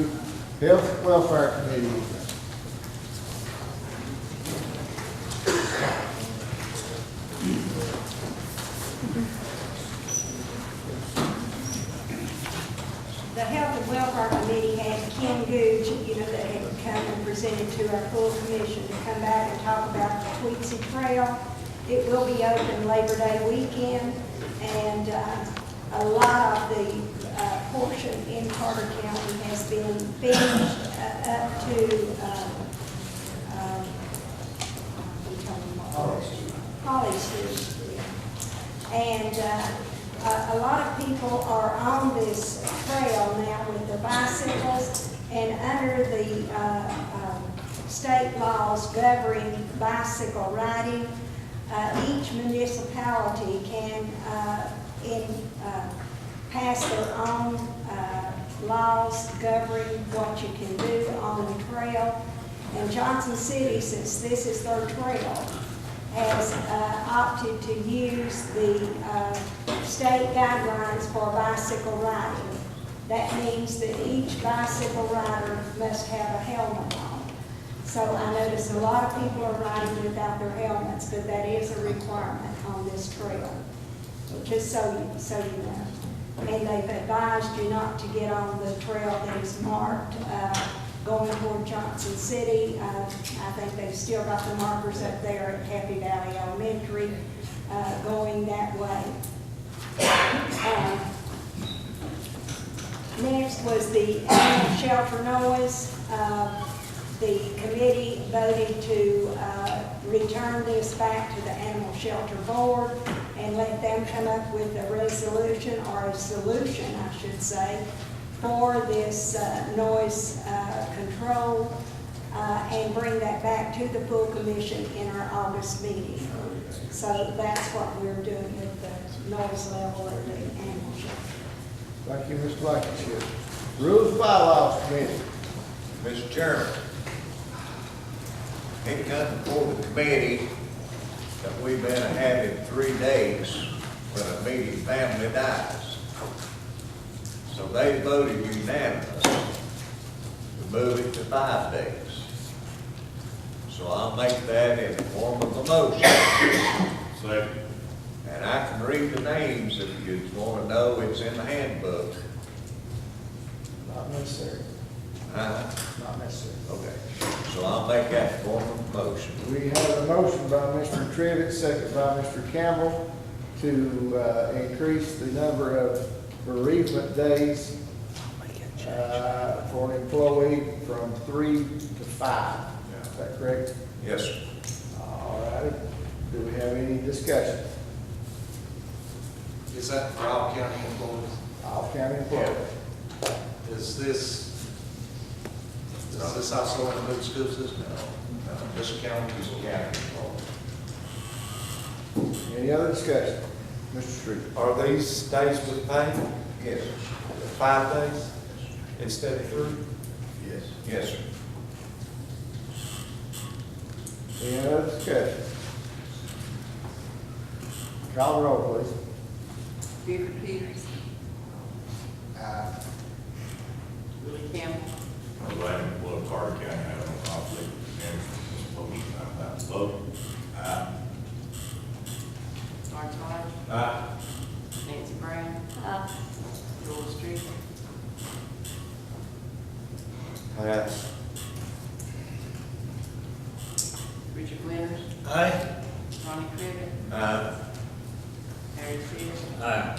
Health and welfare committee. The Health and Welfare Committee had Ken Gooch, that had come and presented to our full commission to come back and talk about the Tweetsie Trail. It will be open Labor Day weekend, and a lot of the portion in Carter County has been finished up to Holly Street. And a lot of people are on this trail now with their bicycles, and under the state laws governing bicycle riding, each municipality can pass their own laws governing what you can do on the trail. And Johnson City, since this is their trail, has opted to use the state guidelines for bicycle riding. That means that each bicycle rider must have a helmet on. So I notice a lot of people are riding without their helmets, but that is a requirement on this trail, just so you know. And they've advised you not to get on the trail that is marked going toward Johnson City. I think they've still got the markers up there at Happy Valley Elementary going that way. Next was the animal shelter noise. The committee voted to return this back to the Animal Shelter Board and let them come up with a resolution, or a solution, I should say, for this noise control, and bring that back to the full commission in our August meeting. So that's what we're doing with the noise level at the animal shelter. Thank you, Mr. Blankenship. Rules and Bylaws Committee. Mr. Chairman, it comes before the committee that we've been having 3 days when a immediate family dies. So they voted unanimous to move it to 5 days. So I'll make that in the form of a motion. Second. And I can read the names if you want to know. It's in the handbook. Not necessary. Not necessary. Okay, so I'll make that form of motion. We have a motion by Mr. Trivett, second by Mr. Campbell, to increase the number of bereavement days for an employee from 3 to 5. Is that correct? Yes, sir. All right. Do we have any discussion? Is that for all county employees? All county employees. Does this also include school system? This county is county employees. Any other discussion? Mr. Street? Are these days with pay? Yes. 5 days instead of 3? Yes. Yes, sir. Any other discussion? Call the roll, please. Buford Peters. Willie Campbell. I'm glad to blow Carter County out of conflict and motion about the vote. Mark Hodge. Aye. Nancy Brown. Joel Street. Pass. Richard Winters. Aye. Ronnie Crivitt. Aye. Harry Seas. Aye.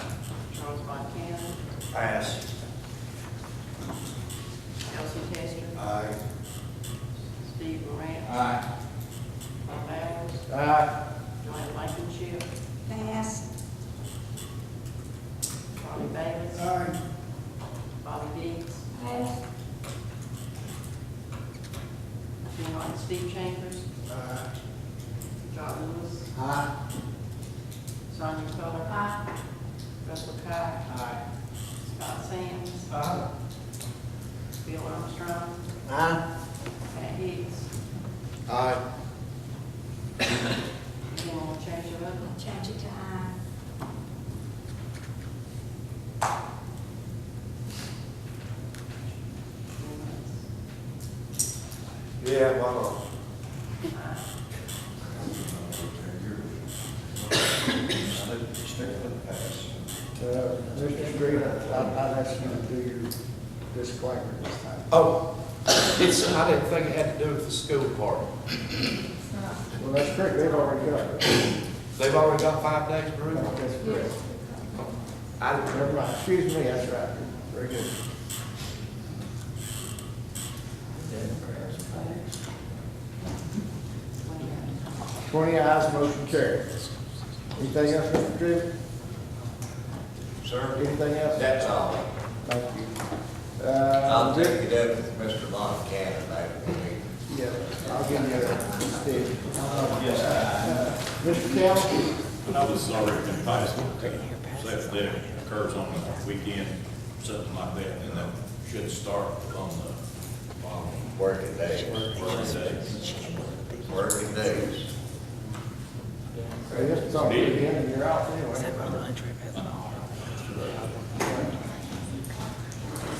Charles Von Cannon. Pass. Elsie Testor. Aye. Steve Morant. Aye. Ron Bowers. Aye. Joanne Blankenship. Pass. Ronnie Bailey. Aye. Bobby Dees. Pass. Steve Chambers. Aye. John Lewis. Aye. Sonia Coler. Russell Cott. Scott Sands. Bill Armstrong. Aye. Pat Hicks. Aye. Anyone want to change your vote? Change it to aye. Yeah, why not? Mr. Street, I'd ask you to do your disclaimer this time. Oh, I didn't think it had to do with the school part. Well, that's correct, they've already got it. They've already got 5 days bereavement? That's correct. I didn't Never mind, excuse me, that's right. Very good. When 20 ayes, motion carried. Anything else, Mr. Tripp? Sir? Anything else? That's all. Thank you. I'll take it up with Mr. Von Cannon later in the meeting. Yeah, I'll give you a stick. Mr. Campbell? I know this has already been passed, say if that occurs on the weekend, something like that, then that should start on the following Working days. working days. Working days. Hey, this is on the weekend and you're out anyway.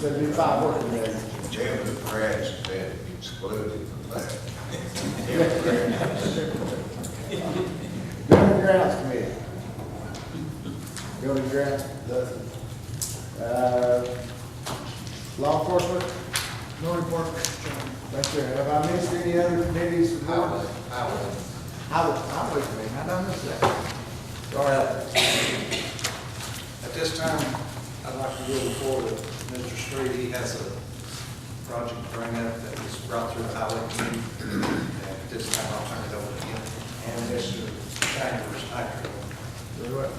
Said do 5 working days. Jim the press has been excluded from that. Building Grounds Committee. Building Grounds doesn't. Law enforcement? No report, Thank you. Have I missed any other committees? Highway committee, how did I miss that? Sorry. At this time, I'd like to go before Mr. Street. He has a project to bring up that was brought through the highway committee. And at this time, I'll turn it over to him and Mr. Chambers after. Very well.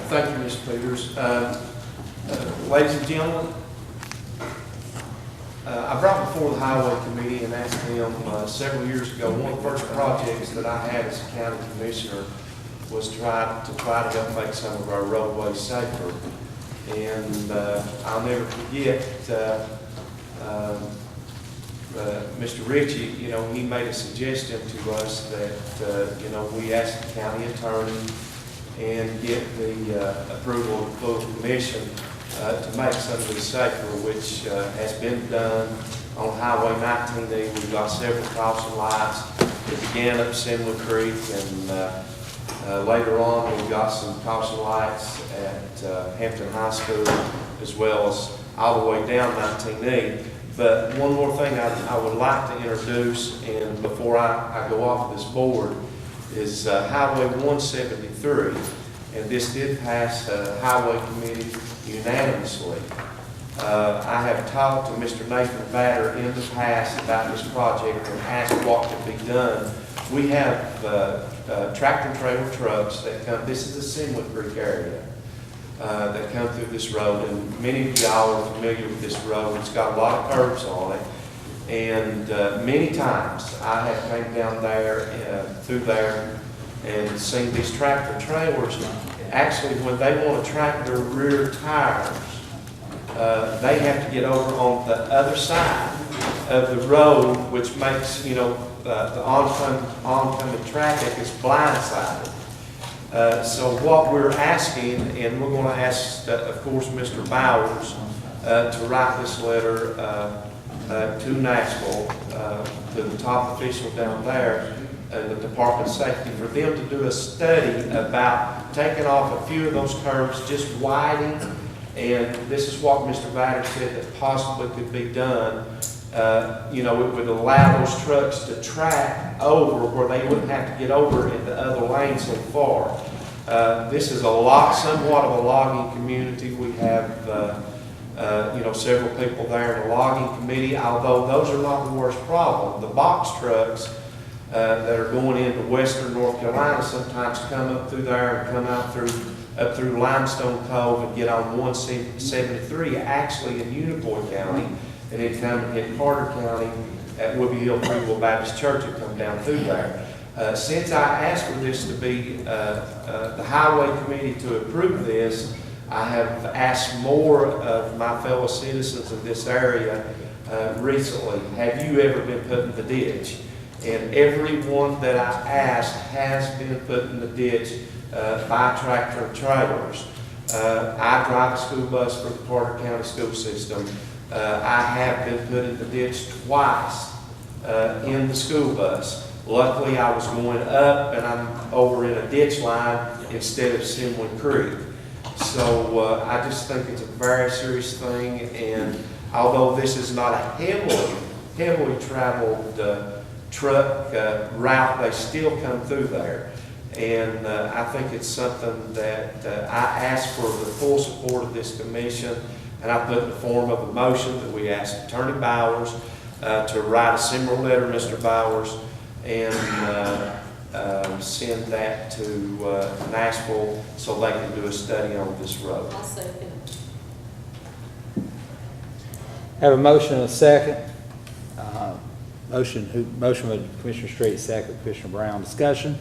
Thank you, Mr. Peters. Ladies and gentlemen, I brought before the Highway Committee and asked them several years ago, one of the first projects that I had as a county commissioner was to try to help make some of our roadways safer. And I'll never forget, Mr. Ritchie, he made a suggestion to us that, we ask the county attorney and get the approval of the full commission to make some of this safer, which has been done on Highway 19E. We've got several crossing lights that began up Simla Creek, and later on we've got some crossing lights at Hampton High School as well as all the way down 19E. But one more thing I would like to introduce, and before I go off this board, is Highway 173. And this did pass Highway Committee unanimously. I have talked to Mr. Nathan Batter in the past about this project and asked what could be done. We have tractor and trailer trucks that come, this is the Sinwood Creek area, that come through this road, and many of y'all are familiar with this road. It's got a lot of curves on it, and many times I have came down there, through there, and seen these tractor trailers. Actually, when they want to track their rear tires, they have to get over on the other side of the road, which makes, you know, the oncoming traffic is blindsided. So what we're asking, and we're going to ask, of course, Mr. Bowers to write this letter to Nashville, to the top official down there, and the Department of Safety, for them to do a study about taking off a few of those curves, just widening. And this is what Mr. Batter said that possibly could be done. You know, it would allow those trucks to track over where they wouldn't have to get over in the other lane so far. This is somewhat of a logging community. We have, you know, several people there in the logging committee, although those are not the worst problem. The box trucks that are going into western North Carolina sometimes come up through there and come out up through Limestone Cove and get on 173, actually in Unicoi County, and then come and hit Carter County at Woodby Hill Free Will Baptist Church and come down through there. Since I asked for this to be the Highway Committee to approve this, I have asked more of my fellow citizens in this area recently, have you ever been put in the ditch? And everyone that I asked has been put in the ditch by tractor and trailers. I drive a school bus for the Carter County school system. I have been put in the ditch twice in the school bus. Luckily, I was going up and I'm over in a ditch line instead of Sinwood Creek. So I just think it's a very serious thing, and although this is not a heavily traveled truck route, they still come through there. And I think it's something that I ask for the full support of this commission, and I put in the form of a motion that we ask Attorney Bowers to write a similar letter, Mr. Bowers, and send that to Nashville so they can do a study on this road. I'll second. Have a motion and a second. Motion by Commissioner Street, second Commissioner Brown. Discussion?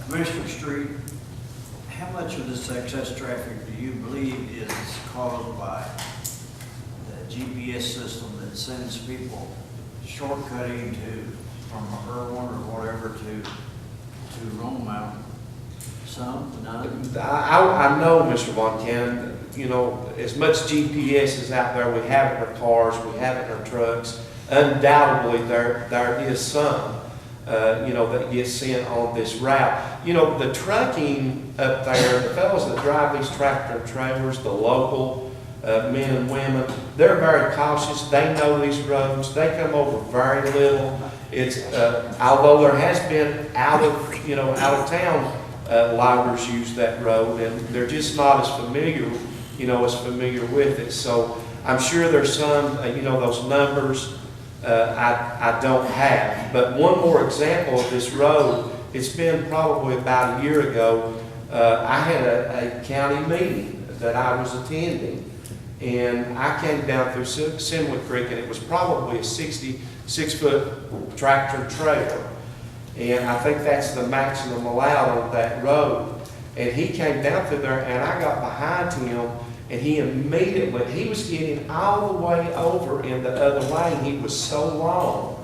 Commissioner Street, how much of this excess traffic do you believe is caused by the GPS system that sends people shortcutting from Irwin or whatever to Rome Mountain? Some, none? I know, Mr. Von Cannon, you know, as much GPS is out there, we have it in our cars, we have it in our trucks. Undoubtedly, there is some, you know, that gets sent on this route. You know, the trucking up there, the fellows that drive these tractor and trailers, the local men and women, they're very cautious. They know these roads. They come over very little. It's although there has been out of town loggers use that road, and they're just not as familiar with it. So I'm sure there's some, you know, those numbers I don't have. But one more example of this road, it's been probably about a year ago, I had a county meeting that I was attending, and I came down through Sinwood Creek, and it was probably a 66-foot tractor trailer. And I think that's the maximum allowed on that road. And he came down through there, and I got behind him, and he was getting all the way over in the other lane. He was so long.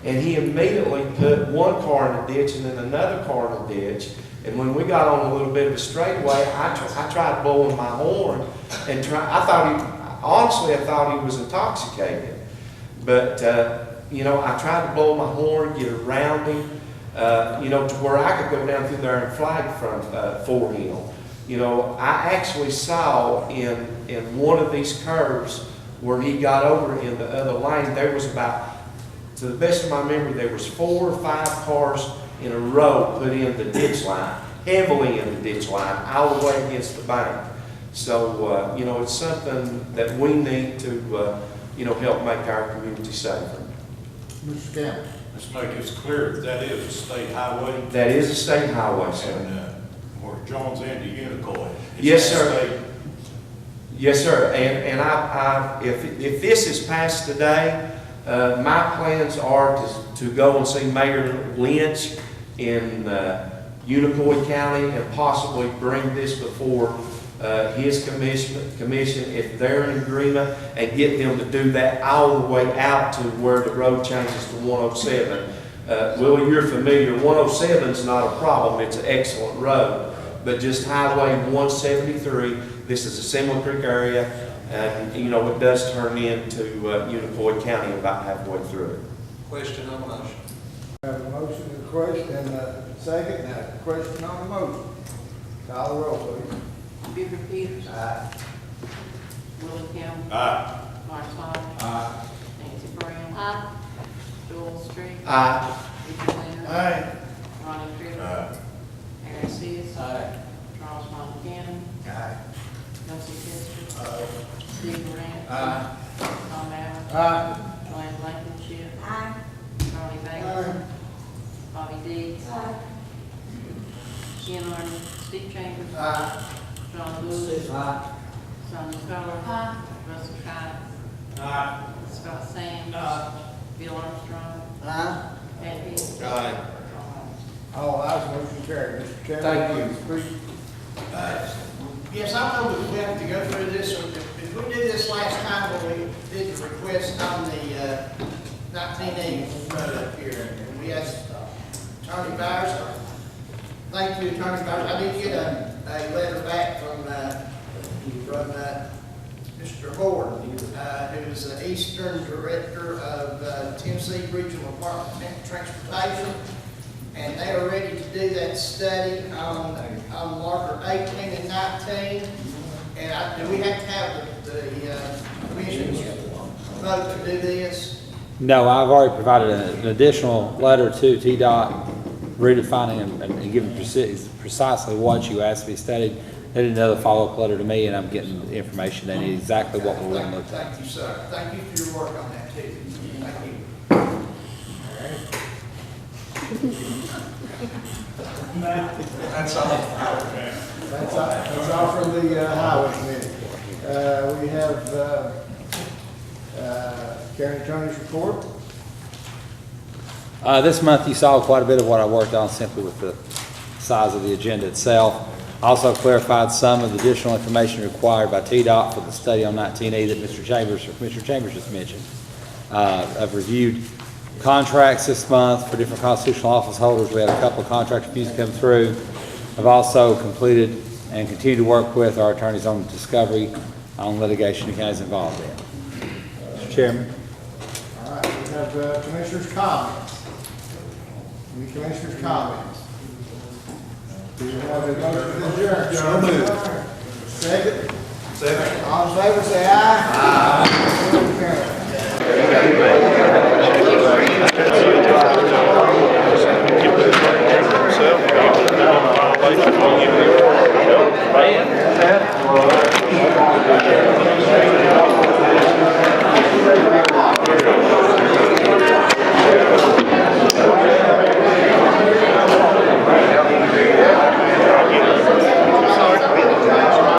And he immediately put one car in the ditch and then another car in the ditch. And when we got on a little bit of a straightaway, I tried blowing my horn and I thought he was intoxicated. But, you know, I tried to blow my horn, get around him, you know, to where I could go down through there and flag for him. You know, I actually saw in one of these curves where he got over in the other lane, there was about, to the best of my memory, there was 4 or 5 cars in a row put in the ditch line, heavily in the ditch line, all the way against the bank. So, you know, it's something that we need to, you know, help make our community safer. Mr. Campbell. Let's make this clear, that is a state highway. That is a state highway, sir. And, where Jones into Unicoi. Yes, sir. Yes, sir. And if this is passed today, my plans are to go and see Mayor Lynch in Unicoi County and possibly bring this before his commission if they're in agreement, and get them to do that all the way out to where the road changes to 107. Willie, you're familiar, 107 is not a problem, it's an excellent road. But just Highway 173, this is a Assembly Creek area, and you know, it does turn into Unicoi County about halfway through it. Question on the motion. I have a motion and a question, and a second, and a question on the motion. Call the roll, please. Buford Peters. Aye. Willie Campbell. Aye. Mark Hodge. Aye. Nancy Brown. Aye. Joel Street. Aye. Richard Linders. Aye. Ronnie Crivitt. Aye. Harry Seas. Aye. Charles Montana. Aye. Elsie Testor. Steve Grant. Aye. Tom Allen. Aye. Joanne Blankenship. Aye. Charlie Bailey. Bobby Dees. Aye. Ken Arden. Steve Chambers. Aye. John Lewis. Aye. Sonia Coler. Russell Cott. Aye. Scott Sands. Bill Armstrong. Aye. Pat Hicks. Aye. All ayes, motion carried. Mr. Chairman. Thank you. Please. Yes, I know we have to go through this, if we did this last time when we did the request on the 1980 road up here, and we asked Attorney Byers, thank you, Attorney Byers, I did get a letter back from Mr. Horton, who is the Eastern Director of Tennessee Regional Department of Transportation. And they are ready to do that study on Marker 18 and 19. And do we have to have the commission's vote to do this? No, I've already provided an additional letter to TDOT redefining and giving precisely what you asked to be studied. They did another follow-up letter to me, and I'm getting the information they need, exactly what we're going to look at. Thank you, sir. Thank you for your work on that, too. Thank you. That's all. That's all from the Highway Committee. We have County Attorney's report. This month you saw quite a bit of what I worked on simply with the size of the agenda itself. Also clarified some of the additional information required by TDOT for the study on 19E that Commissioner Chambers just mentioned. I've reviewed contracts this month for different constitutional office holders. We had a couple of contract reviews come through. I've also completed and continue to work with our attorneys on discovery on litigation the county's involved in. Mr. Chairman. All right, we have Commissioner's comments. Any Commissioner's comments? Do you have a motion to adjourn? So moved. Second? Second. All in favor, say aye. Aye.